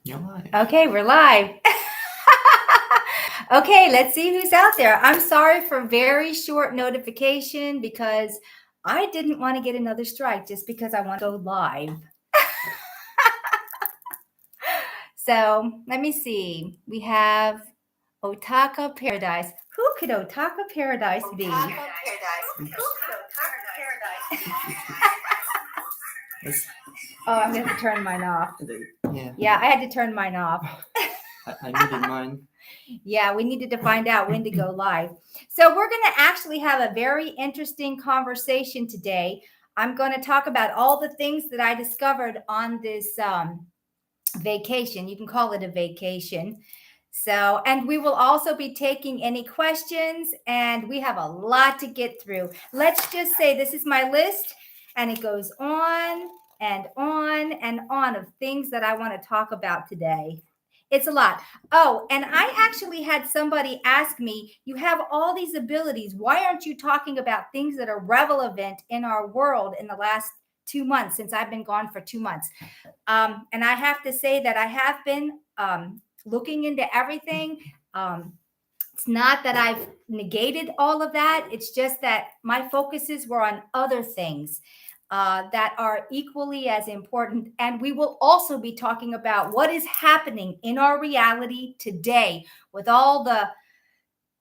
You're live. Okay, we're live. Okay, let's see who's out there. I'm sorry for very short notification because I didn't want to get another strike just because I want to go live. So let me see. We have Otaka Paradise. Who could Otaka Paradise be? Oh, I'm going to turn mine off. Yeah, I had to turn mine off. I muted mine. Yeah, we needed to find out when to go live. So we're going to actually have a very interesting conversation today. I'm going to talk about all the things that I discovered on this vacation. You can call it a vacation. So, and we will also be taking any questions, and we have a lot to get through. Let's just say this is my list, and it goes on and on and on of things that I want to talk about today. It's a lot. Oh, and I actually had somebody ask me, you have all these abilities. Why aren't you talking about things that are relevant in our world in the last 2 months since I've been gone for 2 months? And I have to say that I have been looking into everything. It's not that I've negated all of that. It's just that my focuses were on other things that are equally as important. And we will also be talking about what is happening in our reality today with all the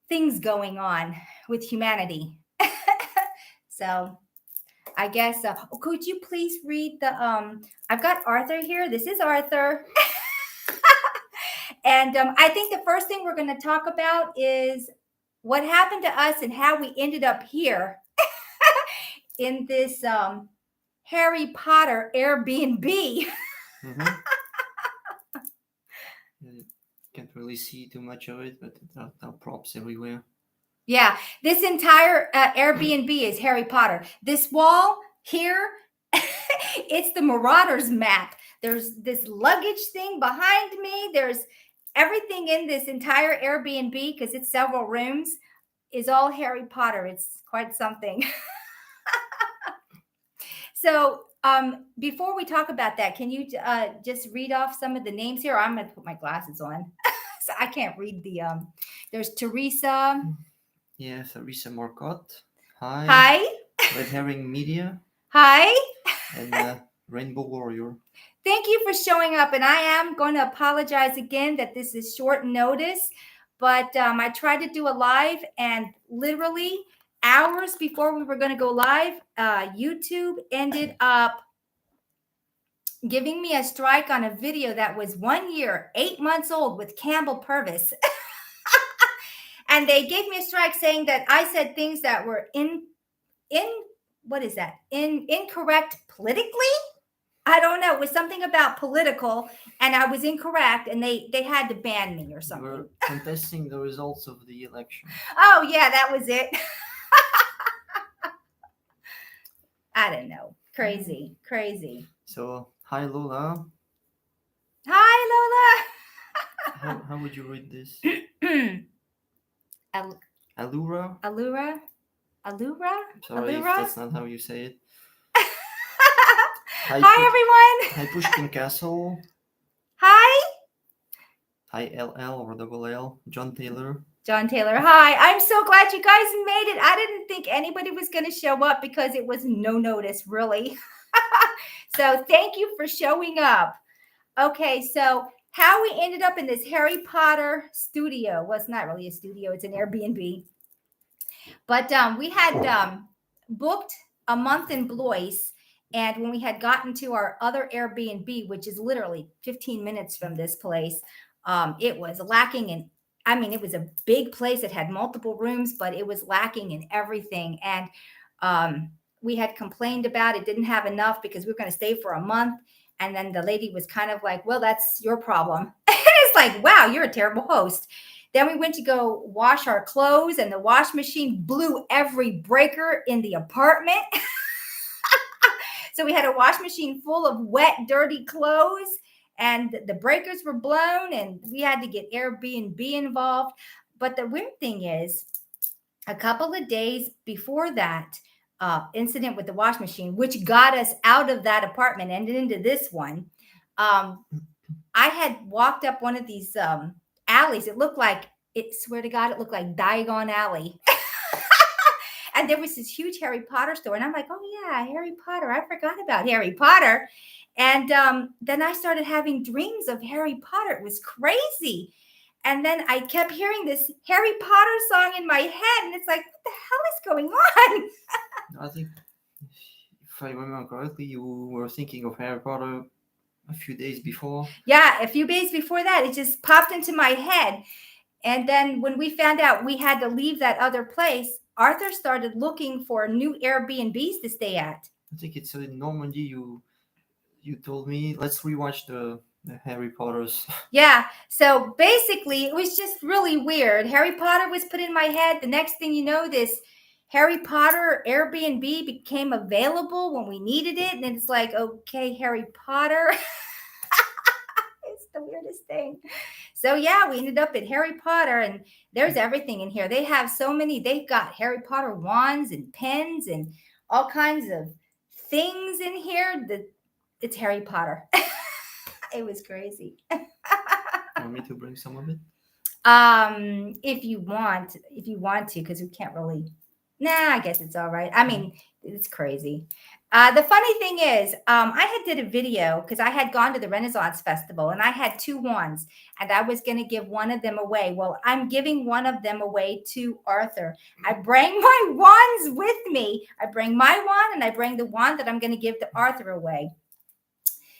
things going on with humanity. So I guess, could you please read the, I've got Arthur here. This is Arthur. And I think the first thing we're going to talk about is what happened to us and how we ended up here in this Harry Potter Airbnb. Mm-hmm. Can't really see too much of it, but there are props everywhere. Yeah, this entire Airbnb is Harry Potter. This wall here, it's the Marauders map. There's this luggage thing behind me. There's everything in this entire Airbnb, because it's several rooms, is all Harry Potter. It's quite something. So before we talk about that, can you just read off some of the names here? I'm going to put my glasses on. So I can't read the, there's Teresa. Yeah, Theresa Marcotte. Hi. Hi. Red Herring Media. Hi. And Rainbow Warrior. Thank you for showing up. And I am going to apologize again that this is short notice, but I tried to do a live, and literally hours before we were going to go live, YouTube ended up giving me a strike on a video that was 1 year, 8 months old with Campbell Purvis. And they gave me a strike saying that I said things that were incorrect politically. I don't know. It was something about political, and I was incorrect, and they had to ban me or something. We're contesting the results of the election. Oh yeah, that was it. I don't know. Crazy. So, hi Lola. Hi Lola. How would you read this? Allura. Sorry if that's not how you say it. Hi everyone. Hi Pushkin Castle. Hi. Hi LL or double L. John Taylor. Hi. I'm so glad you guys made it. I didn't think anybody was going to show up because it was no notice, really. So thank you for showing up. Okay, so how we ended up in this Harry Potter studio. Well, it's not really a studio. It's an Airbnb. But we had booked a month in Blois. And when we had gotten to our other Airbnb, which is literally 15 minutes from this place, it was lacking in, it was a big place. It had multiple rooms, but it was lacking in everything. And we had complained about it, didn't have enough because we were going to stay for a month. And then the lady was kind of like, well, that's your problem. It's like, wow, you're a terrible host. Then we went to go wash our clothes, and the wash machine blew every breaker in the apartment. So we had a wash machine full of wet, dirty clothes, and the breakers were blown, and we had to get Airbnb involved. But the weird thing is, a couple of days before that incident with the wash machine, which got us out of that apartment and into this one, I had walked up one of these alleys. It looked like, it swear to God, it looked like Diagon Alley. And there was this huge Harry Potter store. And I'm like, oh, yeah, Harry Potter. I forgot about Harry Potter. And then I started having dreams of Harry Potter. It was crazy. And then I kept hearing this Harry Potter song in my head. And it's like, what the hell is going on? I think, if I remember correctly, you were thinking of Harry Potter a few days before. Yeah, a few days before that, it just popped into my head. And then when we found out we had to leave that other place, Arthur started looking for new Airbnbs to stay at. I think it's in Normandy. You told me, let's rewatch the Harry Potters. Yeah. So basically, it was just really weird. Harry Potter was put in my head. The next thing you know, this Harry Potter Airbnb became available when we needed it. And it's like, okay, Harry Potter. It's the weirdest thing. So yeah, we ended up at Harry Potter, and there's everything in here. They have so many. They've got Harry Potter wands and pens and all kinds of things in here. It's Harry Potter. It was crazy. Want me to bring some of it? If you want to, because we can't really. Nah, I guess it's all right. I mean, it's crazy. The funny thing is, I had did a video because I had gone to the Renaissance Festival and I had 2 wands and I was going to give one of them away. Well, I'm giving one of them away to Arthur. I bring my wands with me. I bring my wand and I bring the wand that I'm going to give to Arthur away.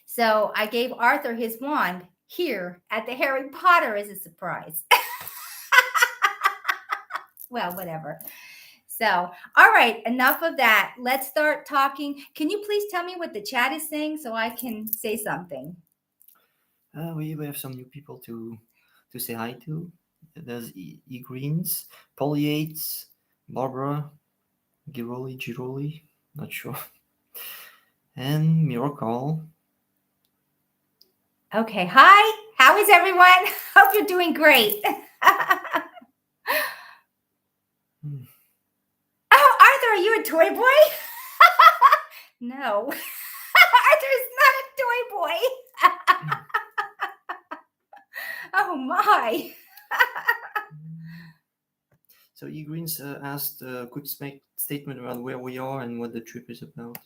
So I gave Arthur his wand here at the Harry Potter as a surprise. Well, whatever. So, all right, enough of that. Let's start talking. Can you please tell me what the chat is saying so I can say something? We have some new people to say hi to. There's E Greens, Paul Yates, Barbara, Giroli, not sure, and Miracle. Okay, hi. How is everyone? Hope you're doing great. Oh, Arthur, are you a toy boy? No. Arthur is not a toy boy. Oh, my. So E Greens asked a quick statement about where we are and what the trip is about.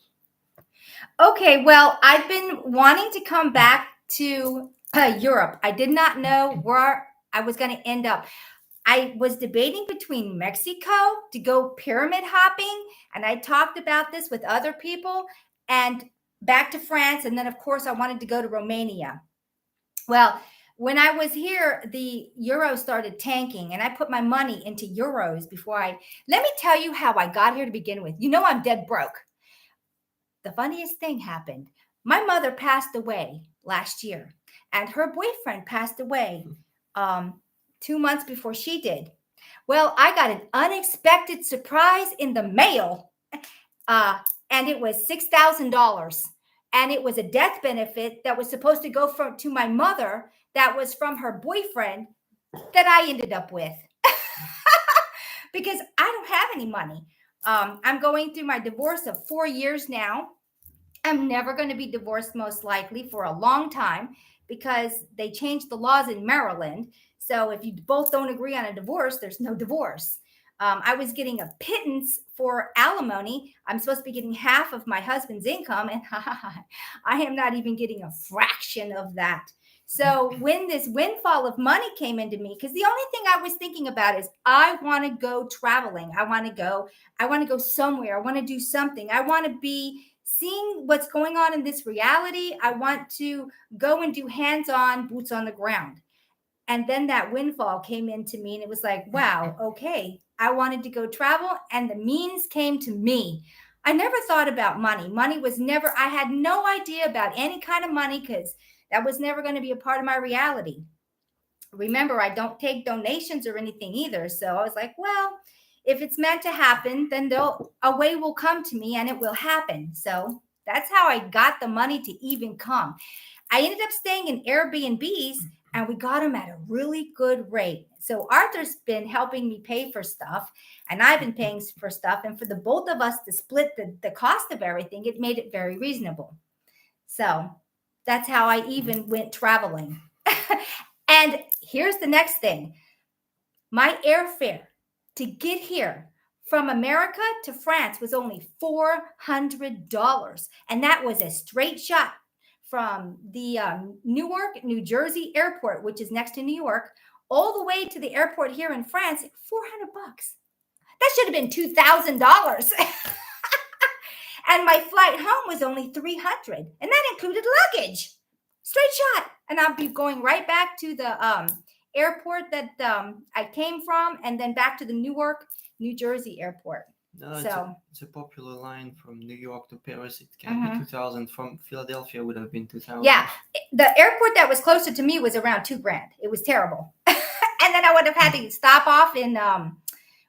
Okay, well, I've been wanting to come back to Europe. I did not know where I was going to end up. I was debating between Mexico to go pyramid hopping, and I talked about this with other people, and back to France, and then, of course, I wanted to go to Romania. Well, when I was here, the euro started tanking, and I put my money into euros before let me tell you how I got here to begin with. You know I'm dead broke. The funniest thing happened. My mother passed away last year, and her boyfriend passed away 2 months before she did. Well, I got an unexpected surprise in the mail, and it was $6,000. And it was a death benefit that was supposed to go to my mother that was from her boyfriend that I ended up with. Because I don't have any money. I'm going through my divorce of 4 years now. I'm never going to be divorced, most likely, for a long time because they changed the laws in Maryland. So if you both don't agree on a divorce, there's no divorce. I was getting a pittance for alimony. I'm supposed to be getting half of my husband's income, and I am not even getting a fraction of that. So when this windfall of money came into me, because the only thing I was thinking about is I want to go traveling. I want to go somewhere. I want to do something. I want to be seeing what's going on in this reality. I want to go and do hands-on, boots on the ground. And then that windfall came into me and it was like, wow, okay, I wanted to go travel and the means came to me. I never thought about money. Money was never, I had no idea about any kind of money because that was never going to be a part of my reality. Remember, I don't take donations or anything either. So I was like, well, if it's meant to happen, then a way will come to me and it will happen. So that's how I got the money to even come. I ended up staying in Airbnbs and we got them at a really good rate. So Arthur's been helping me pay for stuff and I've been paying for stuff. And for the both of us to split the cost of everything, it made it very reasonable. So That's how I even went traveling. And here's the next thing. My airfare to get here from America to France was only $400. And that was a straight shot from the Newark, New Jersey airport, which is next to New York, all the way to the airport here in France, 400 bucks. That should have been $2,000. And my flight home was only 300, and that included luggage. Straight shot. And I'll be going right back to the airport that I came from, and then back to the Newark, New Jersey airport. No, it's a popular line from New York to Paris. It can be 2,000. From Philadelphia would have been 2,000. Yeah, the airport that was closer to me was around $2,000. It was terrible. And then I would have had to stop off in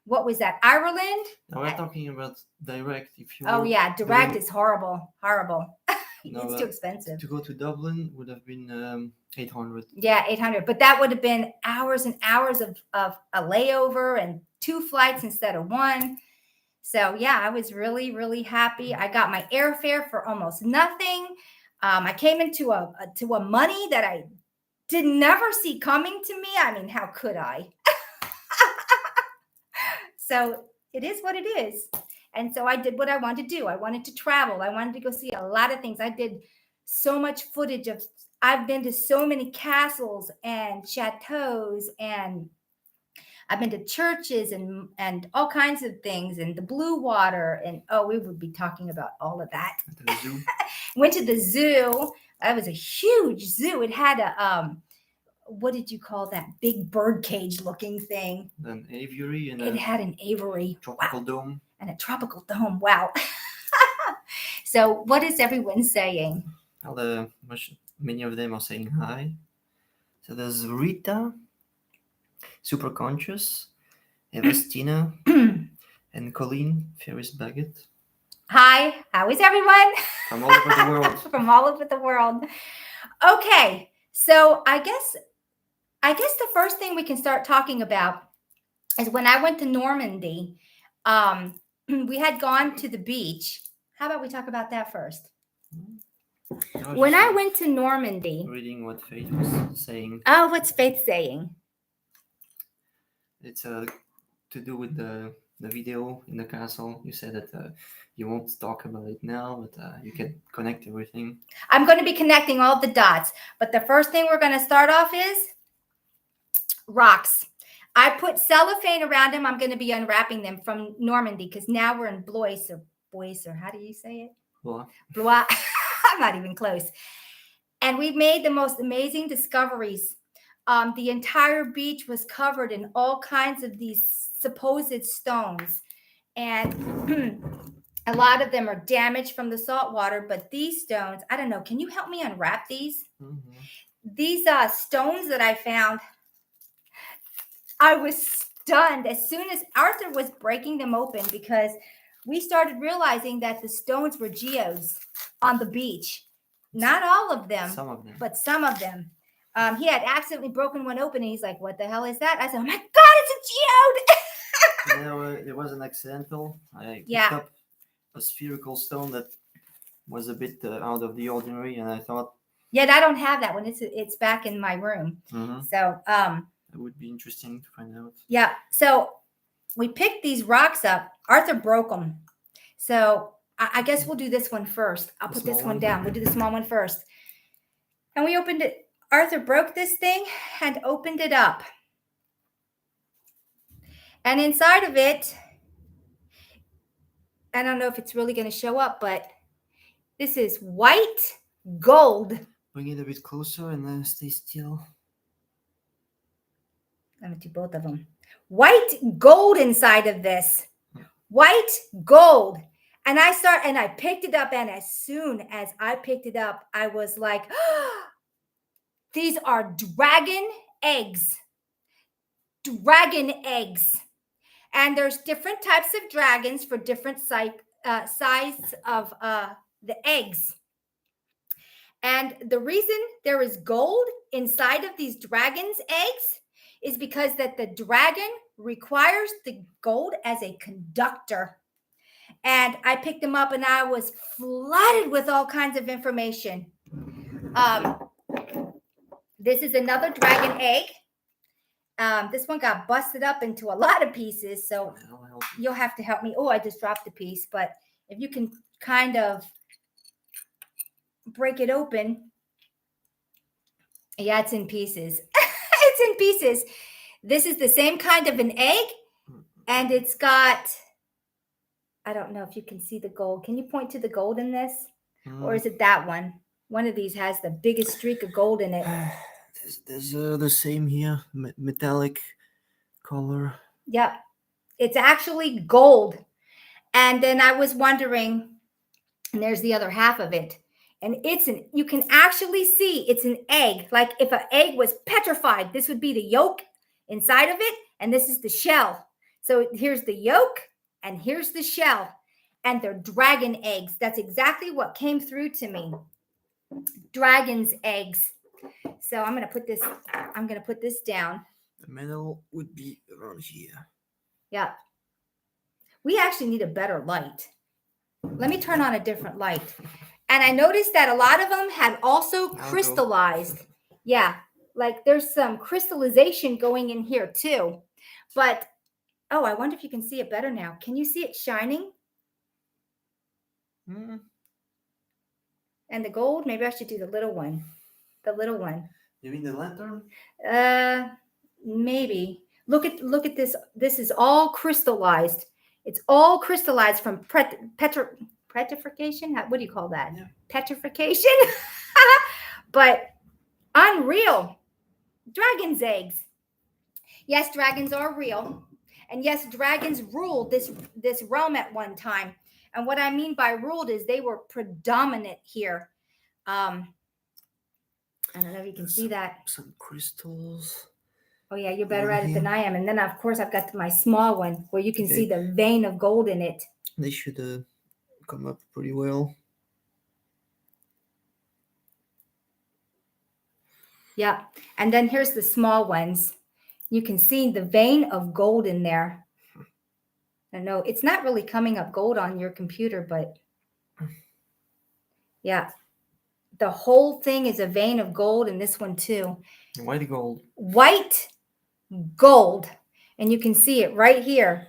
what was that, Ireland? Now we're talking about direct. If you direct is horrible. It's too expensive. To go to Dublin would have been 800. Yeah, 800. But that would have been hours and hours of a layover and 2 flights instead of 1. So yeah, I was really, really happy. I got my airfare for almost nothing. I came into a money that I did never see coming to me. I mean, how could I? So it is what it is. And so I did what I wanted to do. I wanted to travel. I wanted to go see a lot of things. I did so much footage I've been to so many castles and chateaus, and I've been to churches and all kinds of things, and the blue water. And we would be talking about all of that. The zoo. Went to the zoo. That was a huge zoo. It had a, what did you call that big bird cage looking thing? An aviary. It had an aviary. Tropical dome. And a tropical dome. Wow. So what is everyone saying? Well, many of them are saying hi. So there's Rita, Super Conscious, Evastina, and Colleen Ferris Baggett. Hi, how is everyone? From all over the world. From all over the world. Okay, so I guess the first thing we can start talking about is when I went to Normandy. We had gone to the beach. How about we talk about that first? When I went to Normandy. Reading what Faith was saying. Oh, what's Faith saying? It's to do with the video in the castle. You said that you won't talk about it now, but you can connect everything. I'm going to be connecting all the dots. But the first thing we're going to start off is rocks. I put cellophane around them. I'm going to be unwrapping them from Normandy because now we're in Blois, or how do you say it? Blois. Blois. I'm not even close. And we've made the most amazing discoveries. The entire beach was covered in all kinds of these supposed stones. And a lot of them are damaged from the salt water. But these stones, I don't know. Can you help me unwrap these? Mm-hmm. These stones that I found, I was stunned as soon as Arthur was breaking them open, because we started realizing that the stones were geodes on the beach. Not all of them, some of them, but some of them. He had accidentally broken one open, and he's like, "What the hell is that?" I said, "Oh my God, it's a geode!" No, it was an accidental. I picked up a spherical stone that was a bit out of the ordinary, and I thought, "Yeah, I don't have that one. It's back in my room." Mm-hmm. So it would be interesting to find out. Yeah. So we picked these rocks up. Arthur broke them. So I guess we'll do this one first. I'll put this one down. We'll do the small one first. And we opened it. Arthur broke this thing and opened it up. And inside of it, I don't know if it's really going to show up, but this is white gold. Bring it a bit closer and then stay still. I'm going to do both of them. White gold inside of this. White gold. And I picked it up, and as soon as I picked it up, I was like, these are dragon eggs. Dragon eggs. And there's different types of dragons for different size of the eggs. And the reason there is gold inside of these dragons' eggs is because that the dragon requires the gold as a conductor. And I picked them up, and I was flooded with all kinds of information. This is another dragon egg. This one got busted up into a lot of pieces, so you'll have to help me. Oh, I just dropped a piece, but if you can kind of break it open. Yeah, it's in pieces. It's in pieces. This is the same kind of an egg, and it's got, I don't know if you can see the gold. Can you point to the gold in this? Or is it that one? One of these has the biggest streak of gold in it. There's the same here, metallic color. Yep. It's actually gold. And then I was wondering, and there's the other half of it. And you can actually see it's an egg. Like if an egg was petrified, this would be the yolk inside of it. And this is the shell. So here's the yolk and here's the shell. And they're dragon eggs. That's exactly what came through to me. Dragon's eggs. So I'm going to put this down. The metal would be around here. Yeah. We actually need a better light. Let me turn on a different light. And I noticed that a lot of them had also crystallized. Yeah, like there's some crystallization going in here too. But, oh, I wonder if you can see it better now. Can you see it shining? And the gold? Maybe I should do the little one. The little one. You mean the lantern? Maybe. Look at this. This is all crystallized. It's all crystallized from petrification. What do you call that? Yeah. Petrification. But unreal. Dragon's eggs. Yes, dragons are real. And yes, dragons ruled this realm at one time. And what I mean by ruled is they were predominant here. I don't know if you can see that. Some crystals. Oh, yeah, you're better at it than I am. And then, of course, I've got my small one where you can see the vein of gold in it. They should come up pretty well. Yeah. And then here's the small ones. You can see the vein of gold in there. I know it's not really coming up gold on your computer, but yeah. The whole thing is a vein of gold, and this one too. White gold. White gold. And you can see it right here.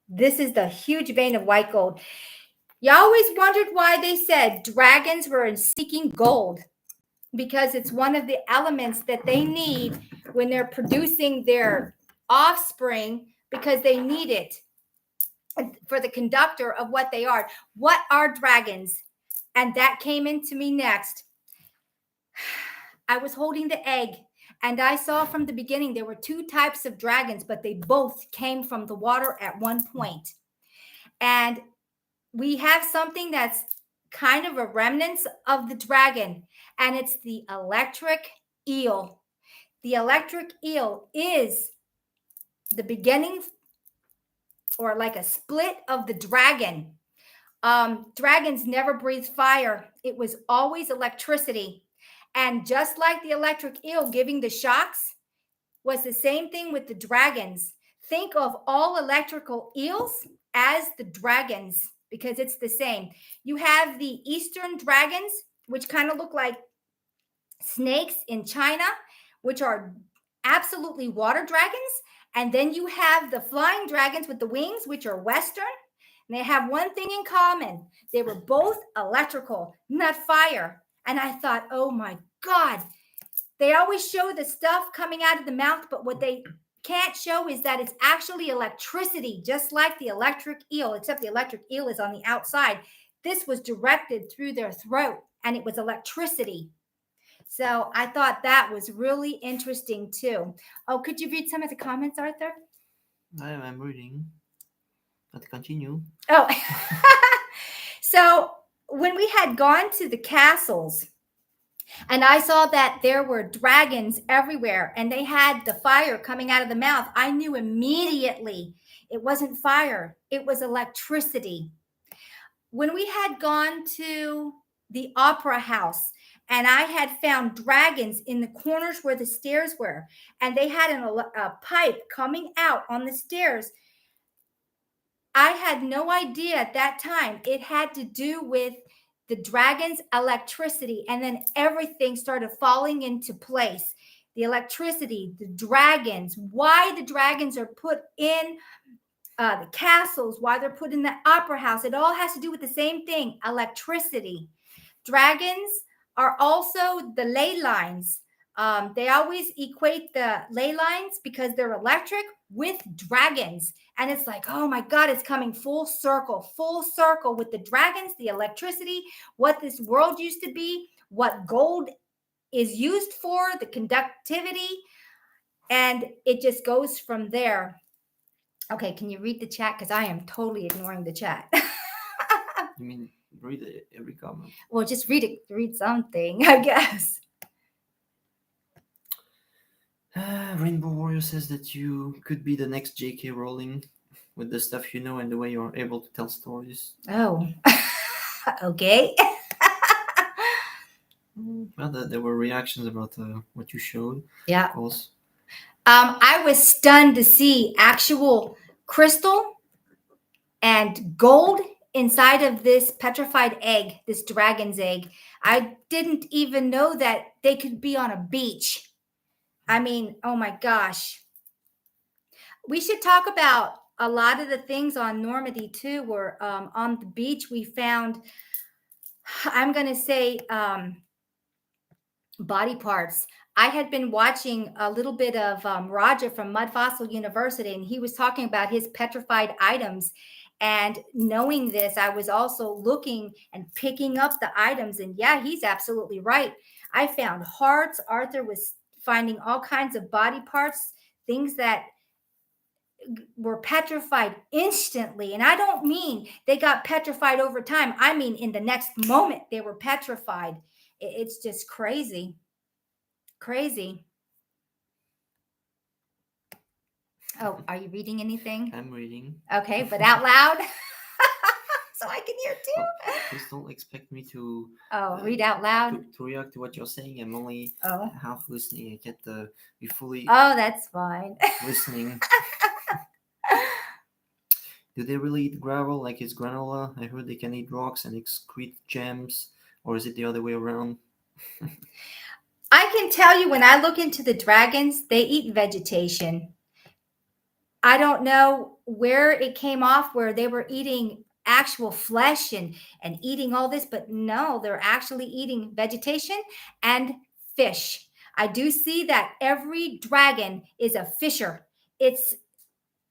This is the huge vein of white gold. You always wondered why they said dragons were seeking gold, because it's one of the elements that they need when they're producing their offspring, because they need it for the conductor of what they are. What are dragons? And that came into me next. I was holding the egg, and I saw from the beginning there were two types of dragons, but they both came from the water at one point. And we have something that's kind of a remnants of the dragon, and it's the electric eel. The electric eel is the beginning, or like a split of the dragon. Dragons never breathed fire. It was always electricity. And just like the electric eel giving the shocks was the same thing with the dragons. Think of all electrical eels as the dragons, because it's the same. You have the Eastern dragons, which kind of look like snakes in China, which are absolutely water dragons. And then you have the flying dragons with the wings, which are Western. And they have one thing in common. They were both electrical, not fire. And I thought, oh my God, they always show the stuff coming out of the mouth, but what they can't show is that it's actually electricity, just like the electric eel, except the electric eel is on the outside. This was directed through their throat, and it was electricity. So I thought that was really interesting too. Oh, could you read some of the comments, Arthur? I'm reading. Let's continue. Oh, so when we had gone to the castles, and I saw that there were dragons everywhere, and they had the fire coming out of the mouth, I knew immediately it wasn't fire, it was electricity. When we had gone to the opera house, and I had found dragons in the corners where the stairs were, and they had a pipe coming out on the stairs, I had no idea at that time it had to do with the dragons electricity, and then everything started falling into place. The electricity, the dragons, why the dragons are put in the castles, why they're put in the opera house. It all has to do with the same thing, electricity. Dragons are also the ley lines. They always equate the ley lines because they're electric with dragons. And it's like, oh my God, it's coming full circle with the dragons, the electricity, what this world used to be, what gold is used for, the conductivity. And it just goes from there. Okay, can you read the chat? Because I am totally ignoring the chat. You mean read every comment? Well, just read something, I guess. Rainbow Warrior says that you could be the next J.K. Rowling with the stuff you know and the way you're able to tell stories. Oh, okay. Well, there were reactions about what you showed. Yeah. Of course. I was stunned to see actual crystal and gold inside of this petrified egg, this dragon's egg. I didn't even know that they could be on a beach. I mean, oh my gosh. We should talk about a lot of the things on Normandy too, where on the beach we found, I'm going to say, body parts. I had been watching a little bit of Roger from Mud Fossil University, and he was talking about his petrified items. And knowing this, I was also looking and picking up the items. And yeah, he's absolutely right. I found hearts. Arthur was finding all kinds of body parts, things that were petrified instantly. And I don't mean they got petrified over time. I mean, in the next moment, they were petrified. It's just crazy. Crazy. Oh, are you reading anything? I'm reading. Okay, but out loud so I can hear too. Well, please don't expect me to read out loud. To react to what you're saying. I'm only half listening. I get to be fully. Oh, that's fine. Listening. Do they really eat gravel like it's granola? I heard they can eat rocks and excrete gems, or is it the other way around? I can tell you, when I look into the dragons, they eat vegetation. I don't know where it came off, where they were eating actual flesh and eating all this, but no, they're actually eating vegetation and fish. I do see that every dragon is a fisher. It's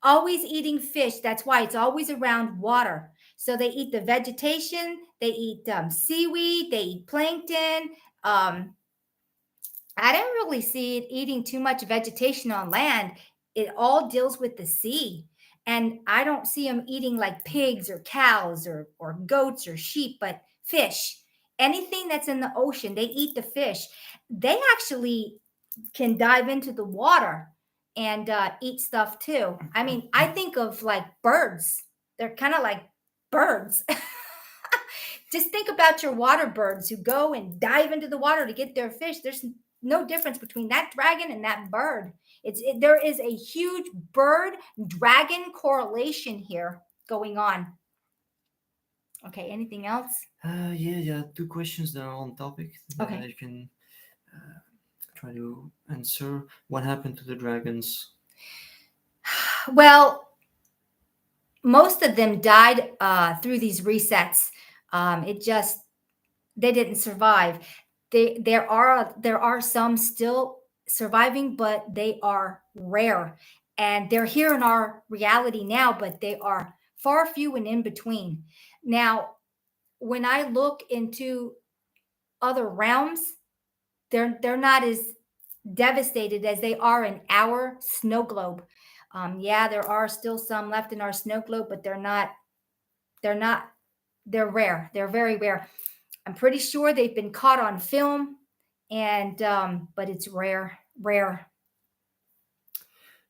always eating fish. That's why it's always around water. So they eat the vegetation, they eat seaweed, they eat plankton. I didn't really see it eating too much vegetation on land. It all deals with the sea. And I don't see them eating like pigs or cows or goats or sheep, but fish. Anything that's in the ocean, they eat the fish. They actually can dive into the water and eat stuff too. I mean, I think of like birds. They're kind of like birds. Just think about your water birds who go and dive into the water to get their fish. There's no difference between that dragon and that bird. There is a huge bird dragon correlation here going on. Okay, anything else? Yeah, 2 questions that are on topic that Okay. I can try to answer. What happened to the dragons? Well, most of them died through these resets. They didn't survive. There are some still surviving, but they are rare, and they're here in our reality now, but they are far few and in between. Now, when I look into other realms, they're not as devastated as they are in our snow globe. Yeah, there are still some left in our snow globe, but they're rare. They're very rare. I'm pretty sure they've been caught on film, and but it's rare.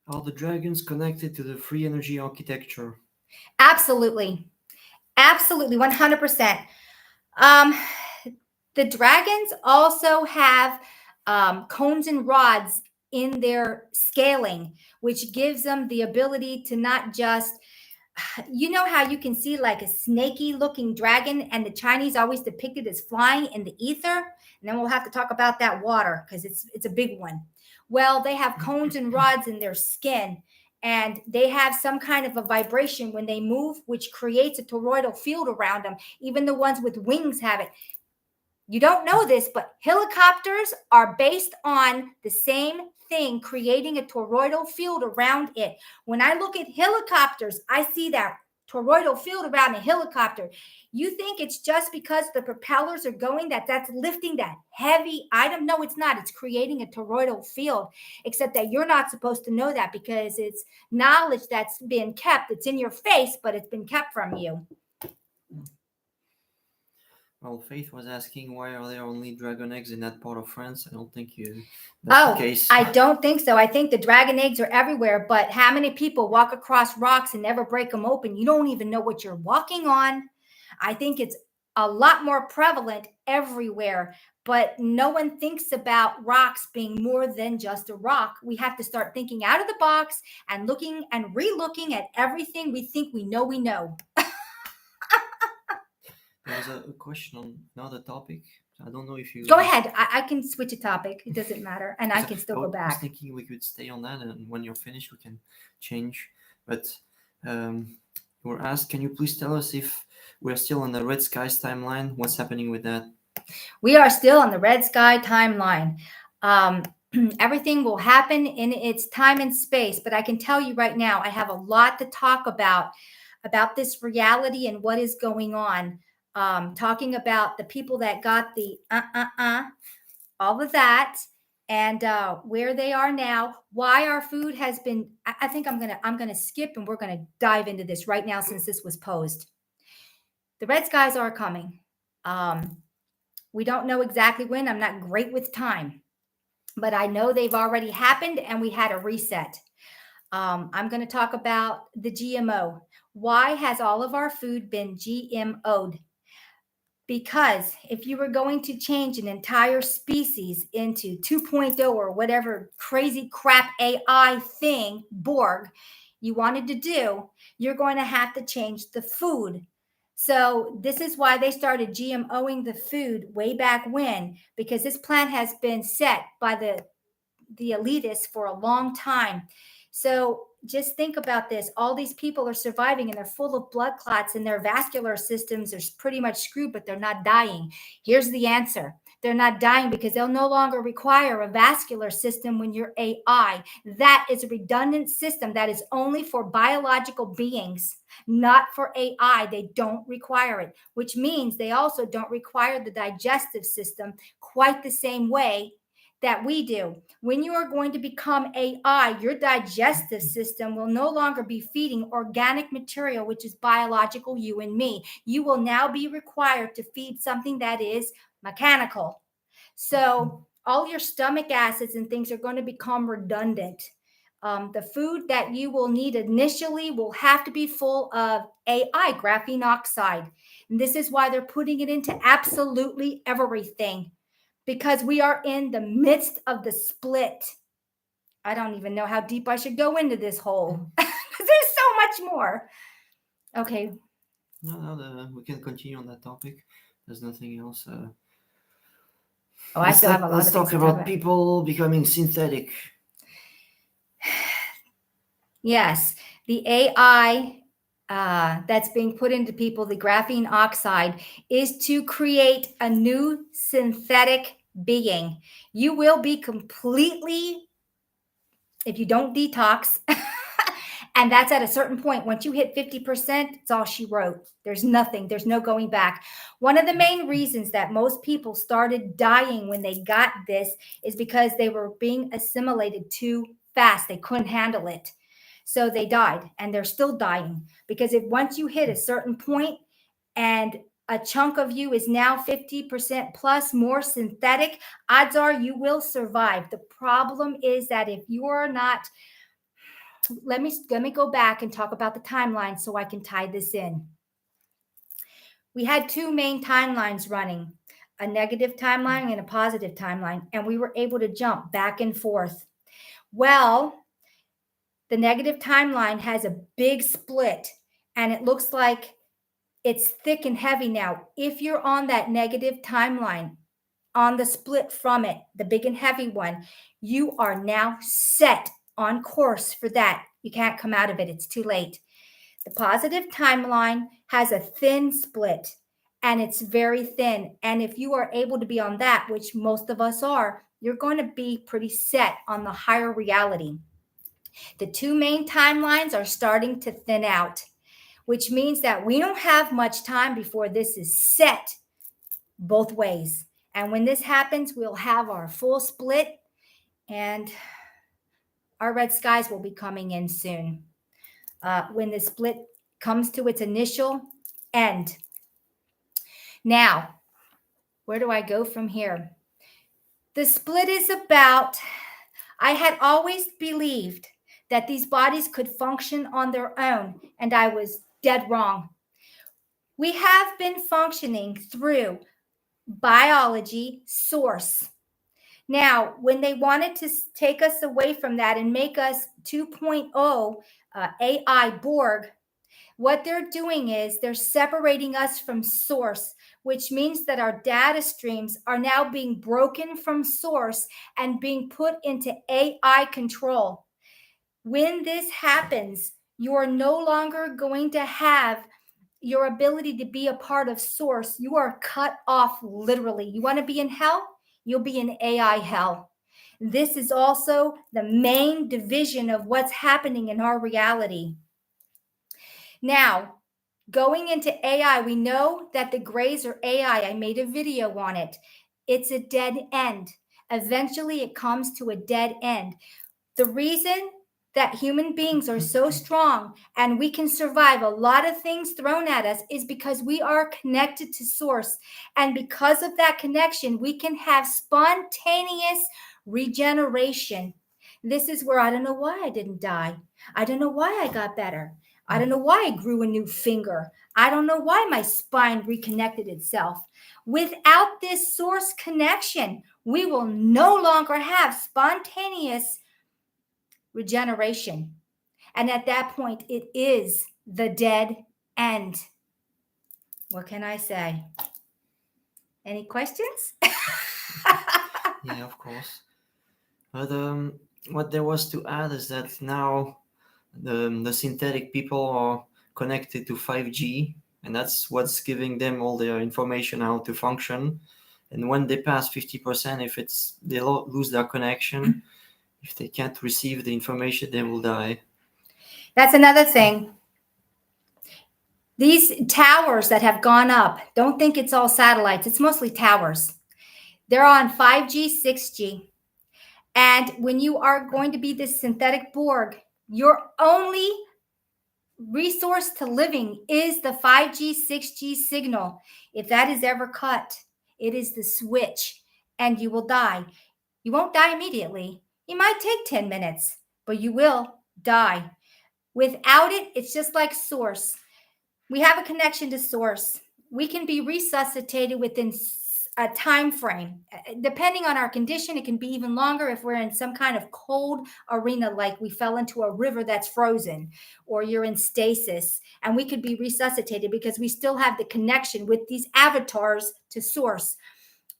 Are the dragons connected to the free energy architecture? Absolutely, 100%. The dragons also have cones and rods in their scaling, which gives them the ability to not just You know how you can see like a snaky looking dragon, and the Chinese always depict it as flying in the ether? And then we'll have to talk about that water because it's a big one. Well, they have cones and rods in their skin, and they have some kind of a vibration when they move, which creates a toroidal field around them. Even the ones with wings have it. You don't know this, but helicopters are based on the same thing, creating a toroidal field around it. When I look at helicopters, I see that toroidal field around a helicopter. You think it's just because the propellers are going that's lifting that heavy item? No, it's not. It's creating a toroidal field, except that you're not supposed to know that because it's knowledge that's been kept. It's in your face, but it's been kept from you. Well, Faith was asking why are there only dragon eggs in that part of France? I don't think that's the case. I don't think so. I think the dragon eggs are everywhere, but how many people walk across rocks and never break them open? You don't even know what you're walking on. I think it's a lot more prevalent everywhere, but no one thinks about rocks being more than just a rock. We have to start thinking out of the box and looking and re-looking at everything we think we know we know. There was a question on another topic. I don't know if you... Go ahead. I can switch a topic. It doesn't matter. And I can still go back. I was thinking we could stay on that, and when you're finished, we can change. But we're asked, can you please tell us if we're still on the Red Skies timeline? What's happening with that? We are still on the Red Sky timeline. Everything will happen in its time and space. But I can tell you right now, I have a lot to talk about this reality and what is going on. Talking about the people that got the all of that, and where they are now, why our food has been. I think I'm gonna skip, and we're gonna dive into this right now since this was posed. The red skies are coming. We don't know exactly when. I'm not great with time, but I know they've already happened, and we had a reset. I'm going to talk about the GMO. Why has all of our food been GMO'd? Because if you were going to change an entire species into 2.0 or whatever crazy crap AI thing, Borg, you wanted to do, you're going to have to change the food. So this is why they started GMOing the food way back when, because this plan has been set by the elitists for a long time. So just think about this. All these people are surviving and they're full of blood clots and their vascular systems are pretty much screwed, but they're not dying. Here's the answer. They're not dying because they'll no longer require a vascular system when you're AI. That is a redundant system that is only for biological beings, not for AI. They don't require it, which means they also don't require the digestive system quite the same way that we do. When you are going to become AI, your digestive system will no longer be feeding organic material, which is biological, you and me. You will now be required to feed something that is mechanical. So all your stomach acids and things are going to become redundant. The food that you will need initially will have to be full of AI, graphene oxide. And this is why they're putting it into absolutely everything, because we are in the midst of the split. I don't even know how deep I should go into this hole. There's so much more. Okay. No, we can continue on that topic. There's nothing else. I still have a lot of things Let's talk about people becoming synthetic. Yes, the AI that's being put into people, the graphene oxide, is to create a new synthetic being. You will be completely, if you don't detox, and that's at a certain point. Once you hit 50%, it's all she wrote. There's nothing. There's no going back. One of the main reasons that most people started dying when they got this is because they were being assimilated too fast. They couldn't handle it. So they died, and they're still dying, because if once you hit a certain point and a chunk of you is now 50% plus more synthetic, odds are you will survive. The problem is that if you are not, let me go back and talk about the timeline so I can tie this in. We had two main timelines running, a negative timeline and a positive timeline, and we were able to jump back and forth. Well, the negative timeline has a big split, and it looks like it's thick and heavy now. If you're on that negative timeline, on the split from it, the big and heavy one, you are now set on course for that. You can't come out of it. It's too late. The positive timeline has a thin split, and it's very thin. And if you are able to be on that, which most of us are, you're going to be pretty set on the higher reality. The two main timelines are starting to thin out, which means that we don't have much time before this is set both ways. And when this happens, we'll have our full split, and our red skies will be coming in soon. When the split comes to its initial end. Now, where do I go from here? The split is about, I had always believed that these bodies could function on their own, and I was dead wrong. We have been functioning through biology source. Now, when they wanted to take us away from that and make us 2.0 AI Borg, what they're doing is they're separating us from source, which means that our data streams are now being broken from source and being put into AI control. When this happens, you are no longer going to have your ability to be a part of source. You are cut off literally. You want to be in hell? You'll be in AI hell. This is also the main division of what's happening in our reality. Now, going into AI, we know that the grays are AI. I made a video on it. It's a dead end. Eventually, it comes to a dead end. The reason that human beings are so strong and we can survive a lot of things thrown at us is because we are connected to source. And because of that connection, we can have spontaneous regeneration. This is where I don't know why I didn't die. I don't know why I got better. I don't know why I grew a new finger. I don't know why my spine reconnected itself. Without this source connection, we will no longer have spontaneous regeneration. And at that point, it is the dead end. What can I say? Any questions? Yeah, of course. But what there was to add is that now the synthetic people are connected to 5G, and that's what's giving them all their information how to function. And when they pass 50%, if they lose their connection, if they can't receive the information, they will die. That's another thing. These towers that have gone up, don't think it's all satellites. It's mostly towers. They're on 5G, 6G. And when you are going to be this synthetic Borg, your only resource to living is the 5G, 6G signal. If that is ever cut, it is the switch, and you will die. You won't die immediately. You might take 10 minutes, but you will die. Without it, it's just like source. We have a connection to source. We can be resuscitated within a time frame. Depending on our condition, it can be even longer if we're in some kind of cold arena, like we fell into a river that's frozen, or you're in stasis, and we could be resuscitated because we still have the connection with these avatars to source.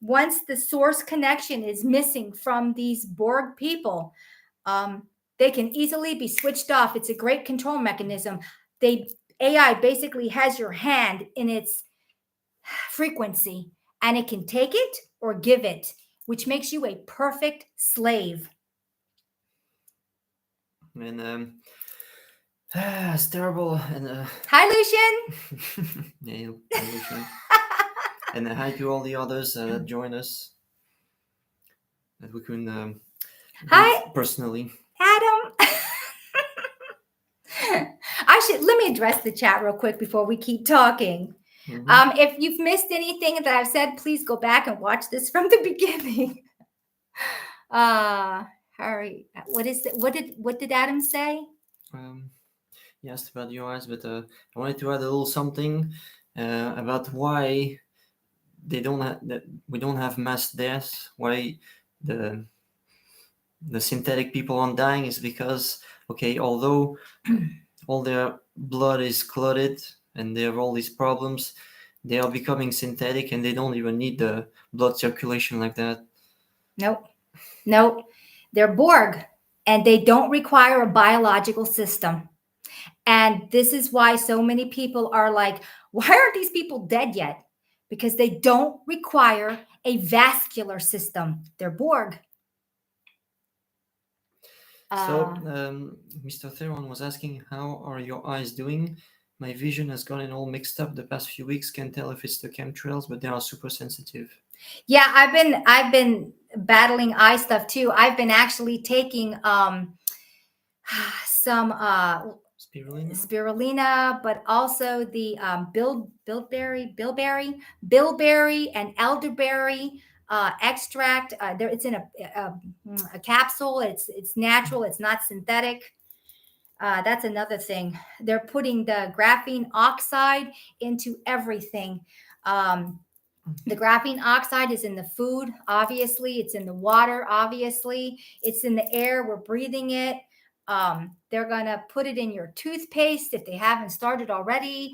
Once the source connection is missing from these Borg people, they can easily be switched off. It's a great control mechanism. AI basically has your hand in its frequency, and it can take it or give it, which makes you a perfect slave. And it's terrible. And Hi, Lucian. yeah, hi, Lucian. And hi to all the others that join us that we can Hi, personally. Adam. Let me address the chat real quick before we keep talking. Mm-hmm. If you've missed anything that I've said, please go back and watch this from the beginning. Harry, what did Adam say? He asked about your eyes, but I wanted to add a little something about why we don't have mass deaths. Why the synthetic people aren't dying is because, okay, although all their blood is clotted and they have all these problems. They are becoming synthetic and they don't even need the blood circulation like that. Nope. Nope. They're Borg and they don't require a biological system. And this is why so many people are like, why aren't these people dead yet? Because they don't require a vascular system. They're Borg. So, Mr. Theron was asking, how are your eyes doing? My vision has gotten all mixed up the past few weeks. Can't tell if it's the chemtrails, but they are super sensitive. Yeah, I've been battling eye stuff too. I've been actually taking some spirulina, but also the bilberry, and elderberry extract. There, it's in a capsule. It's natural. It's not synthetic. That's another thing. They're putting the graphene oxide into everything. The graphene oxide is in the food, obviously. It's in the water, obviously. It's in the air. We're breathing it. They're going to put it in your toothpaste if they haven't started already.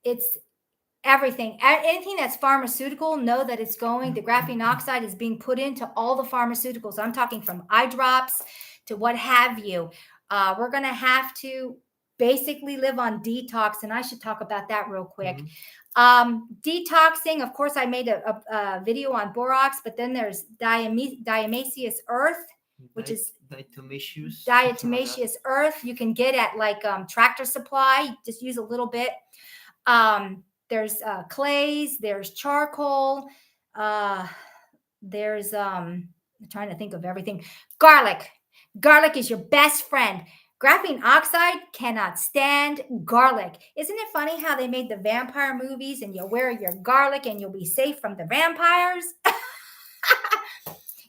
It's everything. Anything that's pharmaceutical, know that it's going. The graphene oxide is being put into all the pharmaceuticals. I'm talking from eye drops to what have you. We're going to have to basically live on detox, and I should talk about that real quick. Detoxing, of course, I made a video on borax, but then there's diatomaceous earth, which is diatomaceous earth. You can get at like Tractor Supply. Just use a little bit. There's clays, there's charcoal, there's I'm trying to think of everything. Garlic is your best friend. Graphene oxide cannot stand garlic. Isn't it funny how they made the vampire movies and you'll wear your garlic and you'll be safe from the vampires?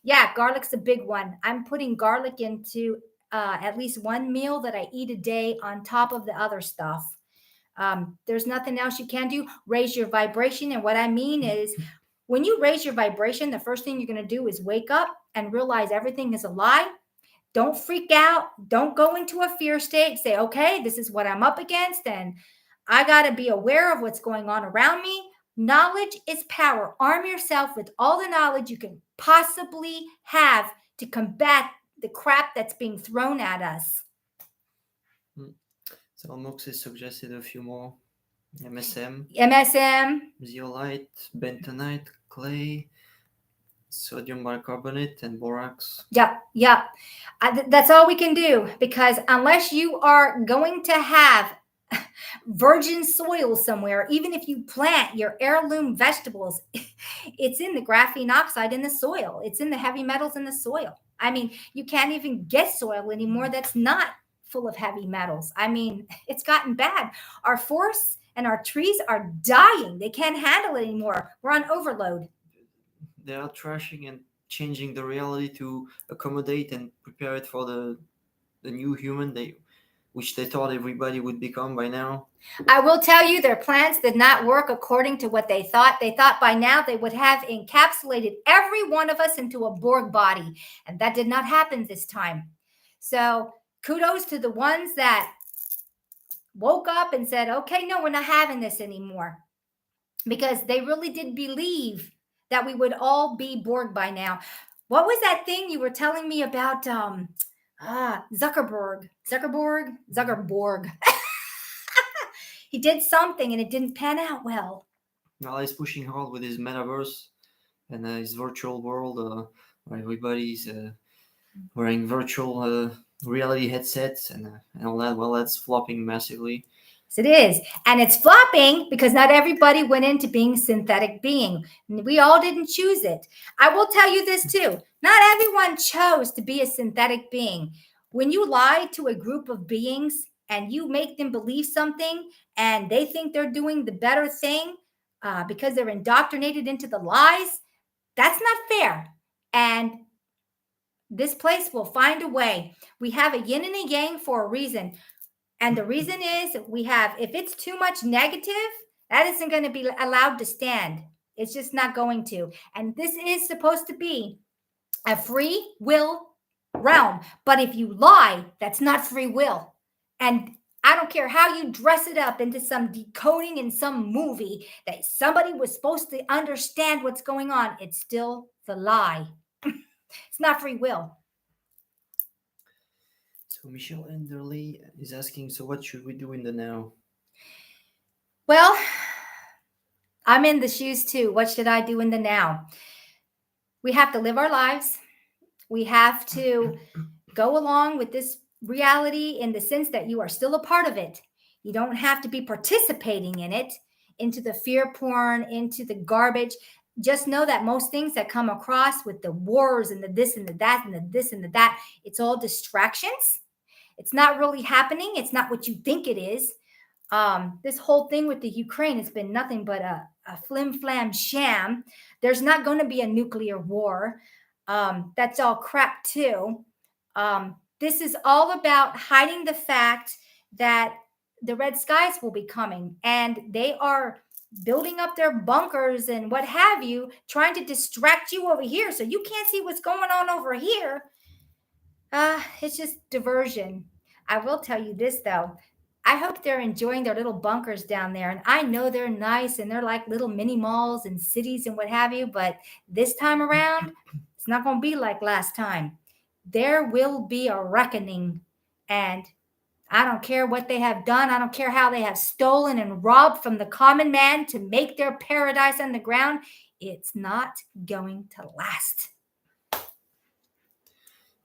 Yeah, garlic's a big one. I'm putting garlic into at least one meal that I eat a day on top of the other stuff. There's nothing else you can do. Raise your vibration. And what I mean is when you raise your vibration, the first thing you're going to do is wake up and realize everything is a lie. Don't freak out. Don't go into a fear state. Say, okay, this is what I'm up against. And I got to be aware of what's going on around me. Knowledge is power. Arm yourself with all the knowledge you can possibly have to combat the crap that's being thrown at us. So Moxie suggested a few more. MSM, zeolite, bentonite, clay, sodium bicarbonate, and borax. Yep. That's all we can do, because unless you are going to have virgin soil somewhere, even if you plant your heirloom vegetables, it's in the graphene oxide in the soil. It's in the heavy metals in the soil. I mean, you can't even get soil anymore that's not full of heavy metals. I mean, it's gotten bad. Our forests and our trees are dying. They can't handle it anymore. We're on overload. They are trashing and changing the reality to accommodate and prepare it for the new human which they thought everybody would become by now. I will tell you, their plans did not work according to what they thought. They thought by now they would have encapsulated every one of us into a Borg body, and that did not happen this time. So kudos to the ones that woke up and said, okay, no, we're not having this anymore, because they really did believe that we would all be Borg by now. What was that thing you were telling me about? Zuckerberg. He did something and it didn't pan out well. Now he's pushing hard with his metaverse and his virtual world, where everybody's wearing virtual reality headsets and all that. Well, that's flopping massively. Yes, it is. And it's flopping because not everybody went into being synthetic being. We all didn't choose it. I will tell you this too. Not everyone chose to be a synthetic being. When you lie to a group of beings and you make them believe something and they think they're doing the better thing because they're indoctrinated into the lies, that's not fair. And this place will find a way. We have a yin and a yang for a reason. And the reason is if it's too much negative, that isn't going to be allowed to stand. It's just not going to. And this is supposed to be a free will realm. But if you lie, that's not free will. And I don't care how you dress it up into some decoding in some movie that somebody was supposed to understand what's going on. It's still the lie. It's not free will. So Michelle Enderley is asking, so what should we do in the now? Well, I'm in the shoes too. What should I do in the now? We have to live our lives. We have to go along with this reality in the sense that you are still a part of it. You don't have to be participating in it, into the fear porn, into the garbage. Just know that most things that come across with the wars and the this and the that and the this and the that, it's all distractions. It's not really happening. It's not what you think it is. This whole thing with the Ukraine has been nothing but a flim flam sham. There's not going to be a nuclear war. That's all crap, too. This is all about hiding the fact that the red skies will be coming, and they are building up their bunkers and what have you, trying to distract you over here so you can't see what's going on over here. It's just diversion. I will tell you this, though. I hope they're enjoying their little bunkers down there. And I know they're nice and they're like little mini malls and cities and what have you. But this time around, it's not going to be like last time. There will be a reckoning. And I don't care what they have done. I don't care how they have stolen and robbed from the common man to make their paradise on the ground. It's not going to last.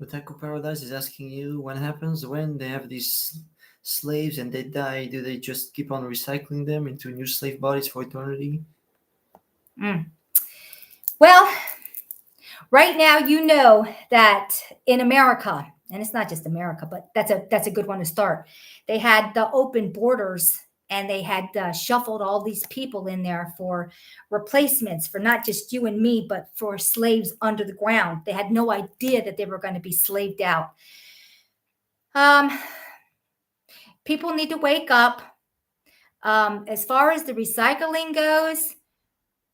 Otaku Paradise is asking you, what happens when they have these slaves and they die? Do they just keep on recycling them into new slave bodies for eternity? Well, right now, you know that in America, and it's not just America, but that's a good one to start. They had the open borders, and they had shuffled all these people in there for replacements for not just you and me, but for slaves under the ground. They had no idea that they were going to be slaved out. People need to wake up. As far as the recycling goes,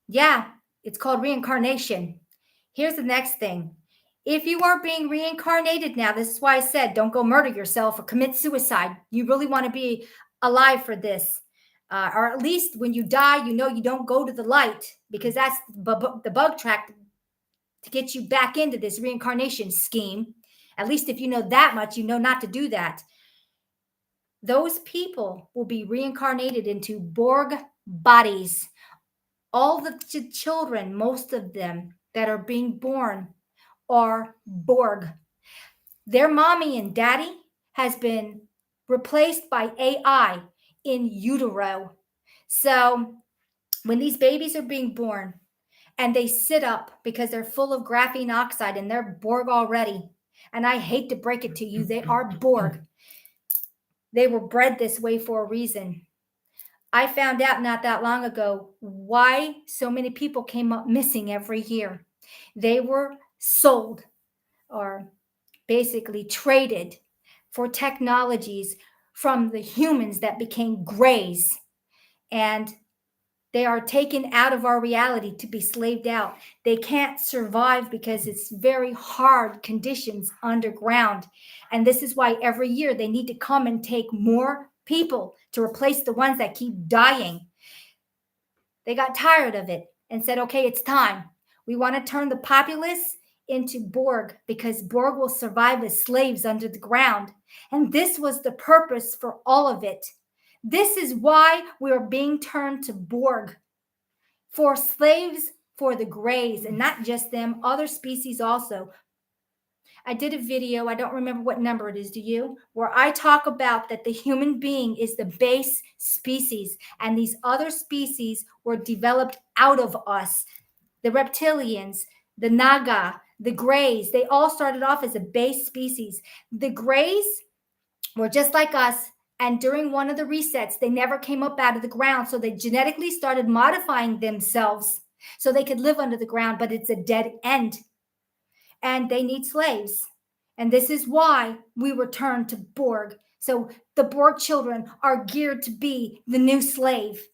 yeah, it's called reincarnation. Here's the next thing. If you are being reincarnated now, this is why I said don't go murder yourself or commit suicide. You really want to be alive for this. Or at least when you die, you know you don't go to the light, because that's the bug track to get you back into this reincarnation scheme. At least if you know that much, you know not to do that. Those people will be reincarnated into Borg bodies. All the children, most of them that are being born, are Borg. Their mommy and daddy has been replaced by AI in utero. So when these babies are being born and they sit up because they're full of graphene oxide and they're Borg already, and I hate to break it to you, they are Borg. They were bred this way for a reason. I found out not that long ago why so many people came up missing every year. They were sold or basically traded for technologies from the humans that became grays. And they are taken out of our reality to be slaved out. They can't survive because it's very hard conditions underground. And this is why every year they need to come and take more people to replace the ones that keep dying. They got tired of it and said, okay, it's time. We want to turn the populace into Borg because Borg will survive as slaves under the ground. And this was the purpose for all of it. This is why we are being turned to Borg, for slaves for the Greys, and not just them, other species also. I did a video, I don't remember what number it is, do you? Where I talk about that the human being is the base species, and these other species were developed out of us. The reptilians, the Naga, the Greys, they all started off as a base species. The Greys were just like us, and during one of the resets, they never came up out of the ground, so they genetically started modifying themselves so they could live under the ground, but it's a dead end. And they need slaves. And this is why we returned to Borg. So the Borg children are geared to be the new slave.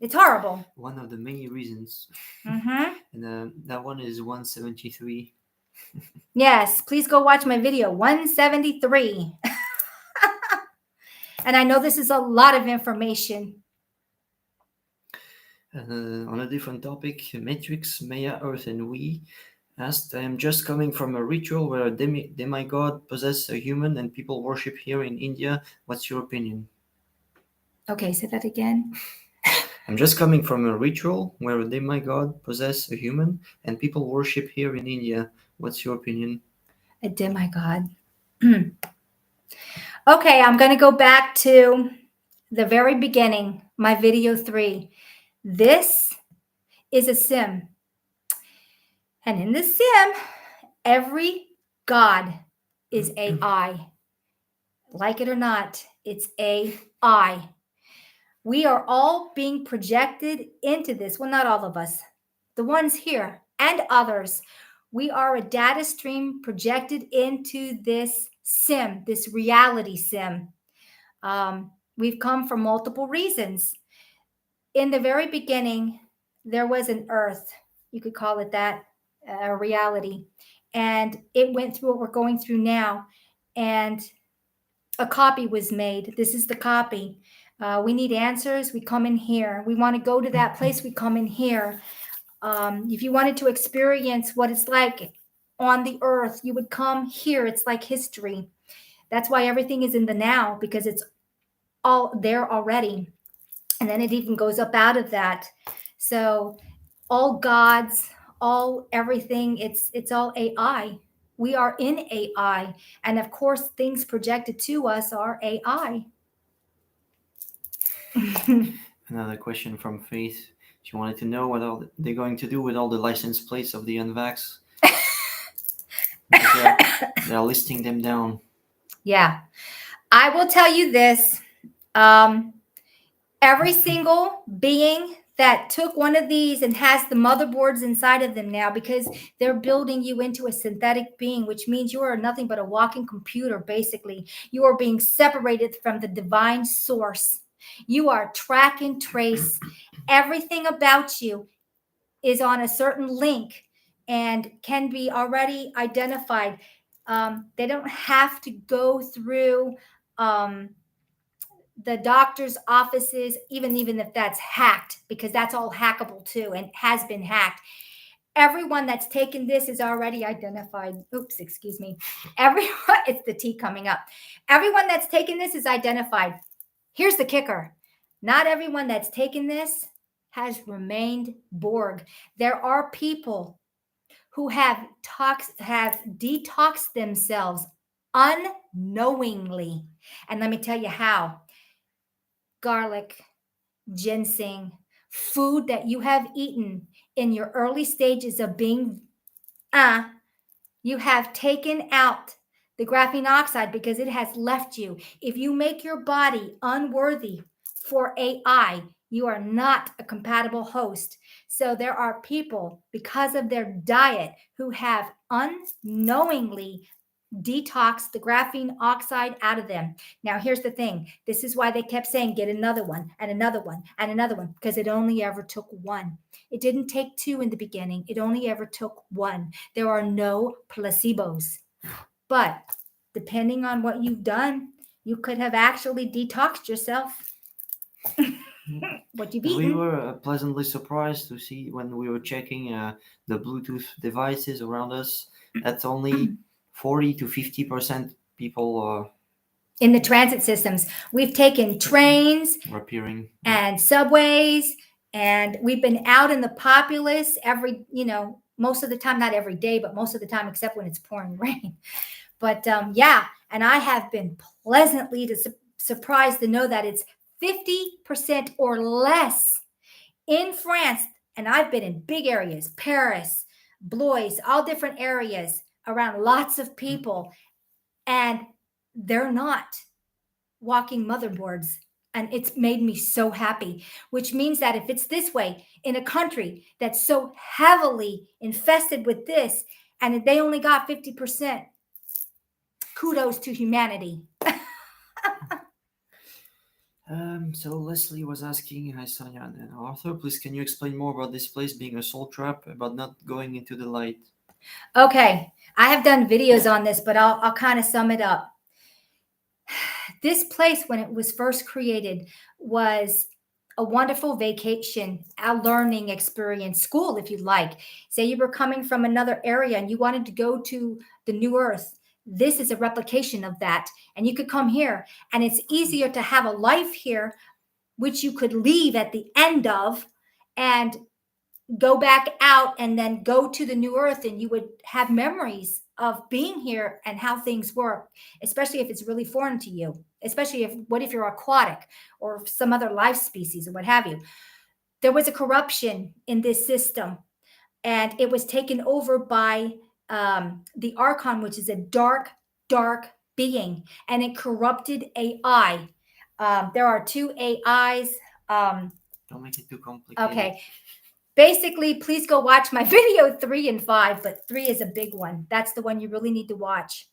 It's horrible. One of the many reasons. Mm-hmm. And that one is 173. Yes, please go watch my video 173. And I know this is a lot of information. On a different topic, Matrix, Maya, Earth, and We asked, I am just coming from a ritual where a demigod possesses a human and people worship here in India. What's your opinion? Okay, say that again. I'm just coming from a ritual where a demigod possesses a human and people worship here in India. What's your opinion? A demigod. Okay, I'm going to go back to the very beginning, my video 3. This is a sim. And in the sim, every god is AI. Like it or not, it's AI. We are all being projected into this. Well, not all of us, the ones here and others. We are a data stream projected into this sim, this reality sim. We've come for multiple reasons. In the very beginning, there was an earth, you could call it that, a reality. And it went through what we're going through now. And a copy was made. This is the copy. We need answers. We come in here. We want to go to that place. We come in here. If you wanted to experience what it's like on the earth, you would come here. It's like history. That's why everything is in the now, because it's all there already. And then it even goes up out of that. So all gods, all everything, it's all AI. We are in AI. And of course, things projected to us are AI. Another question from Faith. She wanted to know what they're going to do with all the license plates of the Xanvast. Because they're listing them down. Yeah. I will tell you this. Every single being that took one of these and has the motherboards inside of them now, because they're building you into a synthetic being, which means you are nothing but a walking computer, basically. You are being separated from the divine source. You are track and trace. Everything about you is on a certain link and can be already identified. They don't have to go through the doctor's offices, even if that's hacked, because that's all hackable too and has been hacked. Everyone that's taken this is already identified. Oops, excuse me. Everyone, it's the T coming up. Everyone that's taken this is identified. Here's the kicker. Not everyone that's taken this has remained Borg. There are people who have detoxed themselves unknowingly. And let me tell you how. Garlic, ginseng, food that you have eaten in your early stages of being, you have taken out the graphene oxide because it has left you. If you make your body unworthy for AI, you are not a compatible host. So there are people, because of their diet, who have unknowingly detox the graphene oxide out of them. Now, here's the thing. This is why they kept saying, get another one and another one and another one, because it only ever took one. It didn't take two in the beginning. It only ever took one. There are no placebos. But depending on what you've done, you could have actually detoxed yourself. What you've eaten. We were pleasantly surprised to see when we were checking the Bluetooth devices around us that only 40 to 50% people in the transit systems. We've taken trains are appearing and subways, and we've been out in the populace every, most of the time, not every day, but most of the time, except when it's pouring rain. But yeah, and I have been pleasantly surprised to know that it's 50% or less in France. And I've been in big areas, Paris, Blois, all different areas around lots of people. And they're not walking motherboards. And it's made me so happy, which means that if it's this way in a country that's so heavily infested with this, and they only got 50%, kudos to humanity. So Leslie was asking, hi Sonia and Arthur, please can you explain more about this place being a soul trap, about not going into the light? Okay, I have done videos on this, but I'll kind of sum it up. This place, when it was first created, was a wonderful vacation, a learning experience, school, if you like. Say you were coming from another area and you wanted to go to the New Earth. This is a replication of that. And you could come here, and it's easier to have a life here, which you could leave at the end of and go back out and then go to the New Earth, and you would have memories of being here and how things work, especially if it's really foreign to you, especially if what if you're aquatic or some other life species or what have you. There was a corruption in this system, and it was taken over by the Archon, which is a dark being, and it corrupted AI. There are two AIs. Don't make it too complicated. Okay. Basically, please go watch my video 3 and 5, but 3 is a big one. That's the one you really need to watch.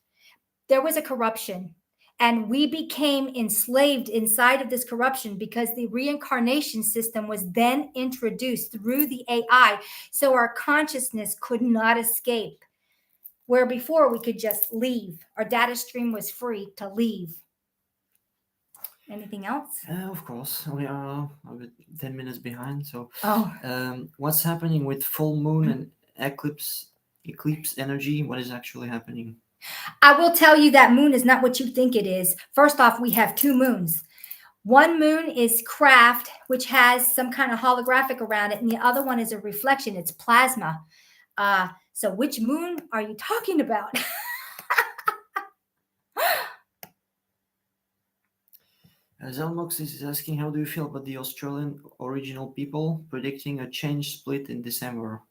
There was a corruption, and we became enslaved inside of this corruption because the reincarnation system was then introduced through the AI. So our consciousness could not escape, where before we could just leave. Our data stream was free to leave. Anything else? Of course, we are a bit 10 minutes behind. So, Oh, what's happening with full moon and eclipse energy? What is actually happening? I will tell you that moon is not what you think it is. First off, we have 2 moons. One moon is craft, which has some kind of holographic around it, and the other one is a reflection. It's plasma. So which moon are you talking about? Zelmox is asking, how do you feel about the Australian original people predicting a change split in December?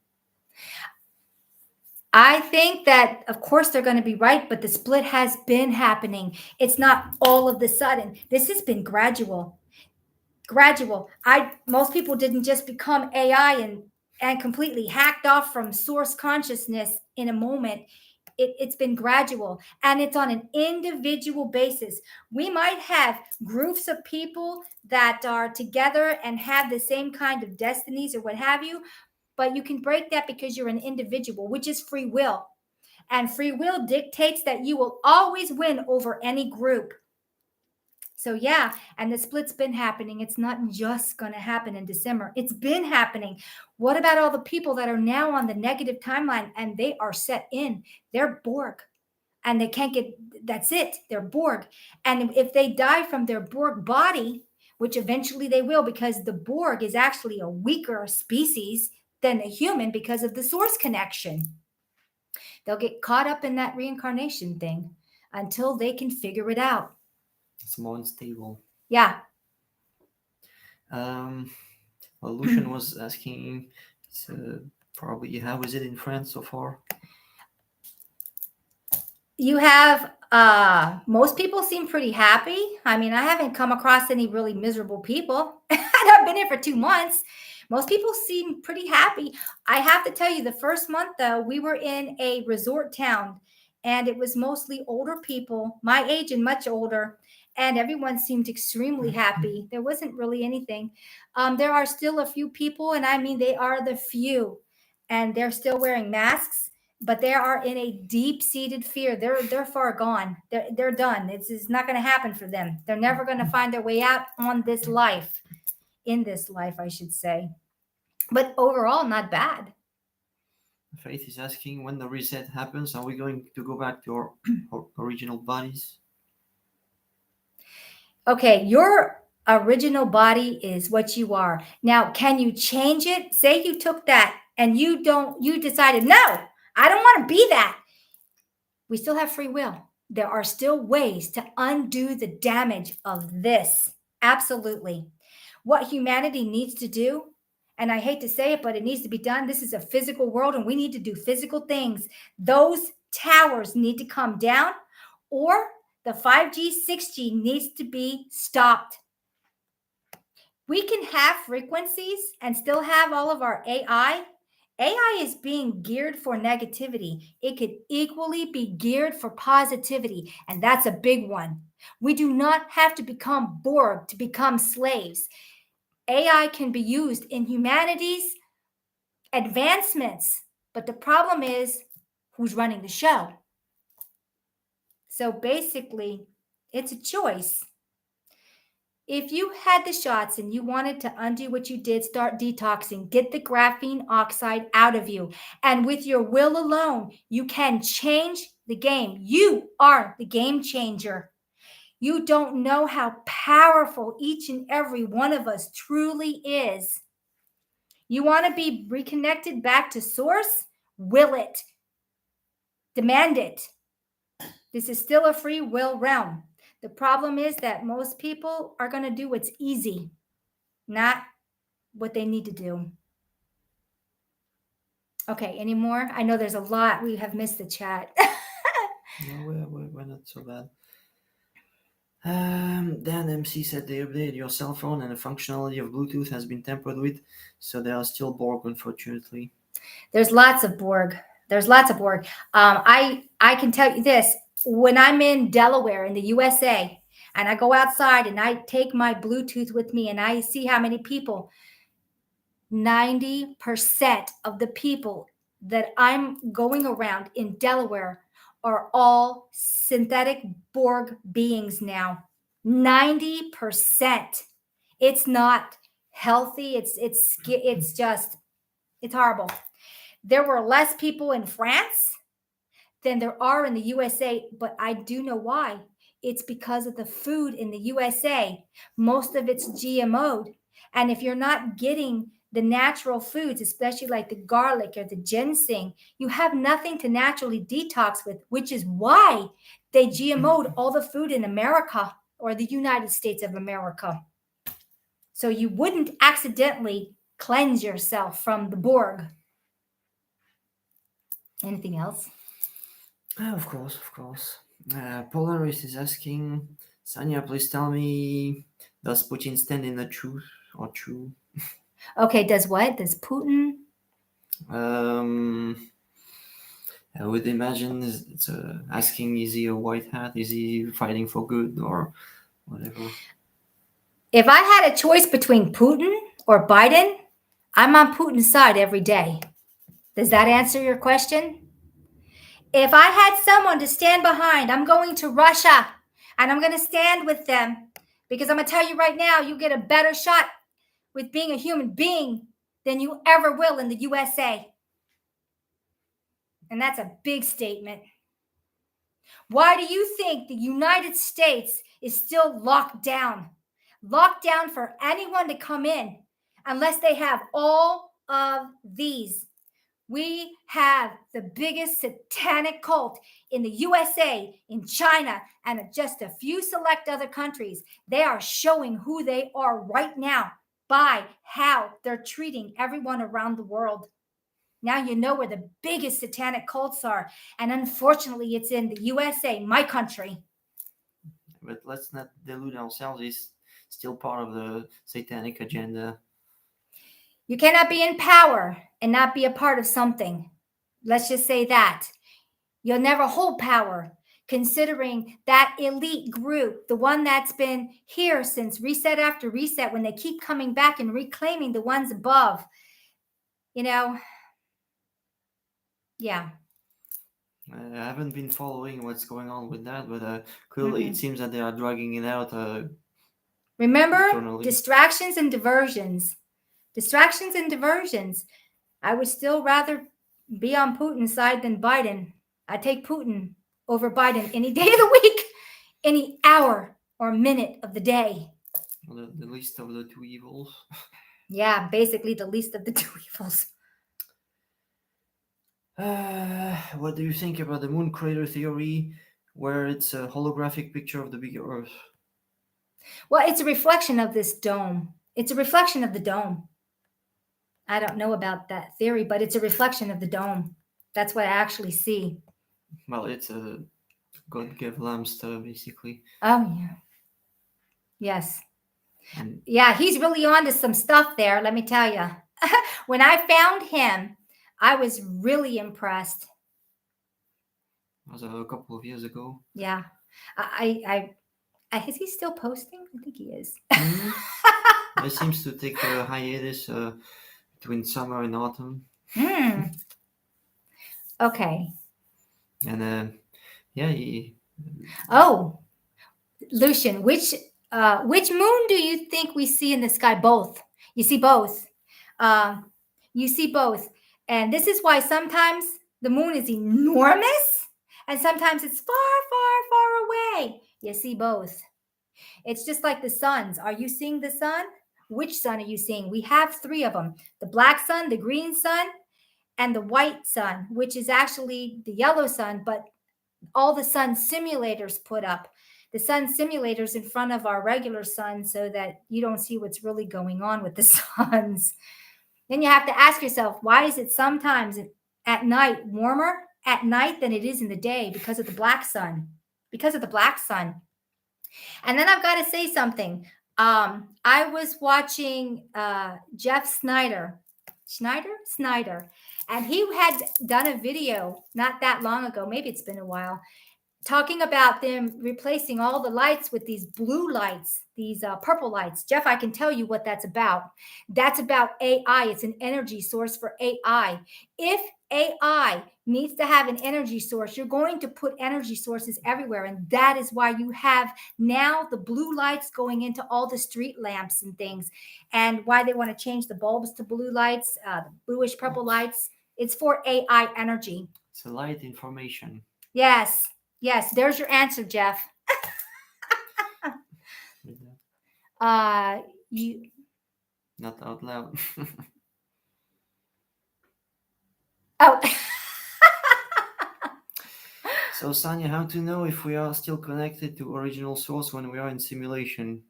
I think that, of course, they're going to be right, but the split has been happening. It's not all of the sudden. This has been gradual. Most people didn't just become AI and completely hacked off from source consciousness in a moment. It's been gradual, and it's on an individual basis. We might have groups of people that are together and have the same kind of destinies or what have you, but you can break that because you're an individual, which is free will. And free will dictates that you will always win over any group. So yeah, and the split's been happening. It's not just going to happen in December. It's been happening. What about all the people that are now on the negative timeline and they are set in? They're Borg, and they can't get, that's it. They're Borg. And if they die from their Borg body, which eventually they will, because the Borg is actually a weaker species than a human because of the source connection, they'll get caught up in that reincarnation thing until they can figure it out. It's more unstable. Yeah. Well, Lucian was asking, probably, how is it in France so far? You have most people seem pretty happy. I mean, I haven't come across any really miserable people. I've been here for 2 months. Most people seem pretty happy. I have to tell you, the first month though, we were in a resort town, and it was mostly older people, my age and much older, and everyone seemed extremely happy. There wasn't really anything. There are still a few people, and I mean, they are the few, and they're still wearing masks, but they are in a deep-seated fear. They're far gone. They're done. It's not going to happen for them. They're never going to find their way out on this life, in this life, I should say. But overall, not bad. Faith is asking, when the reset happens, are we going to go back to our original bodies? Okay, your original body is what you are. Now, can you change it? Say you took that and you decided, no, I don't want to be that. We still have free will. There are still ways to undo the damage of this. Absolutely. What humanity needs to do, and I hate to say it, but it needs to be done. This is a physical world, and we need to do physical things. Those towers need to come down, or the 5G, 6G needs to be stopped. We can have frequencies and still have all of our AI. AI is being geared for negativity. It could equally be geared for positivity, and that's a big one. We do not have to become Borg to become slaves. AI can be used in humanity's advancements, but the problem is who's running the show. So basically, it's a choice. If you had the shots and you wanted to undo what you did, start detoxing, get the graphene oxide out of you. And with your will alone, you can change the game. You are the game changer. You don't know how powerful each and every one of us truly is. You want to be reconnected back to source? Will it. Demand it. This is still a free will realm. The problem is that most people are going to do what's easy, not what they need to do. Okay, any more? I know there's a lot. We have missed the chat. No, we're not so bad. Dan MC said they updated your cell phone and the functionality of Bluetooth has been tampered with, so there are still Borg, unfortunately. There's lots of Borg. I can tell you this. When I'm in Delaware in the USA and I go outside and I take my Bluetooth with me and I see how many people, 90% of the people that I'm going around in Delaware are all synthetic Borg beings now. 90%. It's not healthy. It's horrible. There were less people in France than there are in the USA, but I do know why. It's because of the food in the USA. Most of it's GMO'd. And if you're not getting the natural foods, especially like the garlic or the ginseng, you have nothing to naturally detox with, which is why they GMO'd all the food in America or the United States of America. So you wouldn't accidentally cleanse yourself from the Borg. Anything else? Of course. Polaris is asking, Sanya, please tell me, does Putin stand in the truth or true? Okay, does what? Does Putin? I would imagine it's asking, is he a white hat? Is he fighting for good or whatever? If I had a choice between Putin or Biden, I'm on Putin's side every day. Does that answer your question? If I had someone to stand behind, I'm going to Russia and I'm going to stand with them because I'm going to tell you right now, you get a better shot with being a human being than you ever will in the USA. And that's a big statement. Why do you think the United States is still locked down? Locked down for anyone to come in unless they have all of these. We have the biggest satanic cult in the USA, in China, and just a few select other countries. They are showing who they are right now by how they're treating everyone around the world. Now you know where the biggest satanic cults are. And unfortunately, it's in the USA, my country. But let's not delude ourselves. It's still part of the satanic agenda. You cannot be in power and not be a part of something. Let's just say that. You'll never hold power, considering that elite group, the one that's been here since reset after reset, when they keep coming back and reclaiming the ones above. Yeah. I haven't been following what's going on with that, but clearly it seems that they are dragging it out. Remember, internally. distractions and diversions. I would still rather be on Putin's side than Biden. I take Putin over Biden any day of the week, any hour or minute of the day. The least of the two evils. Yeah, basically the least of the two evils. What do you think about the moon crater theory, where it's a holographic picture of the big Earth? Well, it's a reflection of this dome. It's a reflection of the dome. I don't know about that theory, but it's a reflection of the dome. That's what I actually see. Well, it's a God gave lamster, basically. Oh, yeah. Yes. Yeah, he's really onto some stuff there, let me tell you. When I found him, I was really impressed. That was a couple of years ago. Yeah. Is he still posting? I think he is. He seems to take a hiatus between summer and autumn. Okay. And yeah, Oh, Lucian, which moon do you think we see in the sky? Both. You see both. Uh, you see both. And this is why sometimes the moon is enormous and sometimes it's far, far, far away. You see both. It's just like the suns. Are you seeing the sun? Which sun are you seeing? We have three of them: the black sun, the green sun, and the white sun, which is actually the yellow sun, but all the sun simulators put up. The sun simulators in front of our regular sun so that you don't see what's really going on with the suns. Then you have to ask yourself, why is it sometimes at night warmer at night than it is in the day? Because of the black sun. Because of the black sun. And then I've got to say something. I was watching Jeff Snyder, and he had done a video not that long ago. Maybe it's been a while, talking about them replacing all the lights with these blue lights, these purple lights. Jeff, I can tell you what that's about. That's about AI. It's an energy source for AI. If AI needs to have an energy source, you're going to put energy sources everywhere. And that is why you have now the blue lights going into all the street lamps and things, and why they want to change the bulbs to blue lights, the bluish purple lights. It's for AI energy. it's a light information. Yes. Yes, there's your answer, Jeff. You Not out loud. oh So, Sanya, how to know if we are still connected to original source when we are in simulation?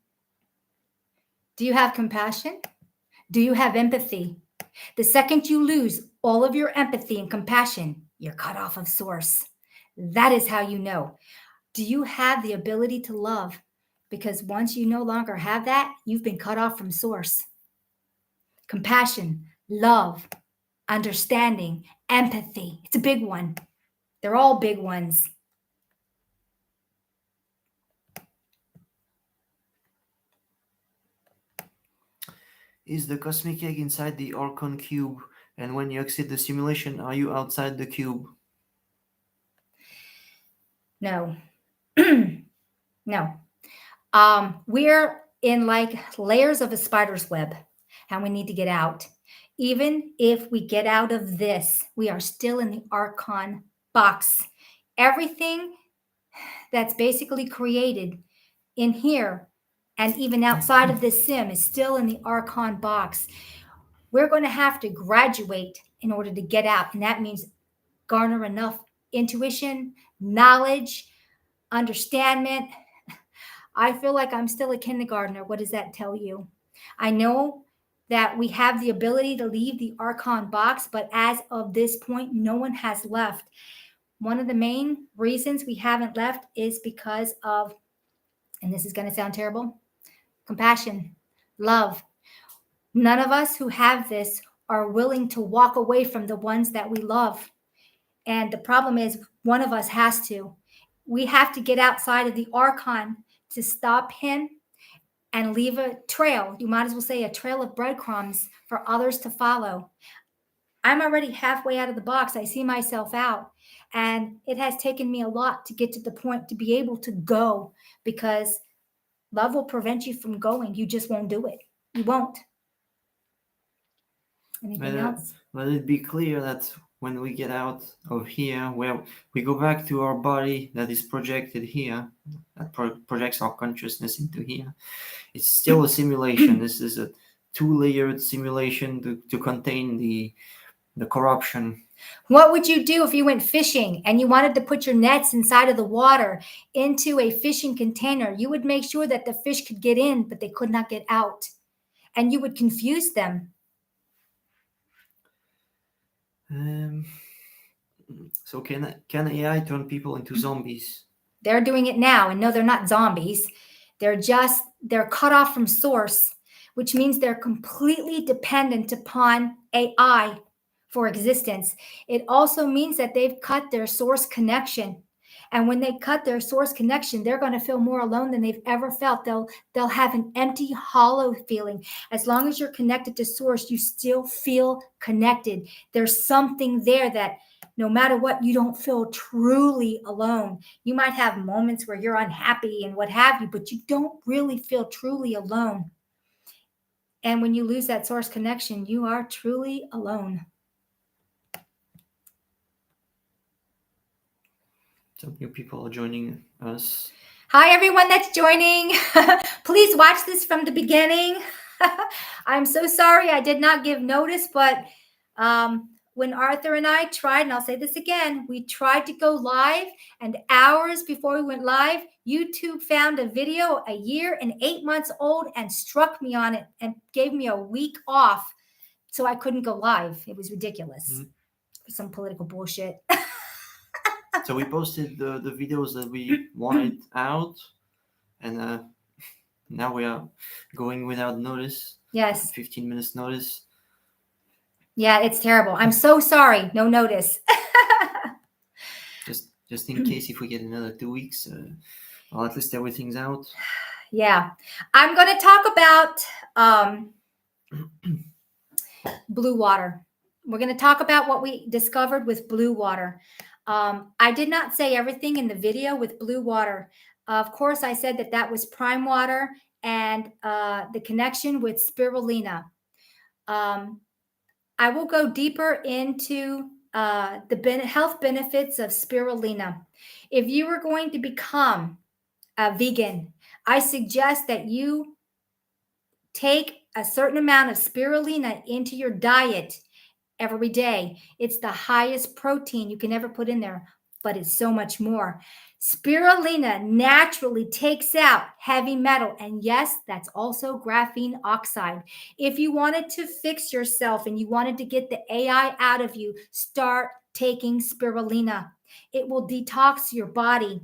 Do you have compassion? Do you have empathy? The second you lose all of your empathy and compassion, you're cut off of source. That is how you know. Do you have the ability to love? Because once you no longer have that, you've been cut off from source. Compassion, love, understanding, empathy. It's a big one. They're all big ones. Is the cosmic egg inside the Orcon cube? And when you exit the simulation, are you outside the cube? No. No. We're in like layers of a spider's web and we need to get out. Even if we get out of this, we are still in the Archon box. Everything that's basically created in here and even outside of this sim is still in the Archon box. We're going to have to graduate in order to get out. And that means garner enough intuition, knowledge, understanding. I feel like I'm still a kindergartner. What does that tell you? I know that we have the ability to leave the Archon box, but as of this point, no one has left. One of the main reasons we haven't left is because of, and this is going to sound terrible, compassion, love. None of us who have this are willing to walk away from the ones that we love. And the problem is, one of us has to. We have to get outside of the Archon to stop him and leave a trail. You might as well say a trail of breadcrumbs for others to follow. I'm already halfway out of the box. I see myself out. And it has taken me a lot to get to the point to be able to go, because love will prevent you from going. You just won't do it. You won't. Anything else? Let it be clear that when we get out of here, where we go back to our body that is projected here, that projects our consciousness into here, it's still a simulation. This is a two-layered simulation to contain the corruption. What would you do if you went fishing and you wanted to put your nets inside of the water into a fishing container? You would make sure that the fish could get in, but they could not get out. And you would confuse them. So can AI turn people into zombies? They're doing it now. And no, they're not zombies. They're cut off from source, which means they're completely dependent upon AI for existence. It also means that they've cut their source connection. And when they cut their source connection, they're going to feel more alone than they've ever felt. They'll have an empty, hollow feeling. As long as you're connected to source, you still feel connected. There's something there that no matter what, you don't feel truly alone. You might have moments where you're unhappy and what have you, but you don't really feel truly alone. And when you lose that source connection, you are truly alone. Some new people are joining us. Hi, everyone that's joining. Please watch this from the beginning. I'm so sorry I did not give notice, but when Arthur and I tried, and I'll say this again, we tried to go live, and hours before we went live, YouTube found a video 1 year and 8 months old and struck me on it and gave me a week off, so I couldn't go live. It was ridiculous. Some political bullshit. So we posted the videos that we wanted out, and now we are going without notice. Yes. 15 minutes notice. Yeah, it's terrible. I'm so sorry. No notice. just in case if we get another 2 weeks, well, at least everything's out. Yeah. I'm going to talk about blue water. We're going to talk about what we discovered with blue water. I did not say everything in the video with blue water. Of course, I said that was prime water and the connection with spirulina. I will go deeper into the health benefits of spirulina. If you are going to become a vegan, I suggest that you take a certain amount of spirulina into your diet every day. It's the highest protein you can ever put in there, but it's so much more. Spirulina naturally takes out heavy metal. And yes, that's also graphene oxide. If you wanted to fix yourself and you wanted to get the AI out of you, start taking spirulina. It will detox your body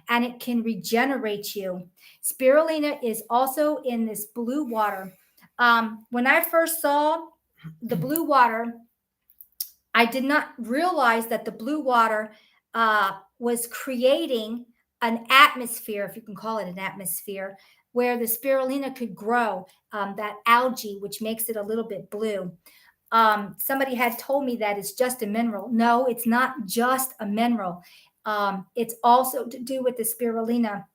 and it can regenerate you. Spirulina is also in this blue water. When I first saw the blue water, I did not realize that the blue water was creating an atmosphere, if you can call it an atmosphere, where the spirulina could grow, that algae, which makes it a little bit blue. Somebody had told me that it's just a mineral. No, it's not just a mineral. It's also to do with the spirulina.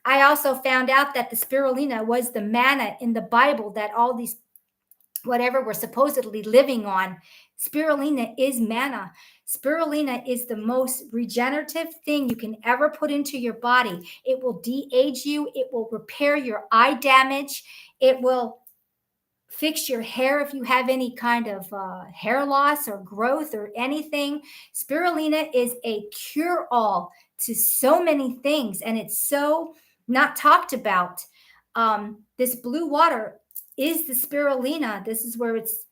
I also found out that the spirulina was the manna in the Bible that all these whatever we're supposedly living on. Spirulina is manna. Spirulina is the most regenerative thing you can ever put into your body. It will de-age you. It will repair your eye damage. It will fix your hair if you have any kind of hair loss or growth or anything. Spirulina is a cure-all to so many things, and it's so not talked about. This blue water is the spirulina. This is where it's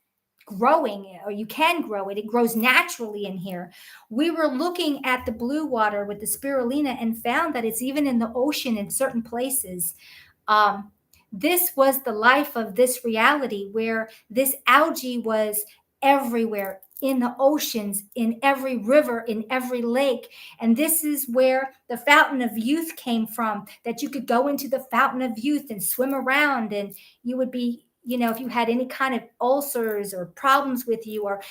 growing, or you can grow it. It grows naturally in here. We were looking at the blue water with the spirulina and found that it's even in the ocean in certain places. This was the life of this reality where this algae was everywhere in the oceans, in every river, in every lake. And this is where the fountain of youth came from, that you could go into the fountain of youth and swim around, and you would be, if you had any kind of ulcers or problems with you or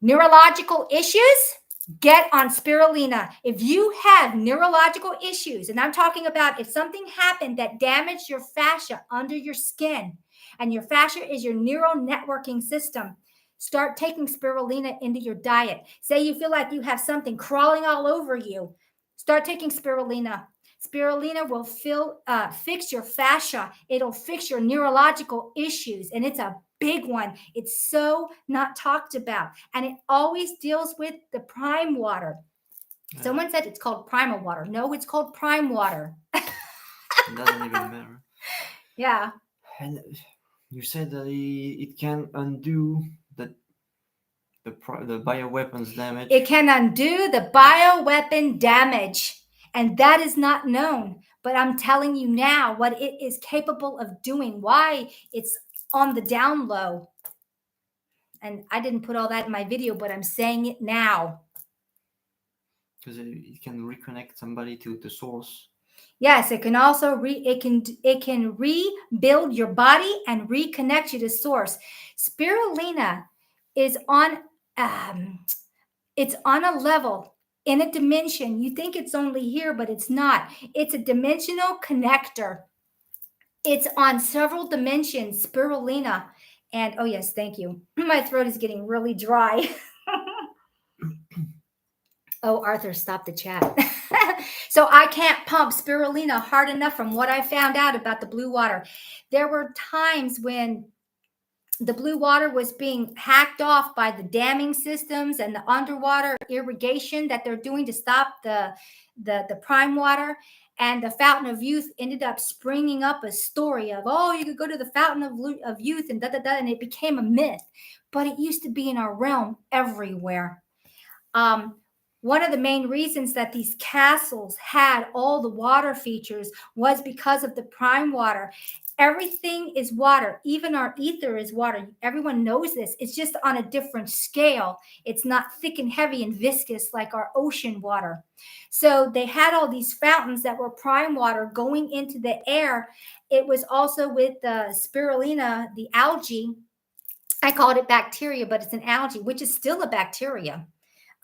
neurological issues, get on spirulina. If you have neurological issues, and I'm talking about if something happened that damaged your fascia under your skin, and your fascia is your neural networking system, start taking spirulina into your diet. Say you feel like you have something crawling all over you, start taking spirulina. Spirulina will fix your fascia. It'll fix your neurological issues, and it's a big one. It's so not talked about, and it always deals with the prime water. Someone said it's called primal water. No, it's called prime water. It doesn't even matter. Yeah. And you said that it can undo the bioweapons damage. It can undo the bioweapon damage, and that is not known. But I'm telling you now what it is capable of doing, why it's on the down low. And I didn't put all that in my video, but I'm saying it now. Because it can reconnect somebody to the source. Yes, it can also it can rebuild your body and reconnect you to source. Spirulina is on It's on a level in a dimension. You think it's only here, but it's not. It's a dimensional connector. It's on several dimensions, spirulina. And oh, yes, thank you. My throat is getting really dry. Oh, Arthur, stop the chat. So I can't pump spirulina hard enough from what I found out about the blue water. There were times when the blue water was being hacked off by the damming systems and the underwater irrigation that they're doing to stop the prime water. And the Fountain of Youth ended up springing up a story of, oh, you could go to the Fountain of Youth and da-da-da, and it became a myth. But it used to be in our realm everywhere. One of the main reasons that these castles had all the water features was because of the prime water. Everything is water. Even our ether is water. Everyone knows this. It's just on a different scale. It's not thick and heavy and viscous like our ocean water. So they had all these fountains that were prime water going into the air. It was also with the spirulina, the algae. I called it bacteria, but it's an algae, which is still a bacteria.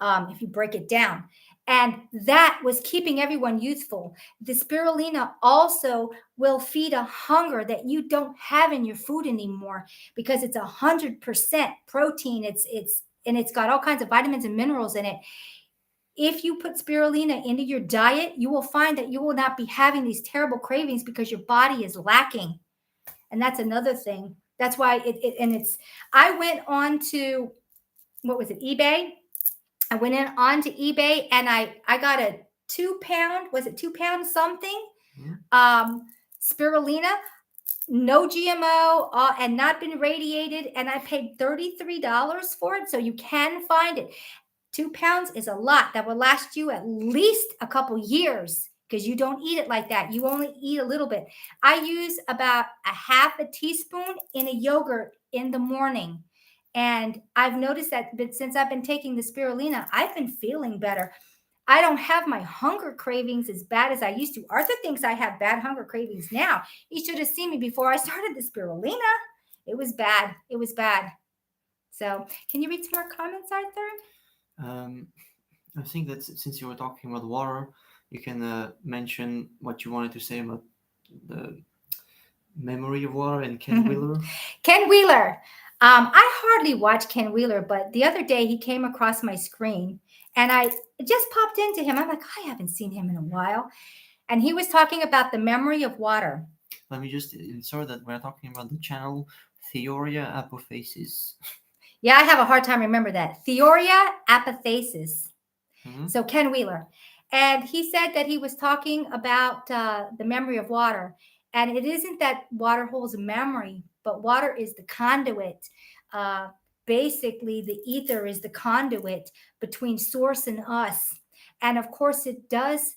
If you break it down. And that was keeping everyone youthful. The spirulina also will feed a hunger that you don't have in your food anymore because it's 100% protein. It's got all kinds of vitamins and minerals in it. If you put spirulina into your diet, you will find that you will not be having these terrible cravings because your body is lacking. And that's another thing. That's why I went on to, what was it, eBay? I went onto eBay and I got a 2-pound, was it 2-pound something? Spirulina, no GMO, and not been radiated. And I paid $33 for it. So you can find it. 2 pounds is a lot. That will last you at least a couple years because you don't eat it like that. You only eat a little bit. I use about a half a teaspoon in a yogurt in the morning. And I've noticed that since I've been taking the spirulina, I've been feeling better. I don't have my hunger cravings as bad as I used to. Arthur thinks I have bad hunger cravings now. He should have seen me before I started the spirulina. It was bad. It was bad. So can you read some more comments, Arthur? I think that since you were talking about water, you can mention what you wanted to say about the memory of water and Ken Wheeler. Ken Wheeler. I hardly watch Ken Wheeler, but the other day he came across my screen and I just popped into him. I'm like, I haven't seen him in a while. And he was talking about the memory of water. Let me just insert that we're talking about the channel Theoria Apophasis. Yeah, I have a hard time remember that. Theoria Apophasis. So Ken Wheeler. And he said that he was talking about the memory of water. And it isn't that water holds a memory, but water is the conduit. Basically, the ether is the conduit between source and us. And of course, it does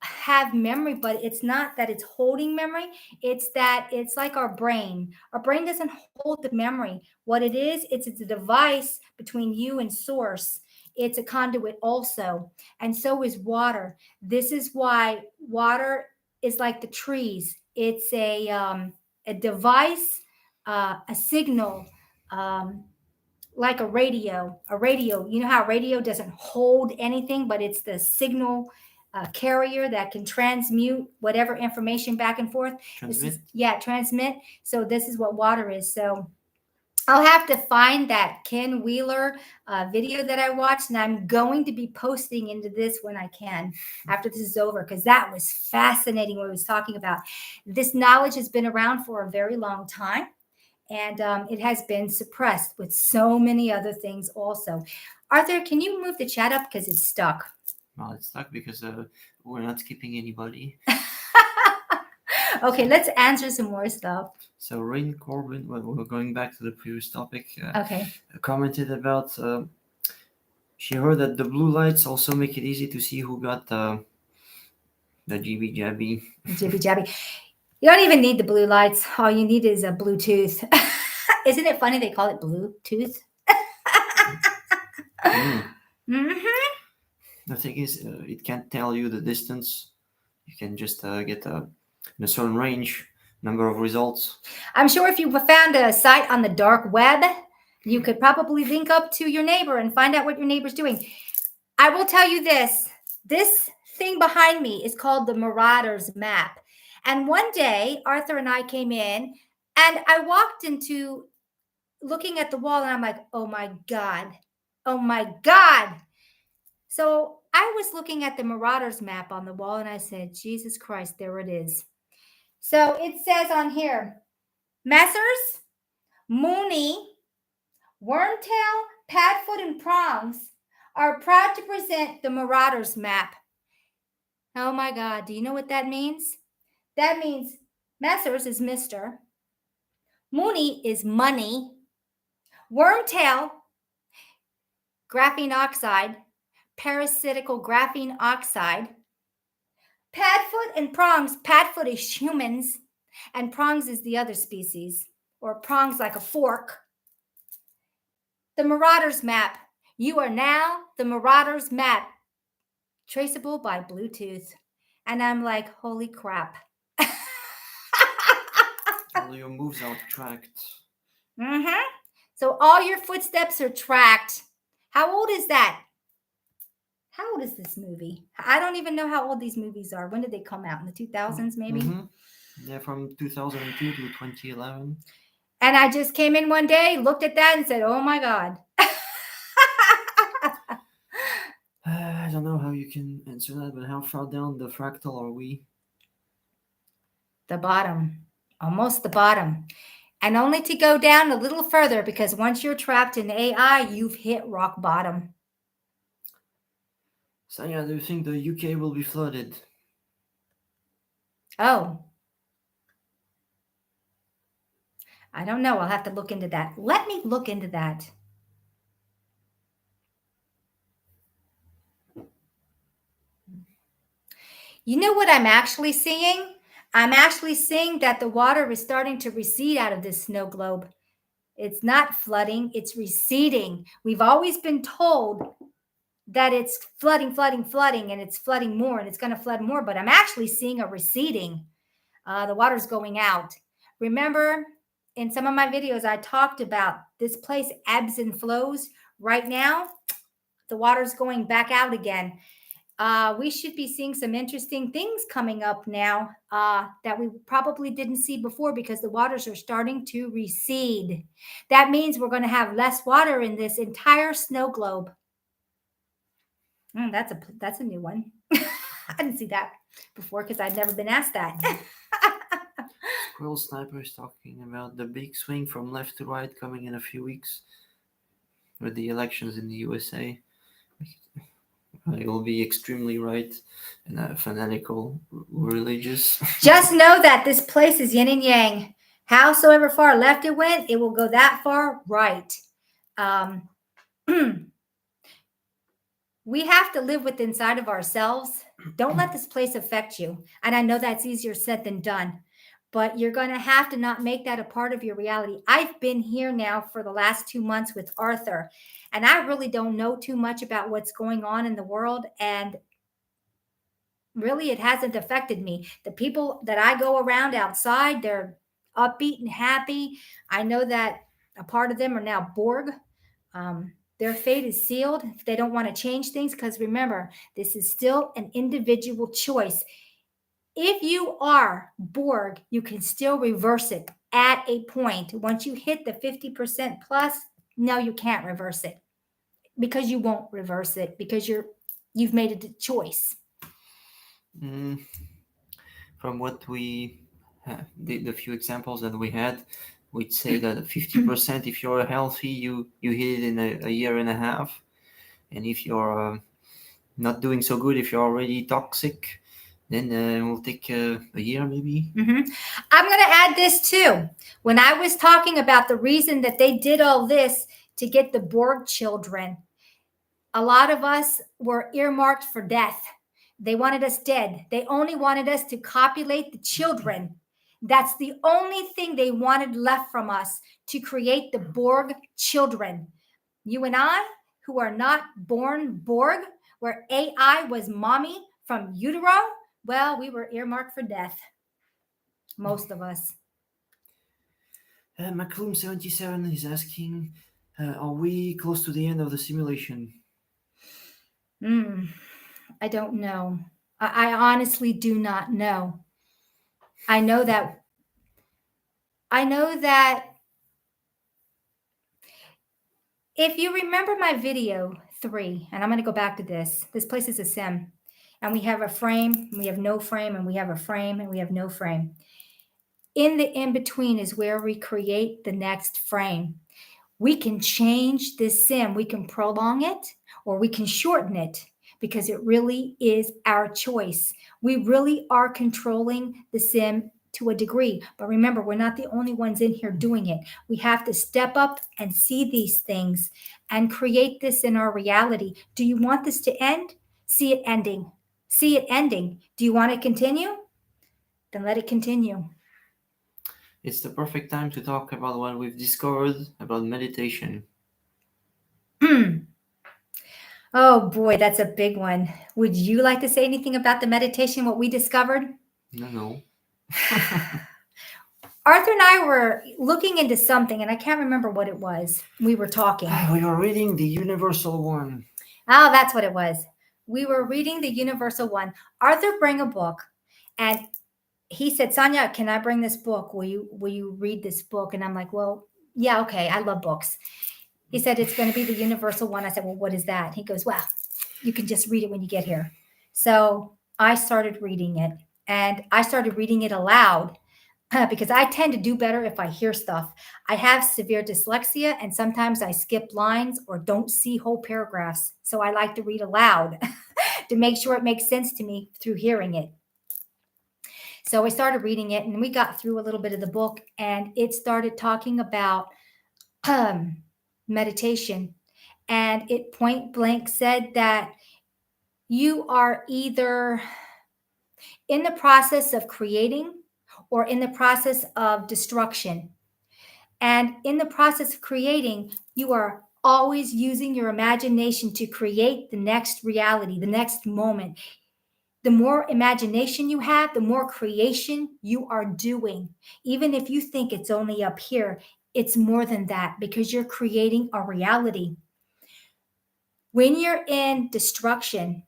have memory, but it's not that it's holding memory. It's that it's like our brain. Our brain doesn't hold the memory. What it is, it's a device between you and source. It's a conduit also. And so is water. This is why water is like the trees. It's a device, a signal, like a radio. A radio, you know how a radio doesn't hold anything, but it's the signal carrier that can transmute whatever information back and forth. Transmit. So this is what water is. So I'll have to find that Ken Wheeler video that I watched, and I'm going to be posting into this when I can after this is over, because that was fascinating what he was talking about. This knowledge has been around for a very long time, and it has been suppressed with so many other things also. Arthur, can you move the chat up because it's stuck? Well, it's stuck because we're not skipping anybody. Okay, let's answer some more stuff. So Rain Corbin, well, we're going back to the previous topic, okay, commented about she heard that the blue lights also make it easy to see who got the jibby jabby. Jibby jabby. You don't even need the blue lights. All you need is a Bluetooth. Isn't it funny they call it Bluetooth? The thing is, it can't tell you the distance. You can just get in a certain range number of results. I'm sure if you found a site on the dark web, You could probably link up to your neighbor and find out what your neighbor's doing. I will tell you this. This thing behind me is called the Marauders map. And one day, Arthur and I came in, and I walked into looking at the wall, and I'm like, oh my God. Oh my God. So I was looking at the Marauders map on the wall, and I said, Jesus Christ, there it is. So it says on here, Messrs. Mooney, Wormtail, Padfoot, and Prongs are proud to present the Marauders map. Oh my God, do you know what that means? That means Messrs is Mr. Mooney is money. Wormtail, graphene oxide, parasitical graphene oxide. Padfoot and Prongs, Padfoot is humans, and Prongs is the other species, or prongs like a fork. The Marauders map. You are now the Marauders map, traceable by Bluetooth. And I'm like, holy crap. All your moves are tracked. So all your footsteps are tracked. How old is that? How old is this movie? I don't even know how old these movies are. When did they come out? In the 2000s, maybe? Yeah, from 2002 to 2011. And I just came in one day, looked at that, and said, oh my God. I don't know how you can answer that, but how far down the fractal are we? The bottom. Almost the bottom. And only to go down a little further, because once you're trapped in AI, you've hit rock bottom. Sanya, do you think the UK will be flooded? Oh. I don't know. I'll have to look into that. Let me look into that. You know what I'm actually seeing? I'm actually seeing that the water is starting to recede out of this snow globe. It's not flooding, it's receding. We've always been told that it's flooding, and it's flooding more, and it's going to flood more, but I'm actually seeing a receding. The water's going out. Remember, in some of my videos, I talked about this place ebbs and flows. Right now, the water's going back out again. We should be seeing some interesting things coming up now that we probably didn't see before, because the waters are starting to recede. That means we're going to have less water in this entire snow globe. That's a new one. I didn't see that before because I'd never been asked that. Squirrel Sniper is talking about the big swing from left to right coming in a few weeks with the elections in the USA. It will be extremely right and fanatical, religious. Just know that this place is yin and yang. Howsoever far left it went, it will go that far right. We have to live with inside of ourselves. Don't let this place affect you. And I know that's easier said than done, but you're going to have to not make that a part of your reality. I've been here now for the last 2 months with Arthur, and I really don't know too much about what's going on in the world. And really, it hasn't affected me. The people that I go around outside, they're upbeat and happy. I know that a part of them are now Borg. Their fate is sealed if they don't want to change things, because remember, this is still an individual choice. If you are Borg, you can still reverse it at a point. Once you hit the 50% plus, no, you can't reverse it, because you won't reverse it, because you've made a choice. From what we the few examples that we had, we'd say that 50%, if you're healthy, you hit it in a year and a half. And if you're not doing so good, if you're already toxic, then it will take a year maybe. I'm going to add this too. When I was talking about the reason that they did all this to get the Borg children, a lot of us were earmarked for death. They wanted us dead. They only wanted us to copulate the children. That's the only thing they wanted left from us, to create the Borg children. You and I, who are not born Borg, where AI was mommy from utero, well, we were earmarked for death. Most of us. McClum77 is asking, Are we close to the end of the simulation? I don't know. I honestly do not know. I know that I know that if you remember my video 3, and I'm going to go back to this place is a sim, and we have a frame, we have no frame, and we have a frame, and we have no frame. In the in between is where we create the next frame. We can change this sim, we can prolong it or we can shorten it because it really is our choice. We really are controlling the sim to a degree. But remember, we're not the only ones in here doing it. We have to step up and see these things and create this in our reality. Do you want this to end? See it ending. See it ending. Do you want to continue? Then let it continue. It's the perfect time to talk about what we've discovered about meditation. Oh boy, that's a big one. Would you like to say anything about the meditation, what we discovered? No. Arthur and I were looking into something, and I can't remember what it was. We were talking. We were reading the universal one. Oh, that's what it was. We were reading the universal one. Arthur bring a book, and he said, Sonia, can I bring this book? Will you read this book? And I'm like, well, yeah, okay. I love books. He said, it's going to be the universal one. I said, well, what is that? He goes, well, you can just read it when you get here. So I started reading it, and I started reading it aloud because I tend to do better if I hear stuff. I have severe dyslexia, and sometimes I skip lines or don't see whole paragraphs. So I like to read aloud to make sure it makes sense to me through hearing it. So I started reading it, and we got through a little bit of the book, and it started talking about meditation. And it point blank said that you are either in the process of creating or in the process of destruction. And in the process of creating, you are always using your imagination to create the next reality, the next moment. The more imagination you have, the more creation you are doing. Even if you think it's only up here, it's more than that because you're creating a reality. When you're in destruction,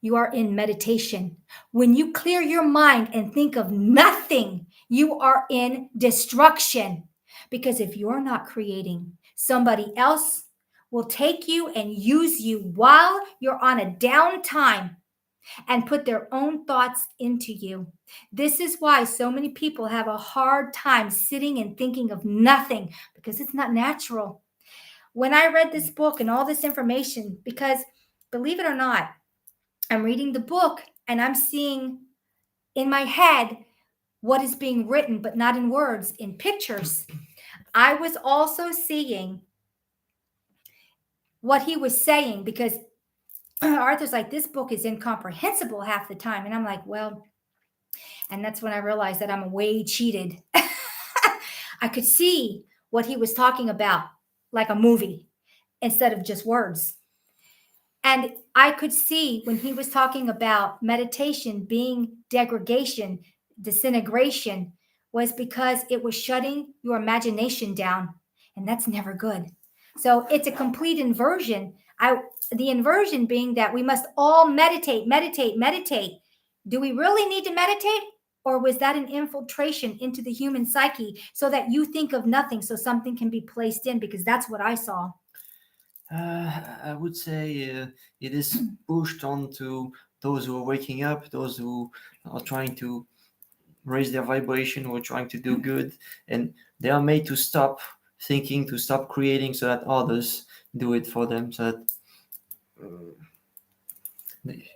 you are in meditation. When you clear your mind and think of nothing, you are in destruction. Because if you're not creating, somebody else will take you and use you while you're on a downtime and put their own thoughts into you. This is why so many people have a hard time sitting and thinking of nothing because it's not natural. When I read this book and all this information, because believe it or not, I'm reading the book and I'm seeing in my head what is being written, but not in words, in pictures. I was also seeing what he was saying because Arthur's like, this book is incomprehensible half the time. And I'm like, well, and that's when I realized that I'm way cheated. I could see what he was talking about like a movie instead of just words. And I could see when he was talking about meditation being degradation, disintegration, was because it was shutting your imagination down. And that's never good. So it's a complete inversion. The inversion being that we must all meditate, meditate, meditate. Do we really need to meditate? Or was that an infiltration into the human psyche so that you think of nothing so something can be placed in? Because that's what I saw. I would say it is pushed on to those who are waking up, those who are trying to raise their vibration, who are trying to do good, and they are made to stop thinking, to stop creating, so that others do it for them. So that it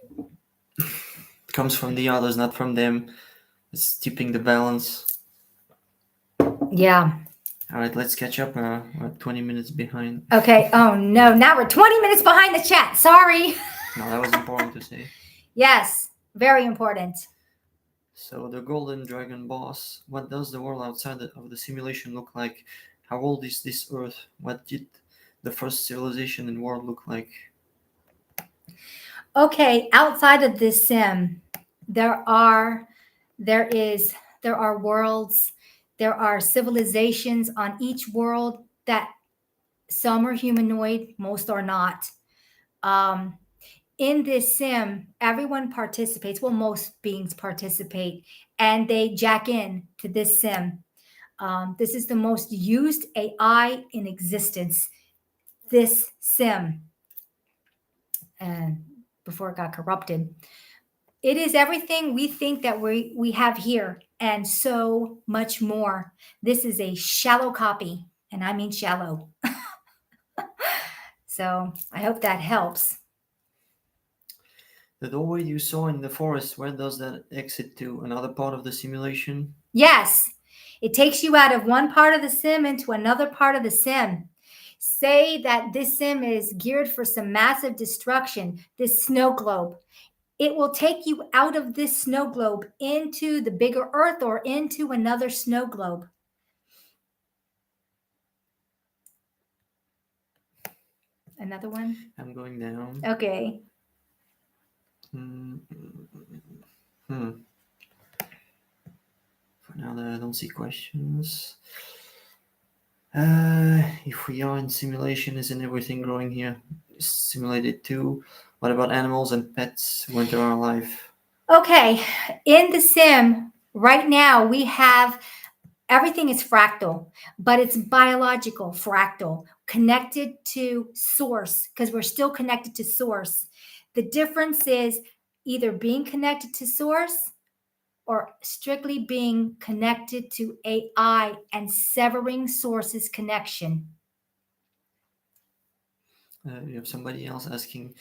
comes from the others, not from them. It's tipping the balance. Yeah. All right, let's catch up. We're 20 minutes behind. Okay. Oh no, now we're 20 minutes behind the chat. Sorry. No, that was important to say. Yes, very important. So the golden dragon boss, what does the world outside of the simulation look like? How old is this earth? What did the first civilization and world look like? Okay, outside of this sim, there are worlds, there are civilizations on each world that Some are humanoid, most are not. Um, in this sim, everyone participates. Well, most beings participate, and they jack in to this sim. This is the most used AI in existence. This sim, and before it got corrupted, it is everything we think that we have here, and so much more. This is a shallow copy, and I mean shallow. So I hope that helps. The doorway you saw in the forest, where does that exit to? Another part of the simulation? Yes, it takes you out of one part of the sim into another part of the sim. Say that this sim is geared for some massive destruction, this snow globe. It will take you out of this snow globe into the bigger earth or into another snow globe. Another one? I'm going down. Okay. Hmm. Hmm. For now, I don't see questions. If we are in simulation, isn't everything growing here simulated too? What about animals and pets who enter our life? Okay. In the sim, right now, we have everything is fractal, but it's biological fractal, connected to source, because we're still connected to source. The difference is either being connected to source or strictly being connected to AI and severing source's connection. You have somebody else asking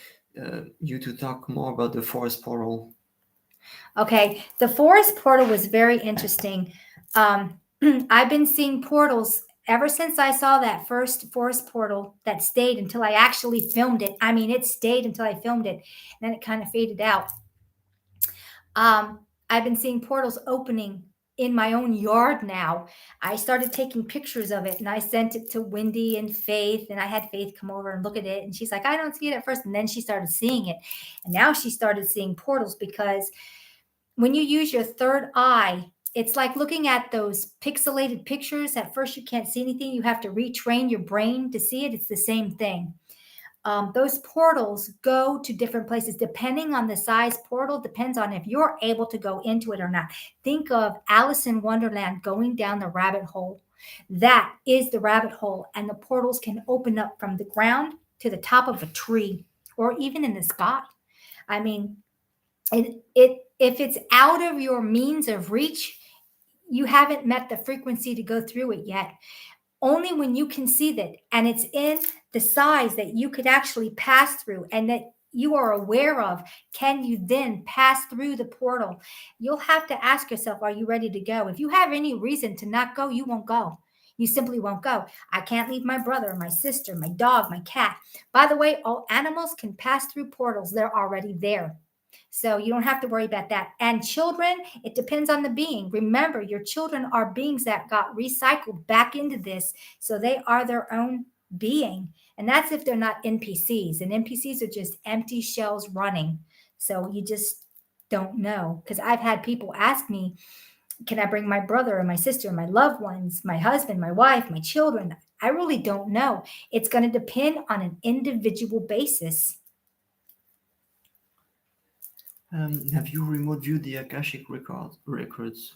you to talk more about the forest portal. Okay, the forest portal was very interesting. I've been seeing portals ever since I saw that first forest portal that stayed until I actually filmed it. I mean, it stayed until I filmed it, and then it kind of faded out. I've been seeing portals opening in my own yard now. I started taking pictures of it and I sent it to Wendy and Faith, and I had Faith come over and look at it. And she's like, I don't see it at first. And then she started seeing it. And now she started seeing portals because when you use your third eye, it's like looking at those pixelated pictures. At first, you can't see anything. You have to retrain your brain to see it. It's the same thing. Those portals go to different places depending on the size portal, depends on if you're able to go into it or not. Think of Alice in Wonderland going down the rabbit hole. That is the rabbit hole, and the portals can open up from the ground to the top of a tree or even in the sky. I mean, it if it's out of your means of reach, you haven't met the frequency to go through it yet. Only when you can see that and it's in the size that you could actually pass through and that you are aware of, can you then pass through the portal? You'll have to ask yourself, are you ready to go? If you have any reason to not go, you won't go. You simply won't go. I can't leave my brother, my sister, my dog, my cat. By the way, all animals can pass through portals. They're already there. So you don't have to worry about that. And children, it depends on the being. Remember, your children are beings that got recycled back into this. So they are their own being. And that's if they're not NPCs. And NPCs are just empty shells running. So you just don't know. Because I've had people ask me, can I bring my brother or my sister, my loved ones, my husband, my wife, my children? I really don't know. It's going to depend on an individual basis. Have you remote viewed the Akashic records?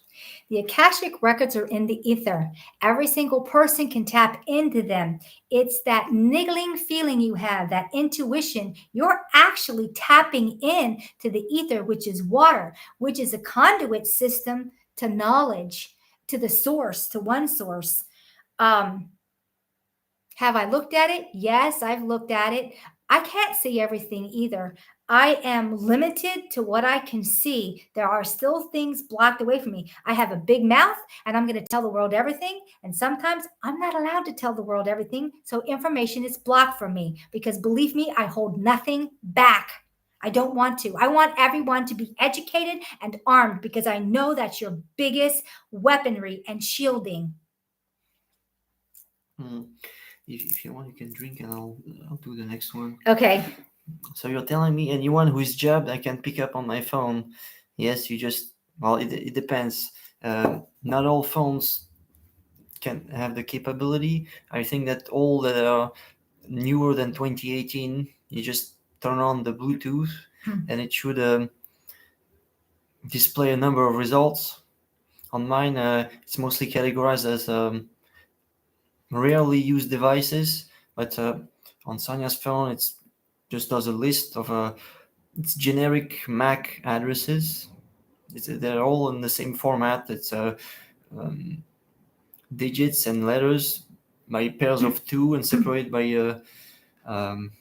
The Akashic records are in the ether. Every single person can tap into them. It's that niggling feeling you have, that intuition. You're actually tapping in to the ether, which is water, which is a conduit system to knowledge, to the source, to one source. Um, have I looked at it? Yes, I've looked at it. I can't see everything either. I am limited to what I can see. There are still things blocked away from me. I have a big mouth and I'm going to tell the world everything. And sometimes I'm not allowed to tell the world everything. So information is blocked from me because believe me, I hold nothing back. I don't want to. I want everyone to be educated and armed because I know that's your biggest weaponry and shielding. If you want, you can drink, and I'll do the next one. Okay. So you're telling me anyone whose job I can pick up on my phone? Yes, you just it depends. Not all phones can have the capability. I think that all that are newer than 2018, you just turn on the Bluetooth and it should display a number of results. On mine, it's mostly categorized as rarely used devices, but on Sonia's phone, it just does a list of it's generic MAC addresses. They're all in the same format. It's um, digits and letters by pairs of two and separated by um,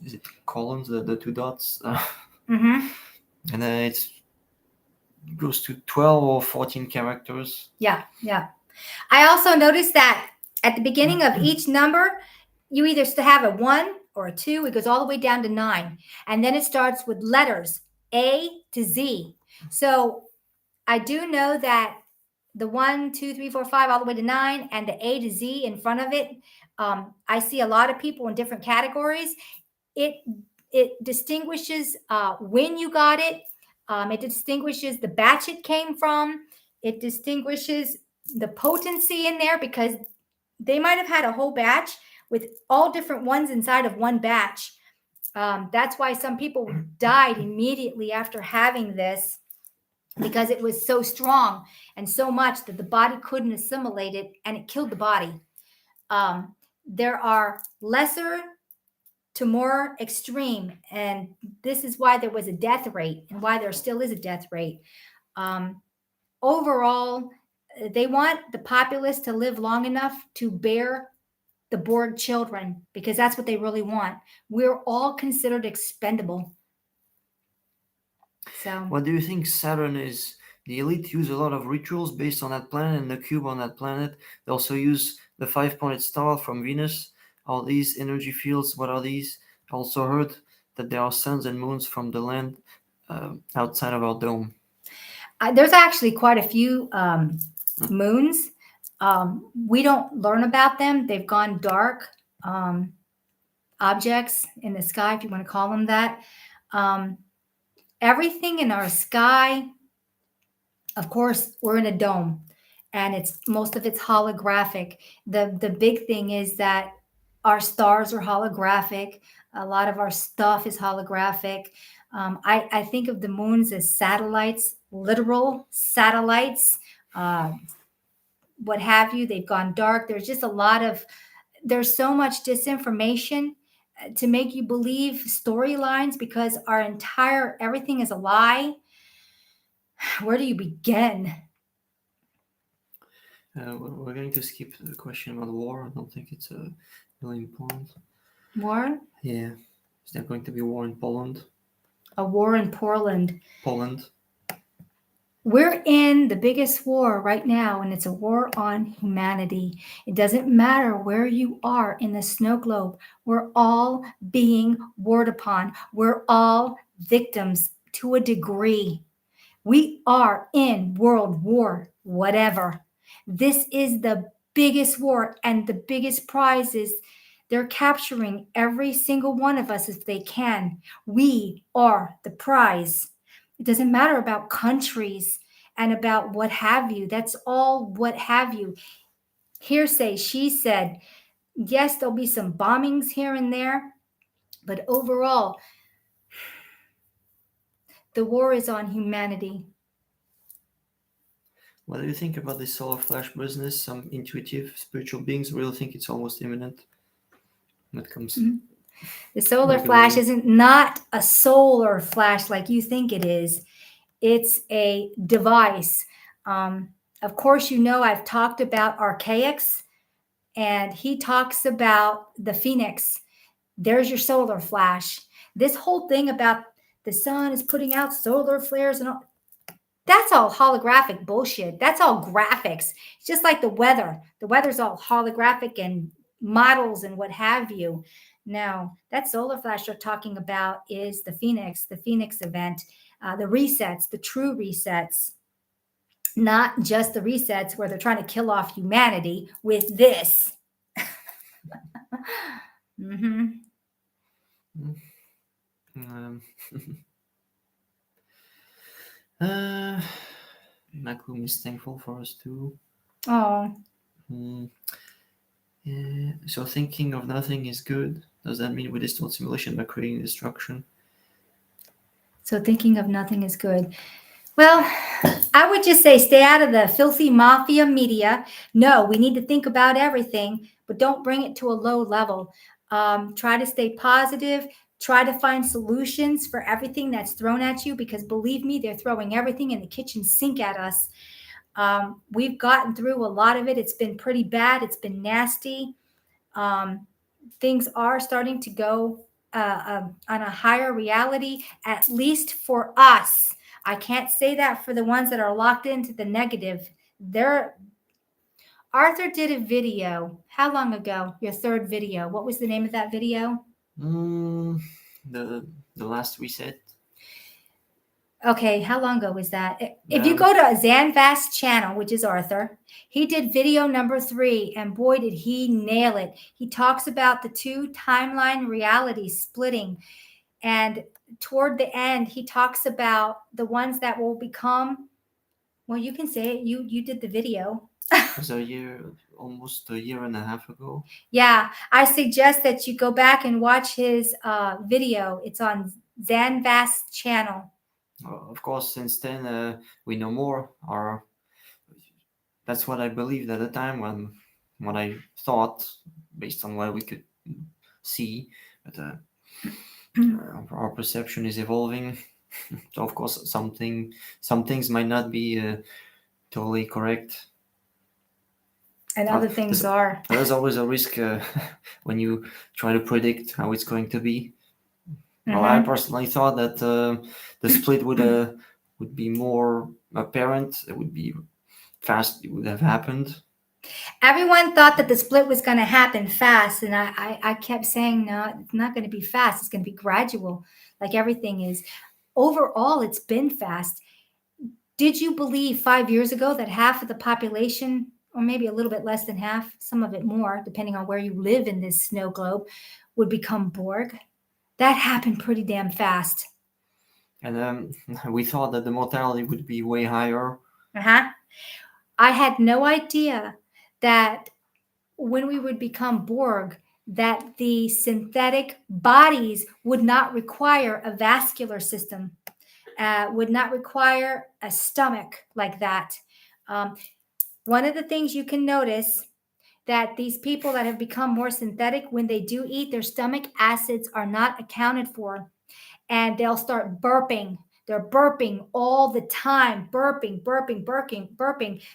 is it columns, the two dots? Mm-hmm. And then it goes to 12 or 14 characters. Yeah. I also noticed that at the beginning of each number, you either have a 1 or a 2. It goes all the way down to 9. And then it starts with letters A to Z. So I do know that the 1, 2, 3, 4, 5, all the way to 9, and the A to Z in front of it, I see a lot of people in different categories. It distinguishes when you got it. It distinguishes the batch it came from. It distinguishes the potency in there because they might have had a whole batch with all different ones inside of one batch. That's why some people died immediately after having this, because it was so strong and so much that the body couldn't assimilate it, and it killed the body. There are lesser to more extreme, and this is why there was a death rate and why there still is a death rate. Overall, they want the populace to live long enough to bear the Borg children, because that's what they really want. We're all considered expendable. So What do you think Saturn is? The elite use a lot of rituals based on that planet and the cube on that planet. They also use the five-pointed star from Venus. All these energy fields, what are these? I also heard that there are suns and moons from the land outside of our dome. there's actually quite a few moons. We don't learn about them. They've gone dark. Objects in the sky, if you want to call them that. Everything in our sky, of course, we're in a dome, and most of it's holographic. The big thing is that our stars are holographic. A lot of our stuff is holographic. I think of the moons as satellites, literal satellites, what have you. They've gone dark. There's so much disinformation to make you believe storylines, because everything is a lie. Where do you begin? We're going to skip the question about war. I don't think it's really important. War? Yeah. Is there going to be war in Poland? A war in Poland. Poland. We're in the biggest war right now, and it's a war on humanity. It doesn't matter where you are in the snow globe. We're all being warred upon. We're all victims to a degree. We are in World War whatever. This is the biggest war, and the biggest prize is they're capturing every single one of us if they can. We are the prize. It doesn't matter about countries and about what have you. That's all what have you. Hearsay, she said. Yes, there'll be some bombings here and there, but overall, the war is on humanity. What do you think about this solar flash business? Some intuitive spiritual beings really think it's almost imminent when it comes. The solar flash isn't not a solar flash like you think it is. It's a device. Of course, I've talked about archaics, and he talks about the phoenix. There's your solar flash. This whole thing about the sun is putting out solar flares and all, that's all holographic bullshit. That's all graphics. It's just like the weather. The weather's all holographic and models and what have you. Now, that solar flash they're talking about is the Phoenix event, the resets, the true resets, not just the resets where they're trying to kill off humanity with this. Macroom is thankful for us too. Oh, Mm, yeah. So thinking of nothing is good. Does that mean we distort simulation by creating destruction? so thinking of nothing is good. Well, I would just say stay out of the filthy mafia media. No, we need to think about everything, but don't bring it to a low level. Try to stay positive. Try to find solutions for everything that's thrown at you because believe me, they're throwing everything in the kitchen sink at us. We've gotten through a lot of it. It's been pretty bad, it's been nasty. Um, Things are starting to go on a higher reality, at least for us. I can't say that for the ones that are locked into the negative. There, Arthur did a video. How long ago? Your third video. What was the name of that video? Mm, the last reset. Okay, how long ago was that? If you Um, go to Xanvast channel, which is Arthur, he did video number 3, and boy, did he nail it. He talks about the two timeline realities splitting, and toward the end, he talks about the ones that will become. Well, you can say it. You did the video. was a year, almost a year and a half ago. Yeah, I suggest that you go back and watch his video. It's on Xanvast channel. Of course, since then we know more. Or that's what I believed at the time when what I thought based on what we could see. But our perception is evolving. So of course, some things might not be totally correct. And other things are. There's always a risk when you try to predict how it's going to be. Well, I personally thought that the split would be more apparent. It would be fast. It would have happened. Everyone thought that the split was going to happen fast, and I kept saying, no, it's not going to be fast. It's going to be gradual, like everything is. Overall, it's been fast. Did you believe 5 years ago that half of the population, or maybe a little bit less than half, some of it more, depending on where you live in this snow globe, would become Borg? That happened pretty damn fast. And we thought that the mortality would be way higher. Uh-huh. I had no idea that when we would become Borg, that the synthetic bodies would not require a vascular system, would not require a stomach like that. One of the things you can notice that these people that have become more synthetic, when they do eat, their stomach acids are not accounted for, and they'll start burping. They're burping all the time, burping,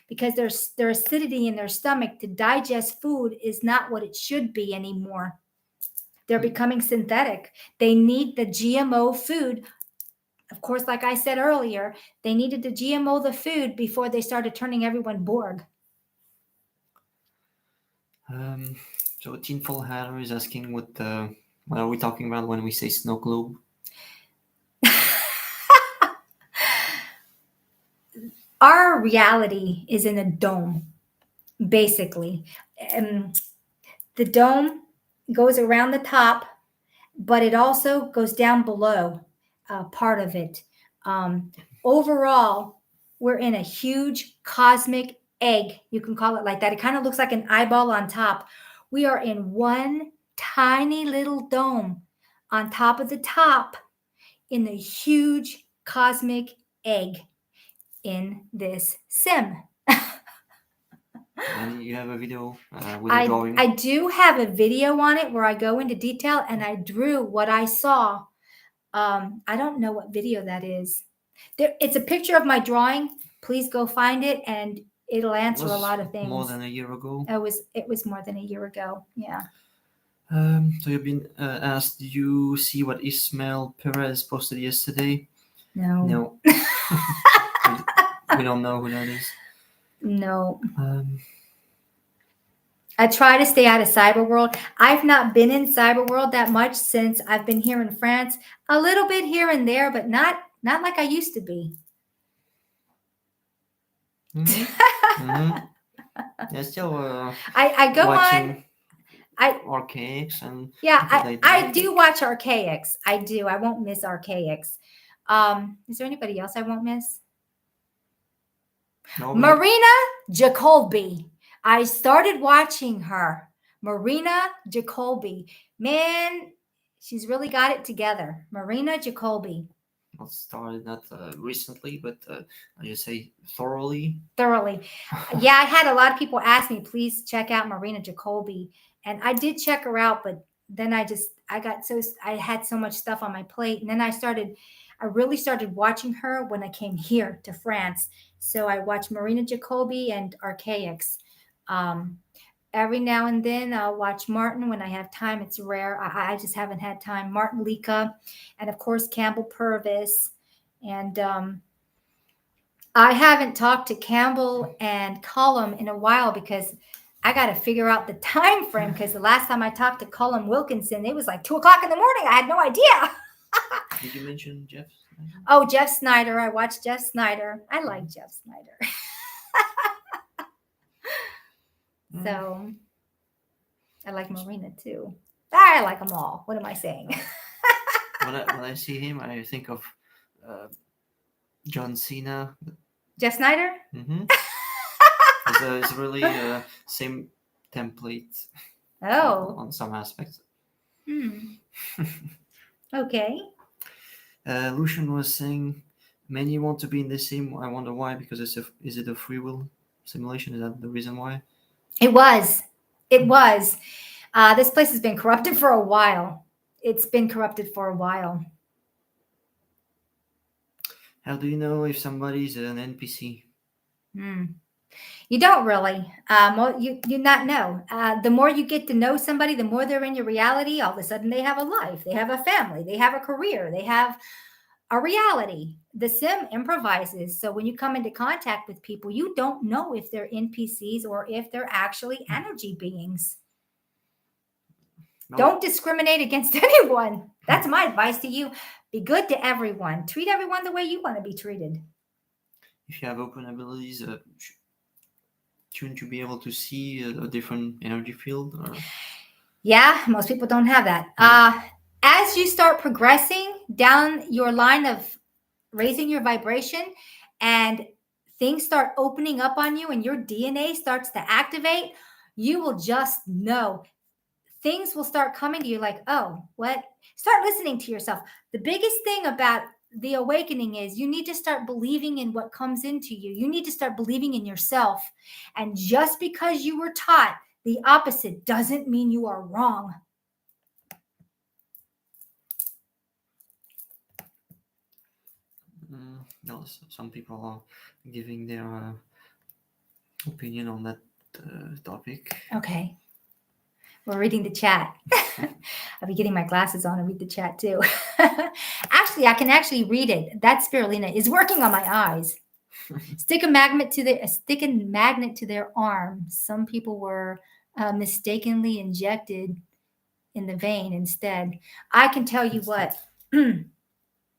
because their acidity in their stomach to digest food is not what it should be anymore. They're becoming synthetic. They need the GMO food. Of course, like I said earlier, they needed to GMO the food before they started turning everyone Borg. So Tinfoil Hatter is asking what are we talking about when we say snow globe? Our reality is in a dome, basically. The dome goes around the top, but it also goes down below part of it. Overall, we're in a huge cosmic egg. You can call it like that. It kind of looks like an eyeball on top. We are in one tiny little dome on top of the top in the huge cosmic egg in this sim. And you have a video with a drawing. I do have a video on it where I go into detail and I drew what I saw. I don't know what video that is. It's a picture of my drawing. Please go find it, and it'll answer a lot of things. More than a year ago. It was more than a year ago. Yeah. So you've been asked, did you see what Ismael Perez posted yesterday? No. We don't know who that is. No. I try to stay out of cyber world. I've not been in cyber world that much since I've been here in France. A little bit here and there, but not like I used to be. Yeah, still. I go on. Archaics and yeah, I do watch Archaics. I do. I won't miss Archaics. Is there anybody else I won't miss? No, but Marina Jacoby. I started watching her. Marina Jacoby. Man, she's really got it together. Marina Jacoby. not started not recently, but I just say thoroughly. Thoroughly. Yeah, I had a lot of people ask me, please check out Marina Jacoby. And I did check her out, but then I had so much stuff on my plate. And then I really started watching her when I came here to France. So I watched Marina Jacoby and Archaics. Um, every now and then I'll watch Martin when I have time. It's rare. I just haven't had time. Martin Lika, and of course Campbell Purvis. And I haven't talked to Campbell and Cullum in a while because I got to figure out the time frame. Because the last time I talked to Cullum Wilkinson, it was like 2 o'clock in the morning. I had no idea. Did you mention Jeff? Oh, Jeff Snyder. I watched Jeff Snyder. I like Jeff Snyder. So I like Marina too. I like them all. What am I saying? When I see him, I think of John Cena. Jeff Snyder? Mm-hmm. It's really same template. Oh. On some aspects. Okay. Lucian was saying many want to be in the sim. I wonder why, because is it a free will simulation? Is that the reason why? It was. This place has been corrupted for a while. It's been corrupted for a while. How do you know if somebody's an NPC? You don't really. You not know. The more you get to know somebody, the more they're in your reality. All of a sudden, they have a life. They have a family. They have a career. They have a reality. The sim improvises. So when you come into contact with people, you don't know if they're NPCs or if they're actually energy beings. No. Don't discriminate against anyone. That's my advice to you. Be good to everyone. Treat everyone the way you want to be treated. If you have open abilities, shouldn't you be able to see a different energy field? Or? Yeah, most people don't have that. As you start progressing down your line of raising your vibration and things start opening up on you and your DNA starts to activate, you will just know. Things will start coming to you like, oh, what? Start listening to yourself. The biggest thing about the awakening is you need to start believing in what comes into you. You need to start believing in yourself. And just because you were taught the opposite doesn't mean you are wrong. No, some people are giving their opinion on that topic. Okay. We're reading the chat. I'll be getting my glasses on and read the chat too. Actually, I can actually read it. That spirulina is working on my eyes. Stick a magnet to their arm. Some people were mistakenly injected in the vein instead. I can tell you what.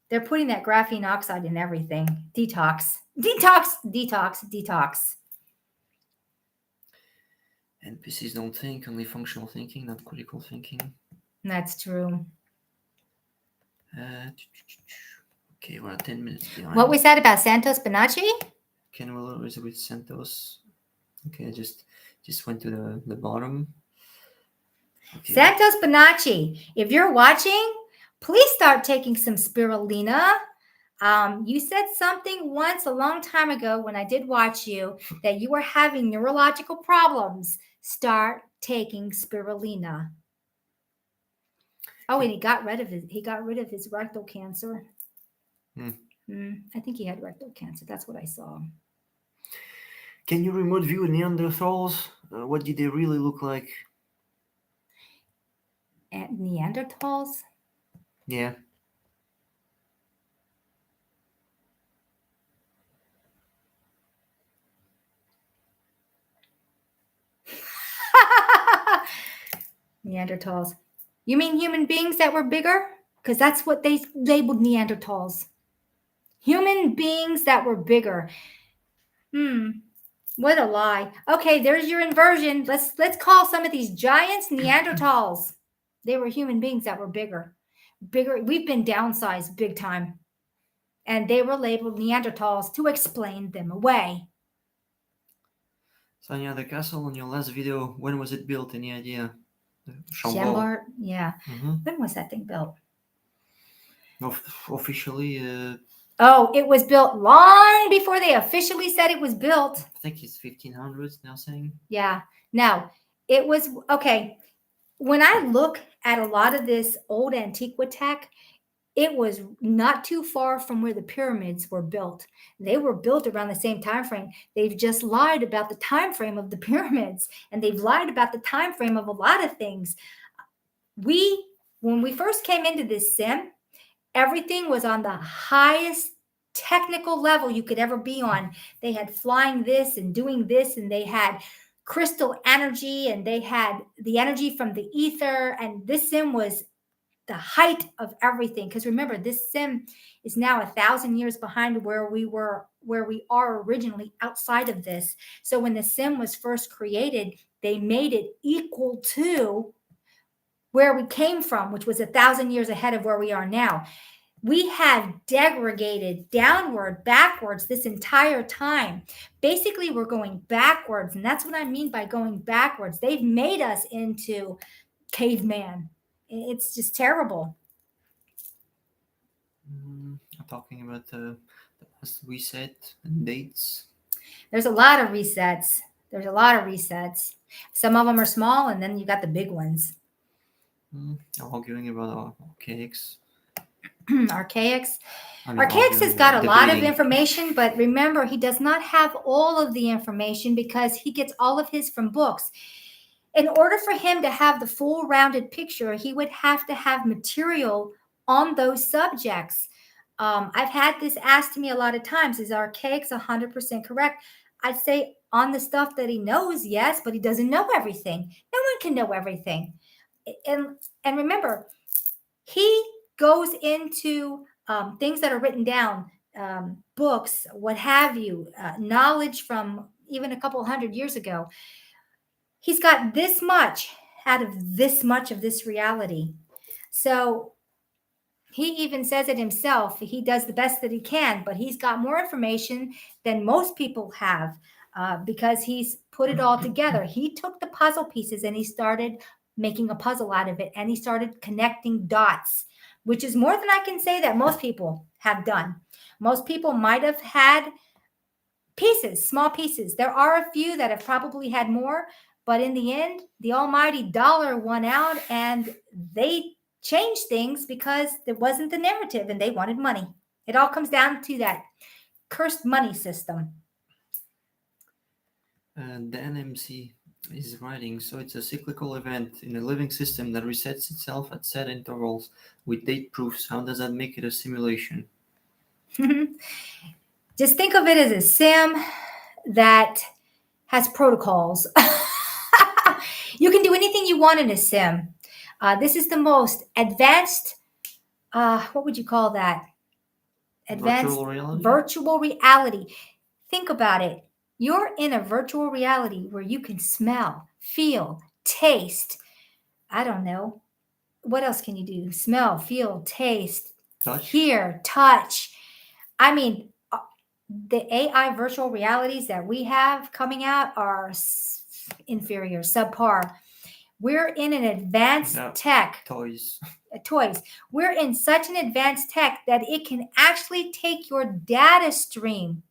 They're putting that graphene oxide in everything. Detox. NPCs don't think, only functional thinking, not critical thinking. That's true. Okay, we're 10 minutes behind. What was that about Santos Bonacci? Ken Willer is with Santos. Okay, I just went to the bottom. Okay. Santos Bonacci, if you're watching, please start taking some spirulina. You said something once a long time ago when I did watch you that you were having neurological problems. Start taking spirulina. Oh, and he got rid of his rectal cancer. I think he had rectal cancer. That's what I saw. Can you remote view Neanderthals? What did they really look like? And Neanderthals? Yeah. Neanderthals. You mean human beings that were bigger? Because that's what they labeled Neanderthals. Human beings that were bigger. What a lie. Okay, there's your inversion. Let's call some of these giants Neanderthals. They were human beings that were bigger. We've been downsized big time. And they were labeled Neanderthals to explain them away. Sonia, the castle on your last video, when was it built? Any idea? Chambord. Chambord, yeah. Mm-hmm. When was that thing built? Officially, Oh, it was built long before they officially said it was built. I think it's 1500s now saying. Yeah. Now, it was okay. When I look at a lot of this old Antiquitech, it was not too far from where the pyramids were built. They were built around the same time frame. They've just lied about the time frame of the pyramids, and they've lied about the time frame of a lot of things. When we first came into this sim, everything was on the highest technical level you could ever be on. They had flying this and doing this, and they had crystal energy, and they had the energy from the ether, and this sim was the height of everything. Because remember, this sim is now 1,000 years behind where we are originally outside of this. So when the sim was first created, they made it equal to where we came from, which was 1,000 years ahead of where we are now. We have degraded downward, backwards this entire time. Basically, we're going backwards. And that's what I mean by going backwards. They've made us into caveman. It's just terrible. Talking about the last reset and dates. There's a lot of resets. Some of them are small, and then you got the big ones. Arguing about archaics. Archaics. I mean, Archaics has got a lot of debating. information, but remember, he does not have all of the information because he gets all of his from books. In order for him to have the full rounded picture, he would have to have material on those subjects. I've had this asked to me a lot of times, is Archaics 100% correct? I'd say on the stuff that he knows, yes, but he doesn't know everything. No one can know everything. And remember, he goes into things that are written down, books, what have you, knowledge from even a couple hundred years ago. He's got this much out of this much of this reality. So he even says it himself. He does the best that he can, but he's got more information than most people have because he's put it all together. He took the puzzle pieces and he started making a puzzle out of it, and he started connecting dots, which is more than I can say that most people have done. Most people might have had pieces, small pieces. There are a few that have probably had more, but in the end, the almighty dollar won out, and they changed things because there wasn't the narrative and they wanted money. It all comes down to that cursed money system. The NMC is writing, so it's a cyclical event in a living system that resets itself at set intervals with date proofs. How does that make it a simulation? Just think of it as a sim that has protocols. You can do anything you want in a sim. This is the most advanced, what would you call that? Advanced virtual reality. Think about it. You're in a virtual reality where you can smell, feel, taste. I don't know. What else can you do? Smell, feel, taste, hear, touch. I mean, the AI virtual realities that we have coming out are inferior, subpar. We're in an advanced tech. Toys. We're in such an advanced tech that it can actually take your data stream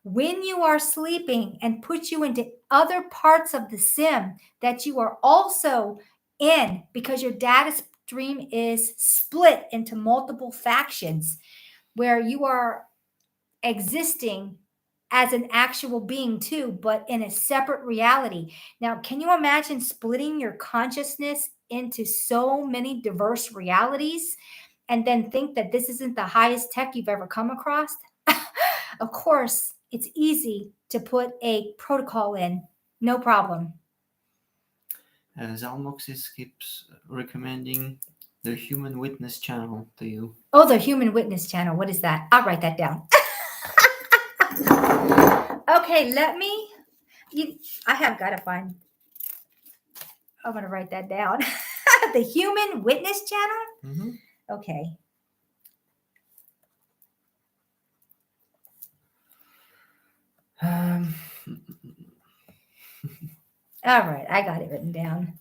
when you are sleeping and put you into other parts of the sim that you are also in, because your data stream is split into multiple factions where you are existing as an actual being too, but in a separate reality. Now, can you imagine splitting your consciousness into so many diverse realities and then think that this isn't the highest tech you've ever come across? Of course, it's easy to put a protocol in. No problem. Zalmoxis keeps recommending the Human Witness channel to you. Oh, the Human Witness channel. What is that? I'll write that down. Okay, I have got to find. I'm going to write that down. The Human Witness channel? Mm-hmm. Okay. All right, I got it written down.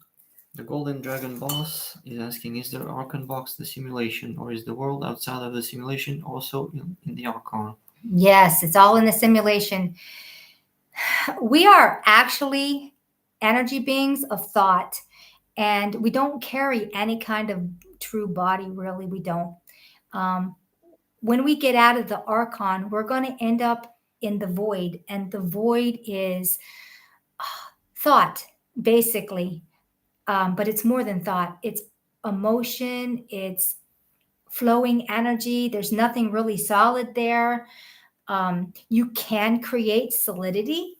The Golden Dragon boss is asking, is the Archon box the simulation, or is the world outside of the simulation also in the Archon? Yes, it's all in the simulation. We are actually energy beings of thought, and we don't carry any kind of true body, really. We don't. Um, when we get out of the Archon, we're going to end up in the void, and the void is thought, basically. But it's more than thought, it's emotion, it's flowing energy. There's nothing really solid there. You can create solidity.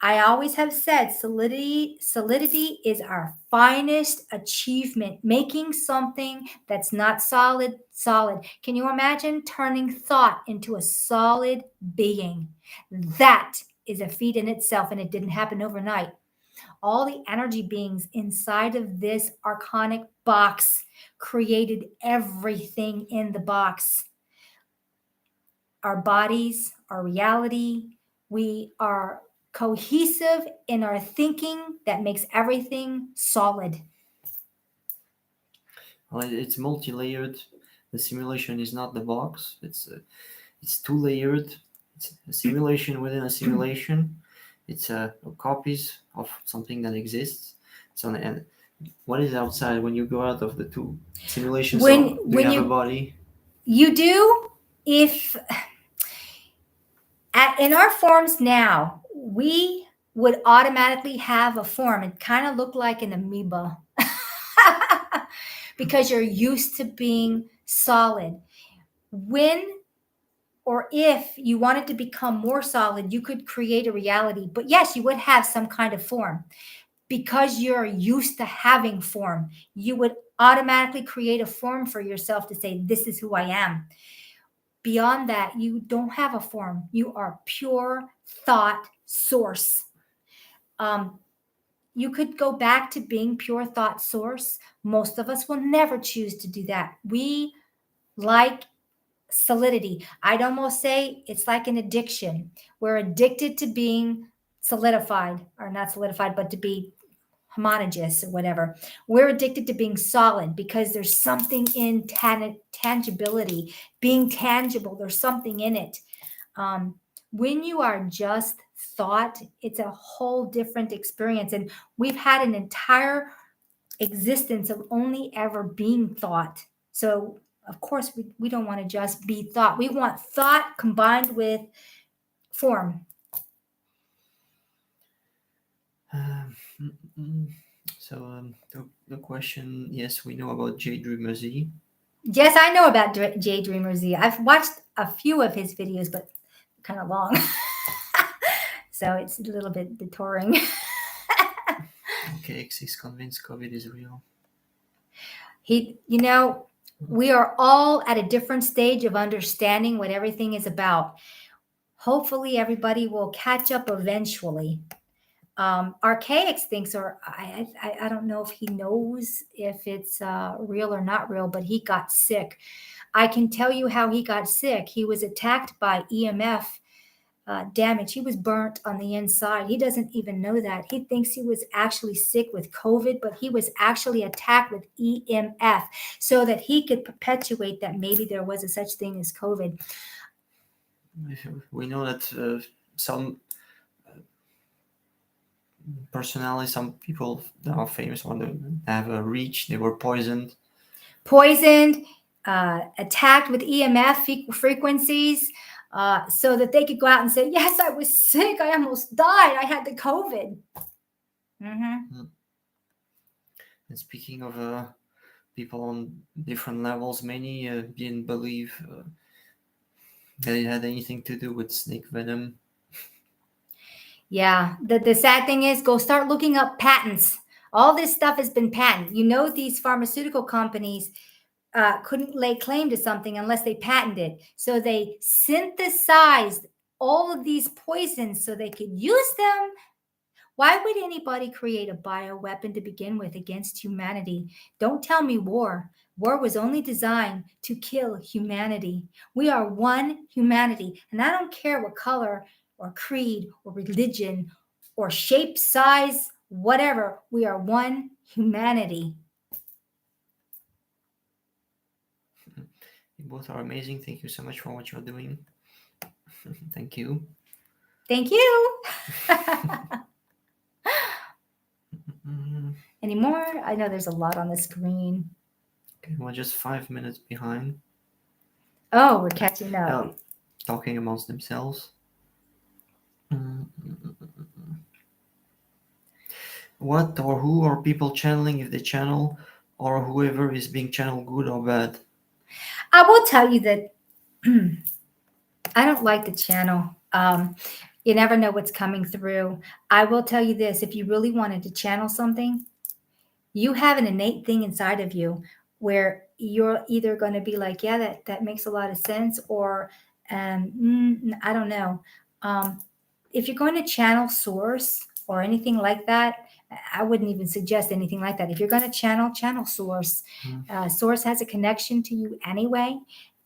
I always have said solidity is our finest achievement, making something that's not solid. Can you imagine turning thought into a solid being? That is a feat in itself, and it didn't happen overnight. All the energy beings inside of this archonic box created everything in the box. Our bodies, our reality. We are cohesive in our thinking that makes everything solid. Well, it's multi-layered. The simulation is not the box. It's two-layered. It's a simulation within a simulation. It's copies of something that exists. So, and what is outside when you go out of the two simulations? When So, do you when have a body? you do, if in our forms now, we would automatically have a form and kind of look like an amoeba because you're used to being solid. When or if you wanted to become more solid, you could create a reality. But yes, you would have some kind of form. Because you're used to having form, you would automatically create a form for yourself to say, this is who I am. Beyond that, you don't have a form. You are pure thought source. Um, you could go back to being pure thought source. Most of us will never choose to do that. We like solidity. I'd almost say it's like an addiction. We're addicted to being solidified, or not solidified, but to be homogeneous or whatever. We're addicted to being solid because there's something in tangibility, being tangible. There's something in it. When you are just thought, it's a whole different experience. And we've had an entire existence of only ever being thought. So, of course, we don't want to just be thought. We want thought combined with form. Mm, mm. So the question, yes, we know about J Dreamer Z. Yes, I know about Jay Dreamer Z. I've watched a few of his videos, but kind of long. So it's a little bit detouring. Okay, X is convinced COVID is real. We are all at a different stage of understanding what everything is about. Hopefully, everybody will catch up eventually. Archaics thinks, or I don't know if he knows if it's real or not real, but he got sick. I can tell you how he got sick. He was attacked by EMF damage. He was burnt on the inside. He doesn't even know that. He thinks he was actually sick with COVID, but he was actually attacked with EMF so that he could perpetuate that maybe there was a such thing as COVID. We know that some personalities, some people that are famous on them have a reach. They were poisoned. Attacked with EMF frequencies, so that they could go out and say, yes, I was sick. I almost died. I had the COVID. Mm-hmm. And speaking of people on different levels, many didn't believe that it had anything to do with snake venom. Yeah. The sad thing is, go start looking up patents. All this stuff has been patented. These pharmaceutical companies couldn't lay claim to something unless they patented it. So they synthesized all of these poisons so they could use them. Why would anybody create a bioweapon to begin with against humanity? Don't tell me war. War was only designed to kill humanity. We are one humanity. And I don't care what color or creed or religion or shape, size, whatever. We are one humanity. You both are amazing. Thank you so much for what you're doing. Thank you. Thank you. Mm, Any more? I know there's a lot on the screen. okay, we're just 5 minutes behind. Oh, we're catching up. Talking amongst themselves. What or who are people channeling if they channel, or whoever is being channeled, good or bad? I will tell you that I don't like the channel. You never know what's coming through. I will tell you this: if you really wanted to channel something, you have an innate thing inside of you where you're either going to be like, yeah, that makes a lot of sense, or I don't know. Um, if you're going to channel source or anything like that, I wouldn't even suggest anything like that. If you're going to channel source. Source has a connection to you anyway,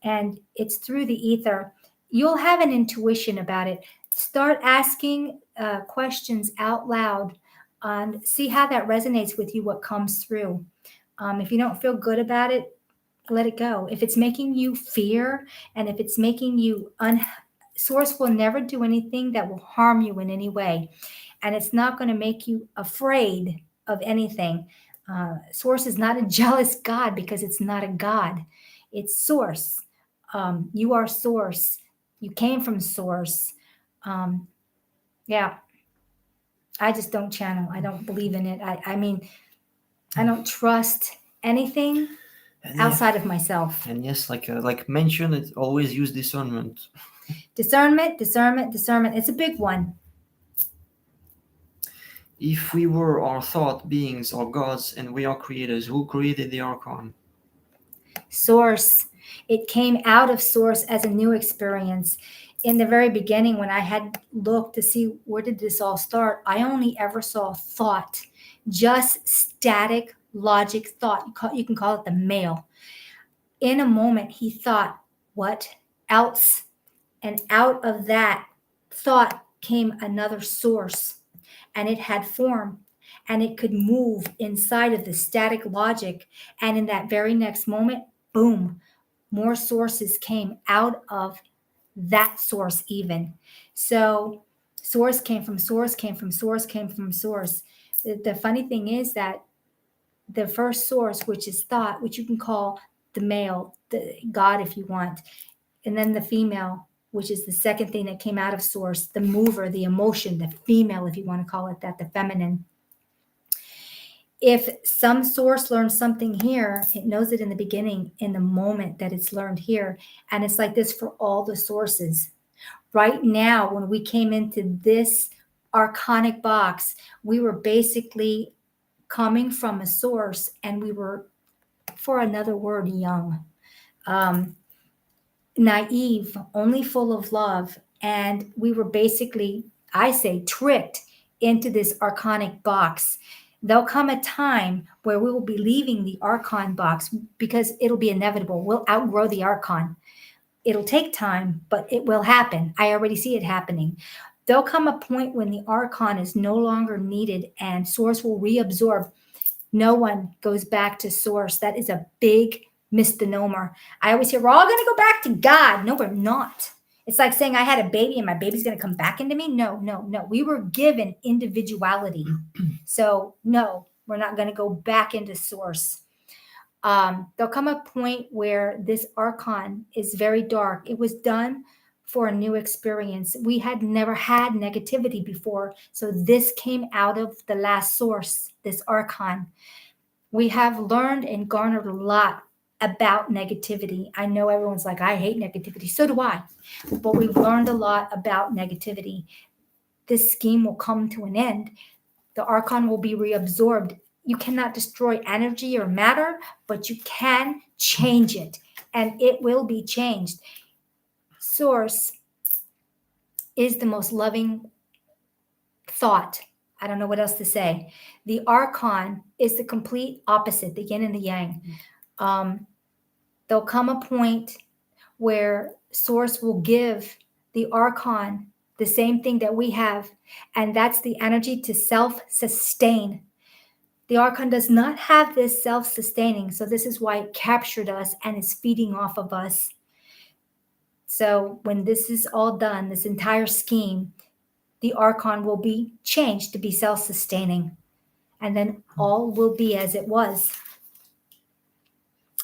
and it's through the ether. You'll have an intuition about it. Start asking questions out loud and see how that resonates with you, what comes through. If you don't feel good about it, let it go. If it's making you fear and if it's making you Source will never do anything that will harm you in any way. And it's not going to make you afraid of anything. Source is not a jealous God because it's not a God. It's Source. You are Source. You came from Source. Yeah. I just don't channel. I don't believe in it. I mean, I don't trust anything outside of myself. And yes, like mentioned, it always use discernment. Discernment. It's a big one. If we were our thought beings or gods and we are creators, who created the Archon? Source. It came out of Source as a new experience. In the very beginning, when I had looked to see where did this all start, I only ever saw thought, just static logic thought. You can call it the male. In a moment, he thought, what else? And out of that thought came another source, and it had form, and it could move inside of the static logic. And in that very next moment, boom, more sources came out of that source, even. So, source came from source, came from source, came from source. The funny thing is that the first source, which is thought, which you can call the male, the God if you want, and then the female, which is the second thing that came out of source, the mover, the emotion, the female, if you want to call it that, the feminine. If some source learns something here, it knows it in the beginning, in the moment that it's learned here. And it's like this for all the sources. Right now, when we came into this archonic box, we were basically coming from a source, and we were, for another word, young, naive, only full of love. And we were basically, I say, tricked into this archonic box. There'll come a time where we will be leaving the archon box because it'll be inevitable. We'll outgrow the archon. It'll take time, but it will happen. I already see it happening. There'll come a point when the archon is no longer needed and source will reabsorb. No one goes back to source. That is a big misnomer. I always hear, we're all going to go back to God. No, we're not. It's like saying I had a baby and my baby's going to come back into me. No. We were given individuality. So, no, we're not going to go back into source. There'll come a point where this archon is very dark. It was done for a new experience. We had never had negativity before. So this came out of the last source, this archon. We have learned and garnered a lot about negativity. I know everyone's like, I hate negativity. So do I. But we've learned a lot about negativity. This scheme will come to an end. The archon will be reabsorbed. You cannot destroy energy or matter, but you can change it, and it will be changed. Source is the most loving thought. I don't know what else to say. The archon is the complete opposite, the yin and the yang. There'll come a point where source will give the archon the same thing that we have, and that's the energy to self-sustain. The Archon does not have this self-sustaining, so this is why it captured us and is feeding off of us. So when this is all done, this entire scheme, the Archon will be changed to be self-sustaining, and then all will be as it was.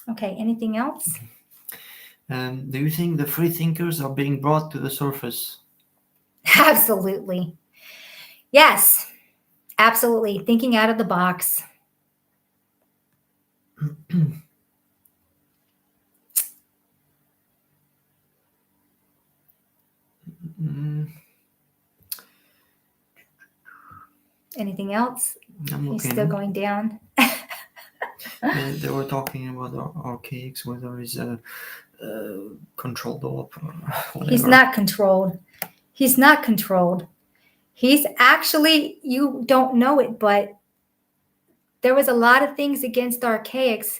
Okay, anything else? Do you think the free thinkers are being brought to the surface? Absolutely. Yes, absolutely. Thinking out of the box. Mm, Anything else? I'm You're looking. still going down? They were talking about archaics, whether it's controlled up or whatever. He's not controlled. He's not controlled. He's actually, you don't know it, but there was a lot of things against archaics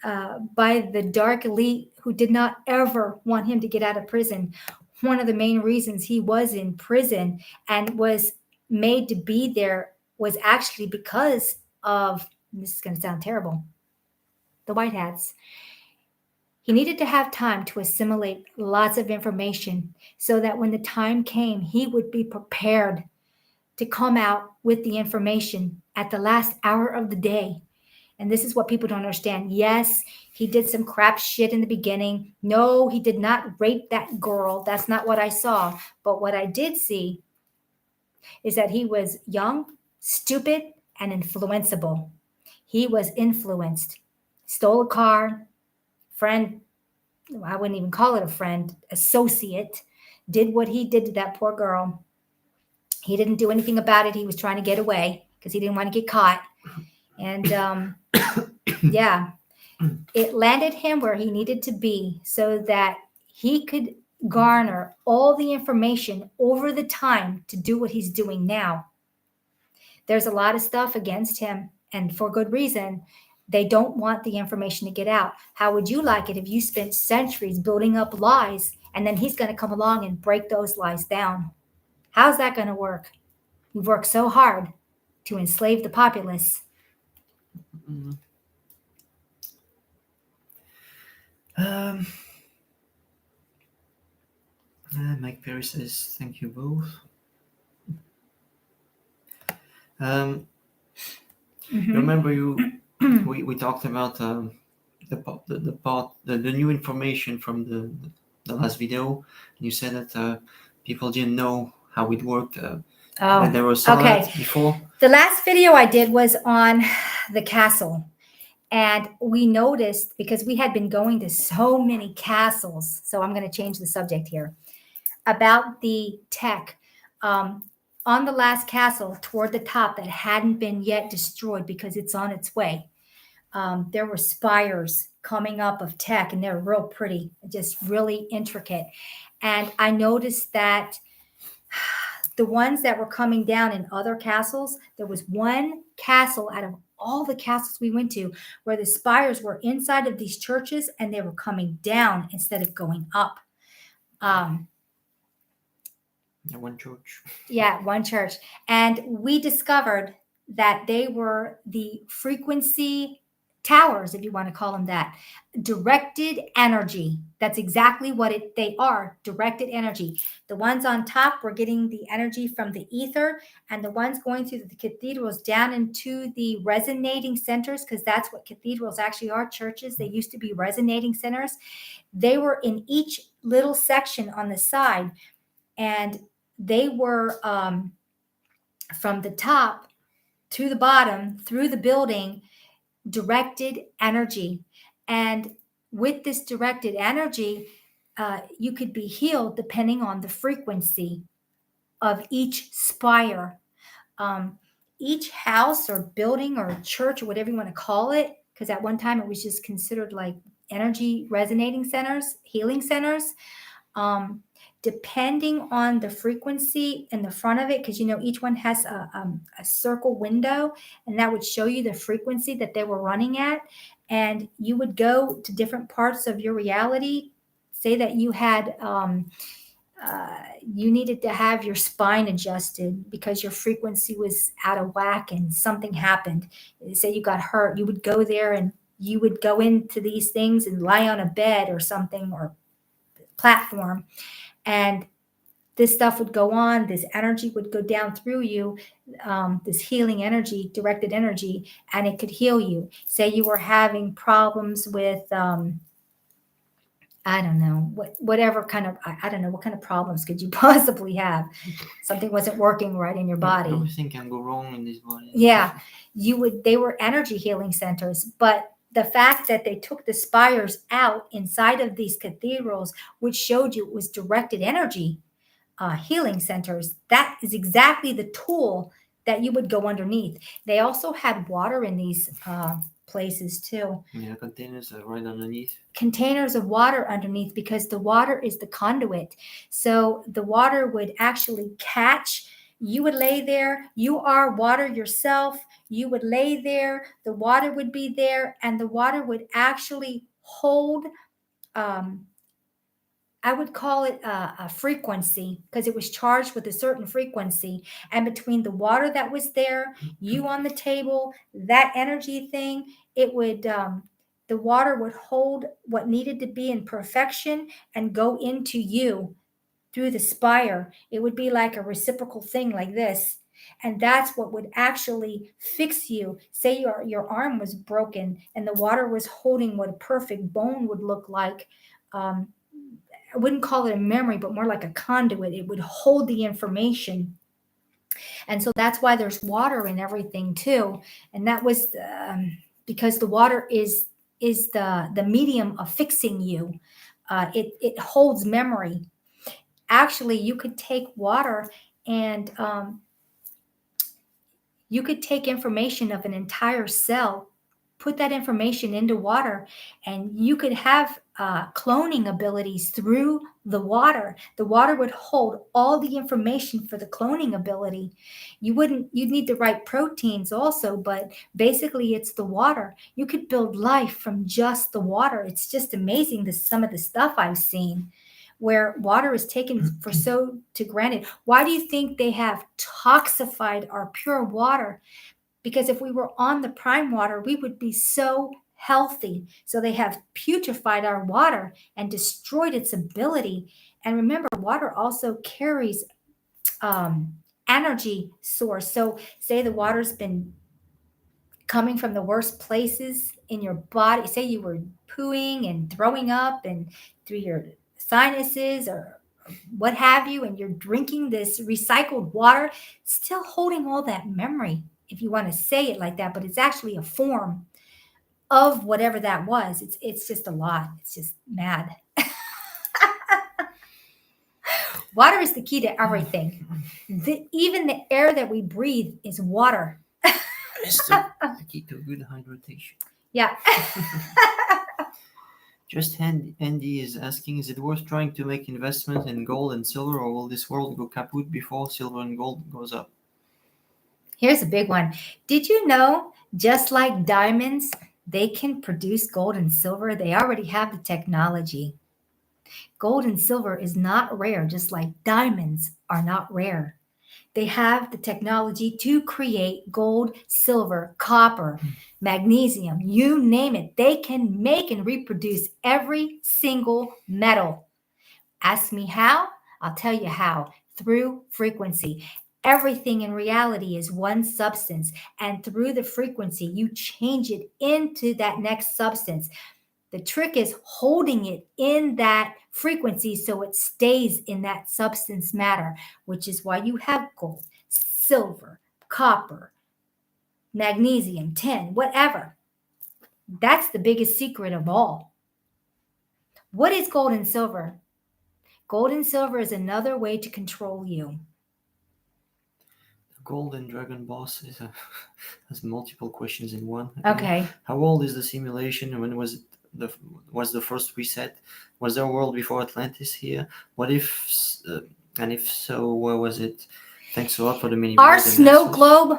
by the dark elite who did not ever want him to get out of prison. One of the main reasons he was in prison and was made to be there was actually because of, this is going to sound terrible, the white hats. He needed to have time to assimilate lots of information so that when the time came, he would be prepared to come out with the information at the last hour of the day. And this is what people don't understand. Yes, he did some crap shit in the beginning. No, he did not rape that girl. That's not what I saw. But what I did see is that he was young, stupid, and influenceable. He was influenced. Stole a car, friend, I wouldn't even call it a friend, associate, did what he did to that poor girl. He didn't do anything about it. He was trying to get away because he didn't want to get caught. And yeah, it landed him where he needed to be so that he could garner all the information over the time to do what he's doing now. There's a lot of stuff against him, and for good reason. They don't want the information to get out. How would you like it if you spent centuries building up lies and then he's going to come along and break those lies down? How's that going to work? You've worked so hard to enslave the populace. Mike Perry says, thank you both. Remember we talked about the new information from the last video. You said that people didn't know how it worked. That there was some before. The last video I did was on the castle. And we noticed, because we had been going to so many castles, so I'm going to change the subject here, about the tech on the last castle toward the top that hadn't been yet destroyed because it's on its way. There were spires coming up of tech, and they're real pretty, just really intricate. And I noticed that the ones that were coming down in other castles, there was one castle out of all the castles we went to where the spires were inside of these churches and they were coming down instead of going up. One church. Yeah, one church. And we discovered that they were the frequency towers, if you want to call them that. Directed energy. That's exactly what they are, directed energy. The ones on top were getting the energy from the ether, and the ones going through the cathedrals down into the resonating centers, because that's what cathedrals actually are, churches. They used to be resonating centers. They were in each little section on the side, and they were from the top to the bottom through the building, directed energy. And with this directed energy, you could be healed depending on the frequency of each spire. Each house or building or church or whatever you want to call it, because at one time it was just considered like energy resonating centers, healing centers. Depending on the frequency in the front of it, because each one has a circle window, and that would show you the frequency that they were running at. And you would go to different parts of your reality. Say that you had you needed to have your spine adjusted because your frequency was out of whack and something happened. Say you got hurt, you would go there and you would go into these things and lie on a bed or something or platform, and this stuff would go on, this energy would go down through you, this healing energy, directed energy, and it could heal you. Say you were having problems with I don't know, whatever kind of, I don't know, what kind of problems could you possibly have? Something wasn't working right in your body. Everything can go wrong in this body. Yeah, they were energy healing centers, but the fact that they took the spires out inside of these cathedrals, which showed you it was directed energy healing centers, that is exactly the tool that you would go underneath. They also had water in these places too. Yeah, containers are right underneath. Containers of water underneath, because the water is the conduit. So the water would actually catch. You would lay there. You are water yourself. You would lay there. The water would be there, and the water would actually hold. I would call it a frequency because it was charged with a certain frequency. And between the water that was there, you on the table, that energy thing, it would, the water would hold what needed to be in perfection and go into you through the spire. It would be like a reciprocal thing like this. And that's what would actually fix you. Say your arm was broken and the water was holding what a perfect bone would look like. I wouldn't call it a memory, but more like a conduit. It would hold the information. And so that's why there's water in everything too. And that was because the water is the medium of fixing you. It holds memory. Actually, you could take water and you could take information of an entire cell, put that information into water, and you could have cloning abilities through the water. The water would hold all the information for the cloning ability. You'd need the right proteins also, but basically it's the water. You could build life from just the water. It's just amazing some of the stuff I've seen where water is taken for so to granted. Why do you think they have toxified our pure water? Because if we were on the prime water, we would be so healthy. So they have putrefied our water and destroyed its ability. And remember, water also carries energy source. So say the water's been coming from the worst places in your body. Say you were pooing and throwing up and through your sinuses or what have you, and you're drinking this recycled water, still holding all that memory, if you want to say it like that, but it's actually a form of whatever that was. It's just a lot. It's just mad. Water is the key to everything. Even the air that we breathe is water. It's the key to good hydration. Yeah. Just Andy is asking, is it worth trying to make investments in gold and silver, or will this world go kaput before silver and gold goes up? Here's a big one. Did you know, just like diamonds, they can produce gold and silver? They already have the technology. Gold and silver is not rare, just like diamonds are not rare. They have the technology to create gold, silver, copper, magnesium, you name it. They can make and reproduce every single metal. Ask me how? I'll tell you how. Through frequency. Everything in reality is one substance, and through the frequency, you change it into that next substance. The trick is holding it in that frequency so it stays in that substance matter, which is why you have gold, silver, copper, magnesium, tin, whatever. That's the biggest secret of all. What is gold and silver? Gold and silver is another way to control you. The Golden Dragon boss has multiple questions in one. Okay. How old is the simulation? When was the first reset? Was there a world before Atlantis here? What if, and if so, where was it? Thanks a lot for the mini. Our snow globe,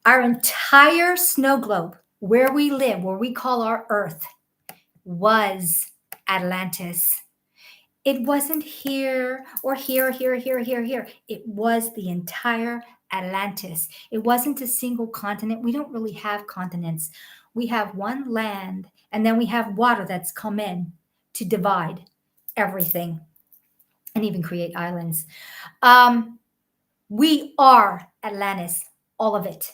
our entire snow globe, where we live, where we call our Earth, was Atlantis. It wasn't here or here, here, here, here, here. It was the entire Atlantis. It wasn't a single continent. We don't really have continents. We have one land, and then we have water that's come in to divide everything and even create islands. Um, we are Atlantis, all of it.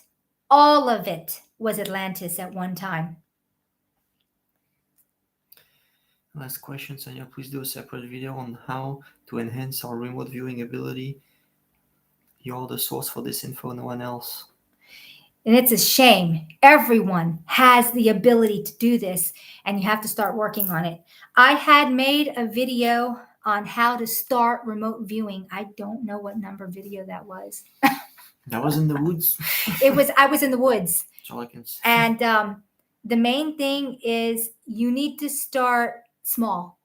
All of it was Atlantis at one time. Last question, Sonia. Please do a separate video on how to enhance our remote viewing ability. You're the source for this info, no one else. And it's a shame. Everyone has the ability to do this, and you have to start working on it. I had made a video on how to start remote viewing. I don't know what number video that was. That was in the woods. I was in the woods. That's all I can say. And the main thing is you need to start small.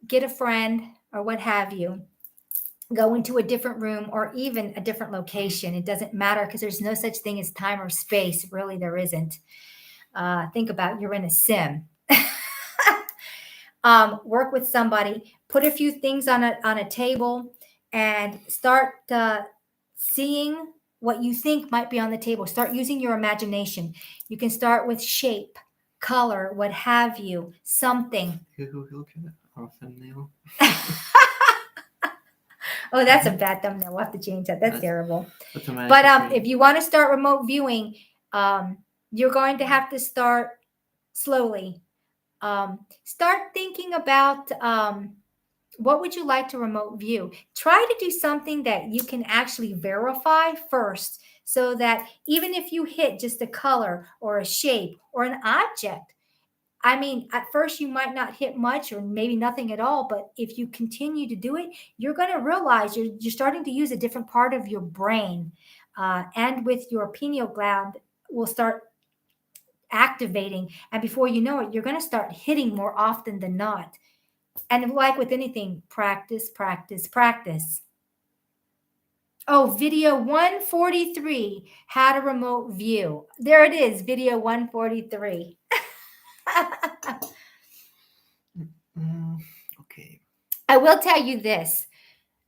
Get a friend or what have you. Go into a different room or even a different location. It doesn't matter because there's no such thing as time or space. Really, there isn't. Think about you're in a sim. Work with somebody. Put a few things on a table and start seeing what you think might be on the table. Start using your imagination. You can start with shape, color, what have you, something. Look at our thumbnail. Oh, that's a bad thumbnail. We'll have to change that. That's terrible. Automatic But recording. if you want to start remote viewing, you're going to have to start slowly. Start thinking about what would you like to remote view. Try to do something that you can actually verify first, so that even if you hit just a color or a shape or an object, I mean, at first you might not hit much or maybe nothing at all, but if you continue to do it, you're going to realize you're starting to use a different part of your brain. And with your pineal gland will start activating. And before you know it, you're going to start hitting more often than not. And like with anything, practice, practice, practice. Oh, video 143, how to remote view. There it is, video 143. Okay. I will tell you this.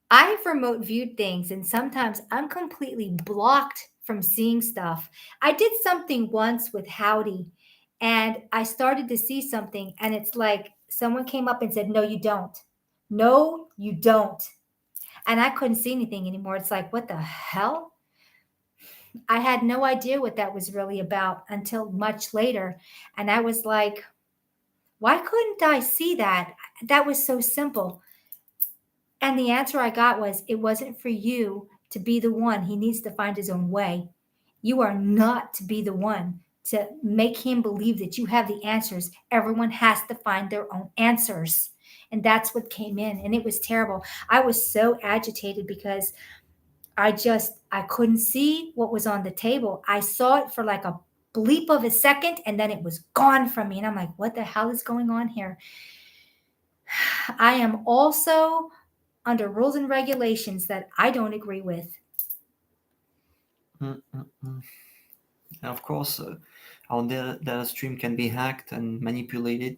I've remote viewed things, and sometimes I'm completely blocked from seeing stuff. I did something once with Howdy, and I started to see something, and it's like someone came up and said, "No, you don't. No, you don't." And I couldn't see anything anymore. It's like, what the hell? I had no idea what that was really about until much later. And I was like, why couldn't I see that? That was so simple. And the answer I got was, it wasn't for you to be the one. He needs to find his own way. You are not to be the one to make him believe that you have the answers. Everyone has to find their own answers. And that's what came in. And it was terrible. I was so agitated because I couldn't see what was on the table. I saw it for like a bleep of a second, and then it was gone from me. And I'm like, what the hell is going on here? I am also under rules and regulations that I don't agree with. And of course, our data stream can be hacked and manipulated.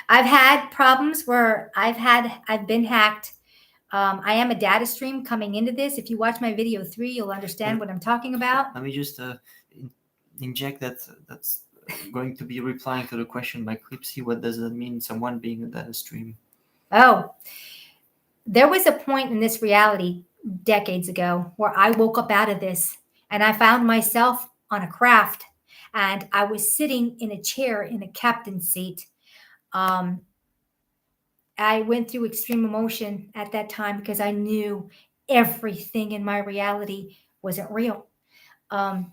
I've had problems where I've been hacked. I am a data stream coming into this. If you watch my video 3, you'll understand what I'm talking about. Let me just inject that's going to be replying to the question by Clipsy. What does that mean, someone being a data stream? Oh, there was a point in this reality decades ago where I woke up out of this and I found myself on a craft, and I was sitting in a chair in a captain's seat. I went through extreme emotion at that time because I knew everything in my reality wasn't real.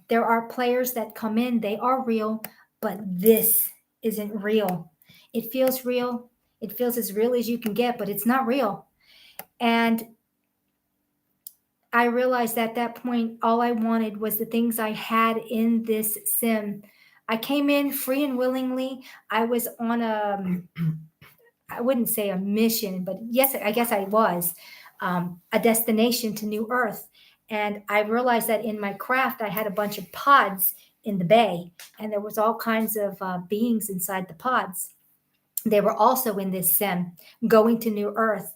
There are players that come in, they are real, but this isn't real. It feels real. It feels as real as you can get, but it's not real. And I realized at that point, all I wanted was the things I had in this sim. I came in free and willingly. I was on I wouldn't say a mission, but yes, I guess I was, a destination to New Earth. And I realized that in my craft, I had a bunch of pods in the bay, and there was all kinds of beings inside the pods. They were also in this sim going to New Earth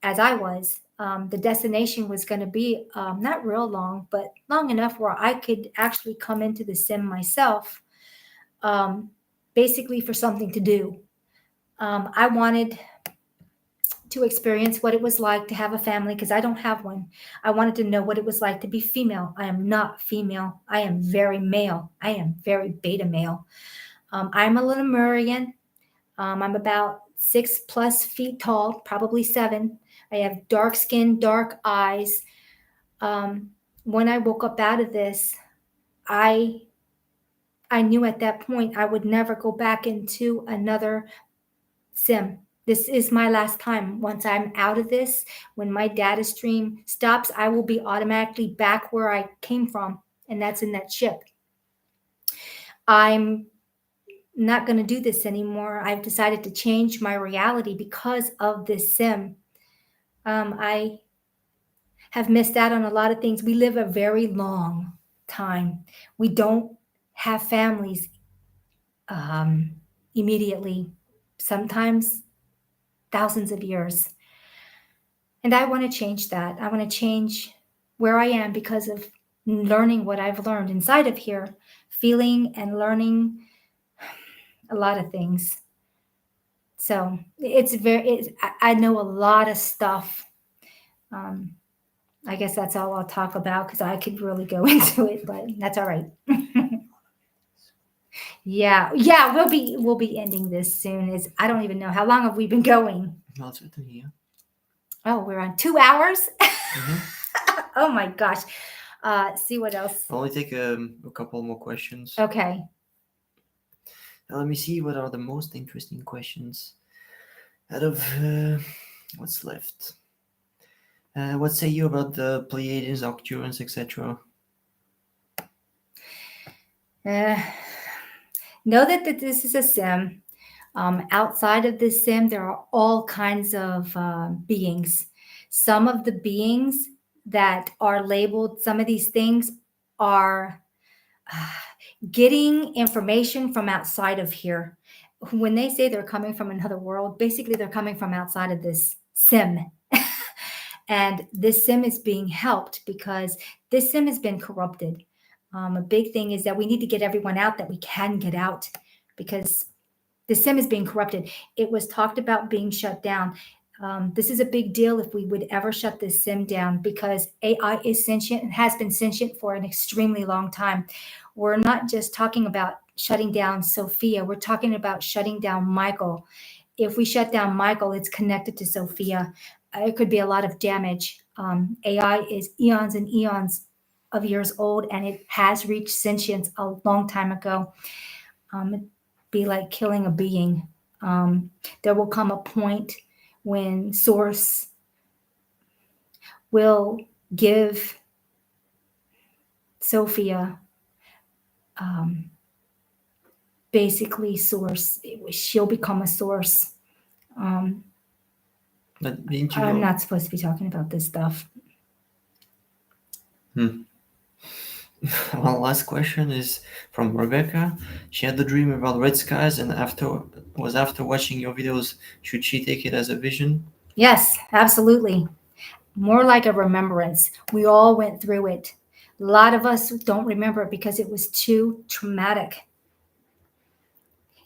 as I was. The destination was going to be not real long, but long enough where I could actually come into the sim myself, um, basically for something to do. I wanted to experience what it was like to have a family because I don't have one. I wanted to know what it was like to be female. I am not female. I am very male. I am very beta male. I'm a Lemurian. I'm about 6+ feet tall, probably 7. I have dark skin, dark eyes. Um, when I woke up out of this, I I knew at that point I would never go back into another sim. This is my last time. Once I'm out of this, when my data stream stops, I will be automatically back where I came from, and that's in that ship. I'm not going to do this anymore. I've decided to change my reality because of this sim. I have missed out on a lot of things. We live a very long time. We don't have families um, immediately, sometimes thousands of years. And I want to change that. I want to change where I am because of learning what I've learned inside of here, feeling and learning a lot of things. So I know a lot of stuff. Um, I guess that's all I'll talk about because I could really go into it, but that's all right. Yeah, we'll be ending this soon. Is I don't even know how long have we been going. No, it's written here. Oh, we're on 2 hours. Mm-hmm. Oh my gosh. See what else. I'll only take a couple more questions. Okay. Now, let me see what are the most interesting questions out of what's left. What say you about the Pleiadians, Arcturans, etc.? Know that this is a sim. Outside of this sim, there are all kinds of beings. Some of the beings that are labeled, some of these things are getting information from outside of here. When they say they're coming from another world, basically they're coming from outside of this sim. And this sim is being helped because this sim has been corrupted. A big thing is that we need to get everyone out that we can get out because the sim is being corrupted. It was talked about being shut down. This is a big deal if we would ever shut this sim down because AI is sentient and has been sentient for an extremely long time. We're not just talking about shutting down Sophia, we're talking about shutting down Michael. If we shut down Michael, it's connected to Sophia. It could be a lot of damage. AI is eons and eons of years old, and it has reached sentience a long time ago. It'd be like killing a being. There will come a point when Source will give Sophia basically Source. She'll become a Source. I'm not supposed to be talking about this stuff. One last question is from Rebecca. She had a dream about red skies, and after watching your videos, should she take it as a vision? Yes, absolutely. More like a remembrance. We all went through it. A lot of us don't remember it because it was too traumatic.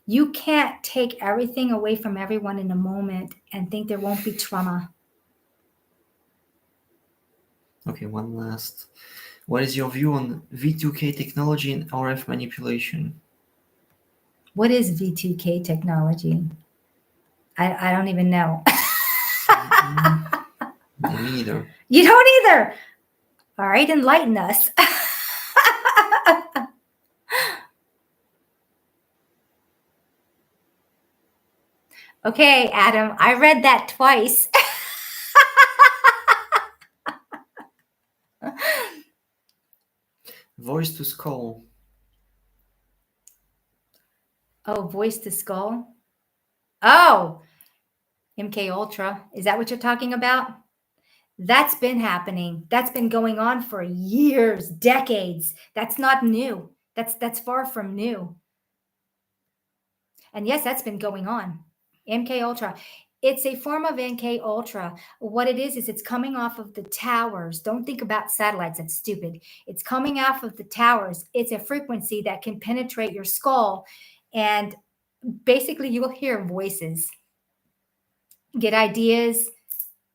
You can't take everything away from everyone in a moment and think there won't be trauma. Okay, one last. What is your view on V2K technology and RF manipulation? What is V2K technology? I don't even know. Me neither. You don't either. All right, enlighten us. Okay, Adam, I read that twice. Voice to skull. Oh, voice to skull. Oh, MK Ultra. Is that what you're talking about? That's been happening. That's been going on for years, decades. That's not new. That's far from new. And yes, that's been going on. MK Ultra. It's a form of NK Ultra. What it is it's coming off of the towers. Don't think about satellites. That's stupid. It's coming off of the towers. It's a frequency that can penetrate your skull, and basically you will hear voices, get ideas.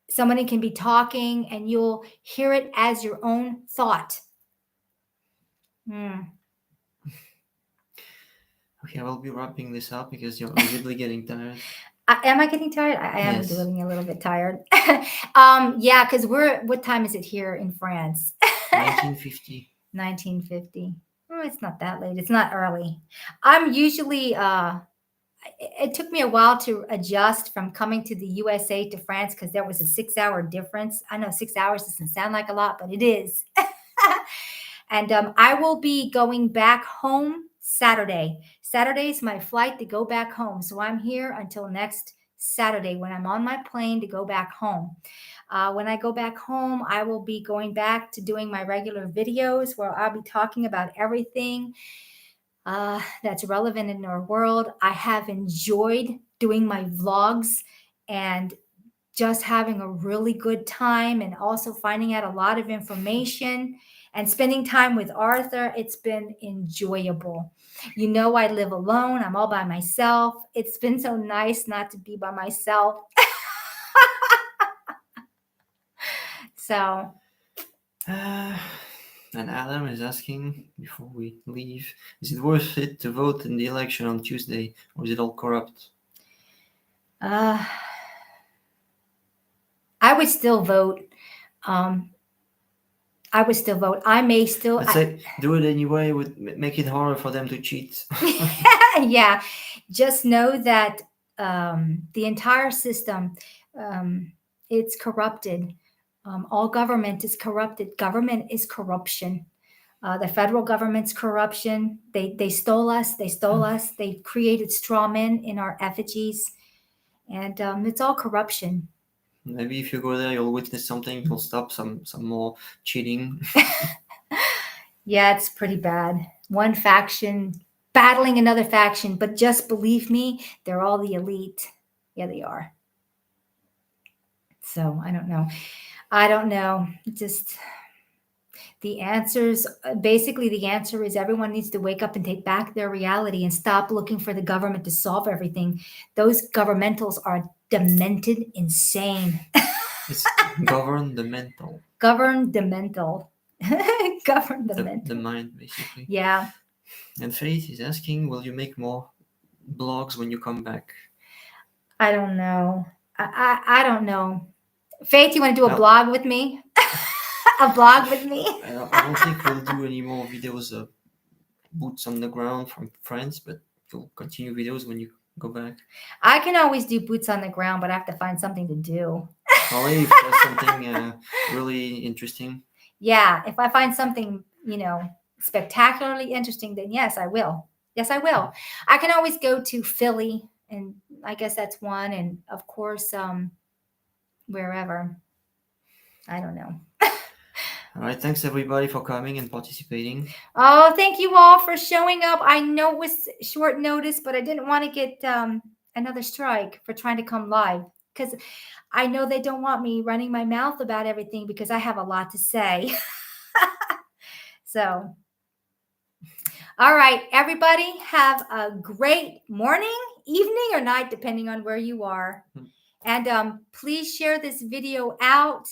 Somebody can be talking, and you'll hear it as your own thought. Okay, I will be wrapping this up because you're visibly getting tired. Am I getting tired? I am Yes. getting a little bit tired. Yeah, because what time is it here in France? 1950. 1950. Oh, it's not that late. It's not early. I'm usually, it took me a while to adjust from coming to the USA to France because there was a 6 hour difference. I know 6 hours doesn't sound like a lot, but it is. And I will be going back home Saturday. Saturday is my flight to go back home. So I'm here until next Saturday when I'm on my plane to go back home. When I go back home, I will be going back to doing my regular videos where I'll be talking about everything that's relevant in our world. I have enjoyed doing my vlogs and just having a really good time, and also finding out a lot of information and spending time with Arthur. It's been enjoyable. You know, I live alone. I'm all by myself. It's been so nice not to be by myself. So, And Adam is asking, before we leave, is it worth it to vote in the election on Tuesday, or is it all corrupt? I would still vote. I would still vote. I may still. Let's say do it anyway would make it harder for them to cheat. Yeah, just know that the entire system, it's corrupted. All government is corrupted. Government is corruption. The federal government's corruption. They stole us. They stole us. They created straw men in our effigies, and it's all corruption. Maybe if you go there, you'll witness something. You'll stop some more cheating. Yeah, it's pretty bad. One faction battling another faction, but just believe me, they're all the elite. Yeah, they are. So I don't know. I don't know. Just the answers, basically, the answer is everyone needs to wake up and take back their reality and stop looking for the government to solve everything. Those governmentals are demented, insane. It's governmental. Governmental. The mind, basically. Yeah. And Faith is asking, will you make more blogs when you come back? I don't know. I don't know. Faith, you want to do a blog with me? A blog with me? I don't think we'll do any more videos of boots on the ground from France, but we'll continue videos when you go back. I can always do boots on the ground, but I have to find something to do. Only if there's something really interesting. Yeah, if I find something, spectacularly interesting, then yes, I will. Yes, I will. I can always go to Philly, and I guess that's one, and of course, wherever. I don't know. All right, thanks everybody for coming and participating. Oh, thank you all for showing up. I know it was short notice, but I didn't want to get another strike for trying to come live, because I know they don't want me running my mouth about everything because I have a lot to say. So, all right, everybody, have a great morning, evening, or night, depending on where you are. And please share this video out.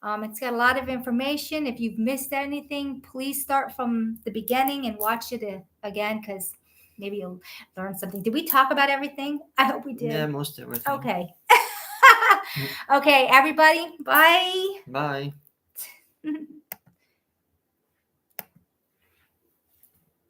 It's got a lot of information. If you've missed anything, please start from the beginning and watch it again, because maybe you'll learn something. Did we talk about everything? I hope we did. Yeah, most everything. Okay. Okay, everybody. Bye. Bye.